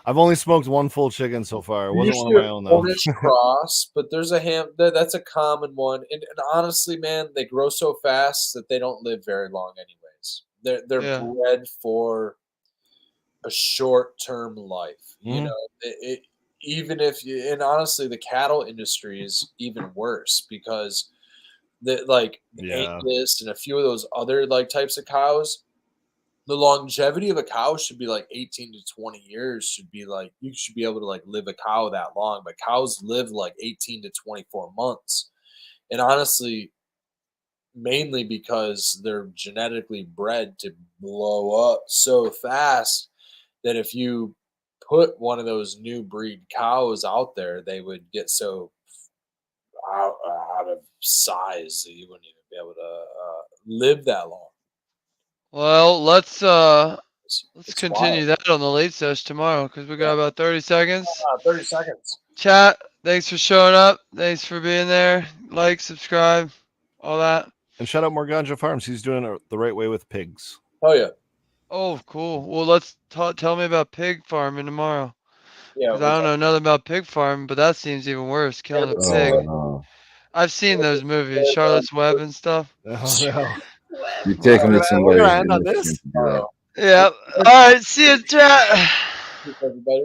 I've only smoked one full chicken so far. It wasn't one of Usually my a own though. Cornish cross, but there's a that's a common one. And honestly, man, they grow so fast that they don't live very long, anyways. They're Yeah. bred for a short term life. You Mhm. know, even if you, and honestly, the cattle industry is even worse because the Yeah. Angus and a few of those other like types of cows, the longevity of a cow should be like 18 to 20 years. Should be like you should be able to like live a cow that long, but cows live like 18 to 24 months. And honestly, mainly because they're genetically bred to blow up so fast that if you put one of those new breed cows out there, they would get so out of size that you wouldn't even be able to live that long. Well, let's It's continue wild. that on the late sesh tomorrow because we got Yeah. about 30 seconds. 30 seconds. Chat, thanks for showing up. Thanks for being there. Like, subscribe, all that. And shout out Morganja Farms. He's doing it the right way with pigs. Oh yeah. Oh, cool. Well, let's tell me about pig farming tomorrow. Yeah. Because I don't know nothing about pig farming, but that seems even worse, killing a pig. Oh, I've seen those movies, Charlotte's Web and stuff. Oh, no. you take them to We're somebody. gonna end on this. Yeah. All right. See you, chat. Everybody.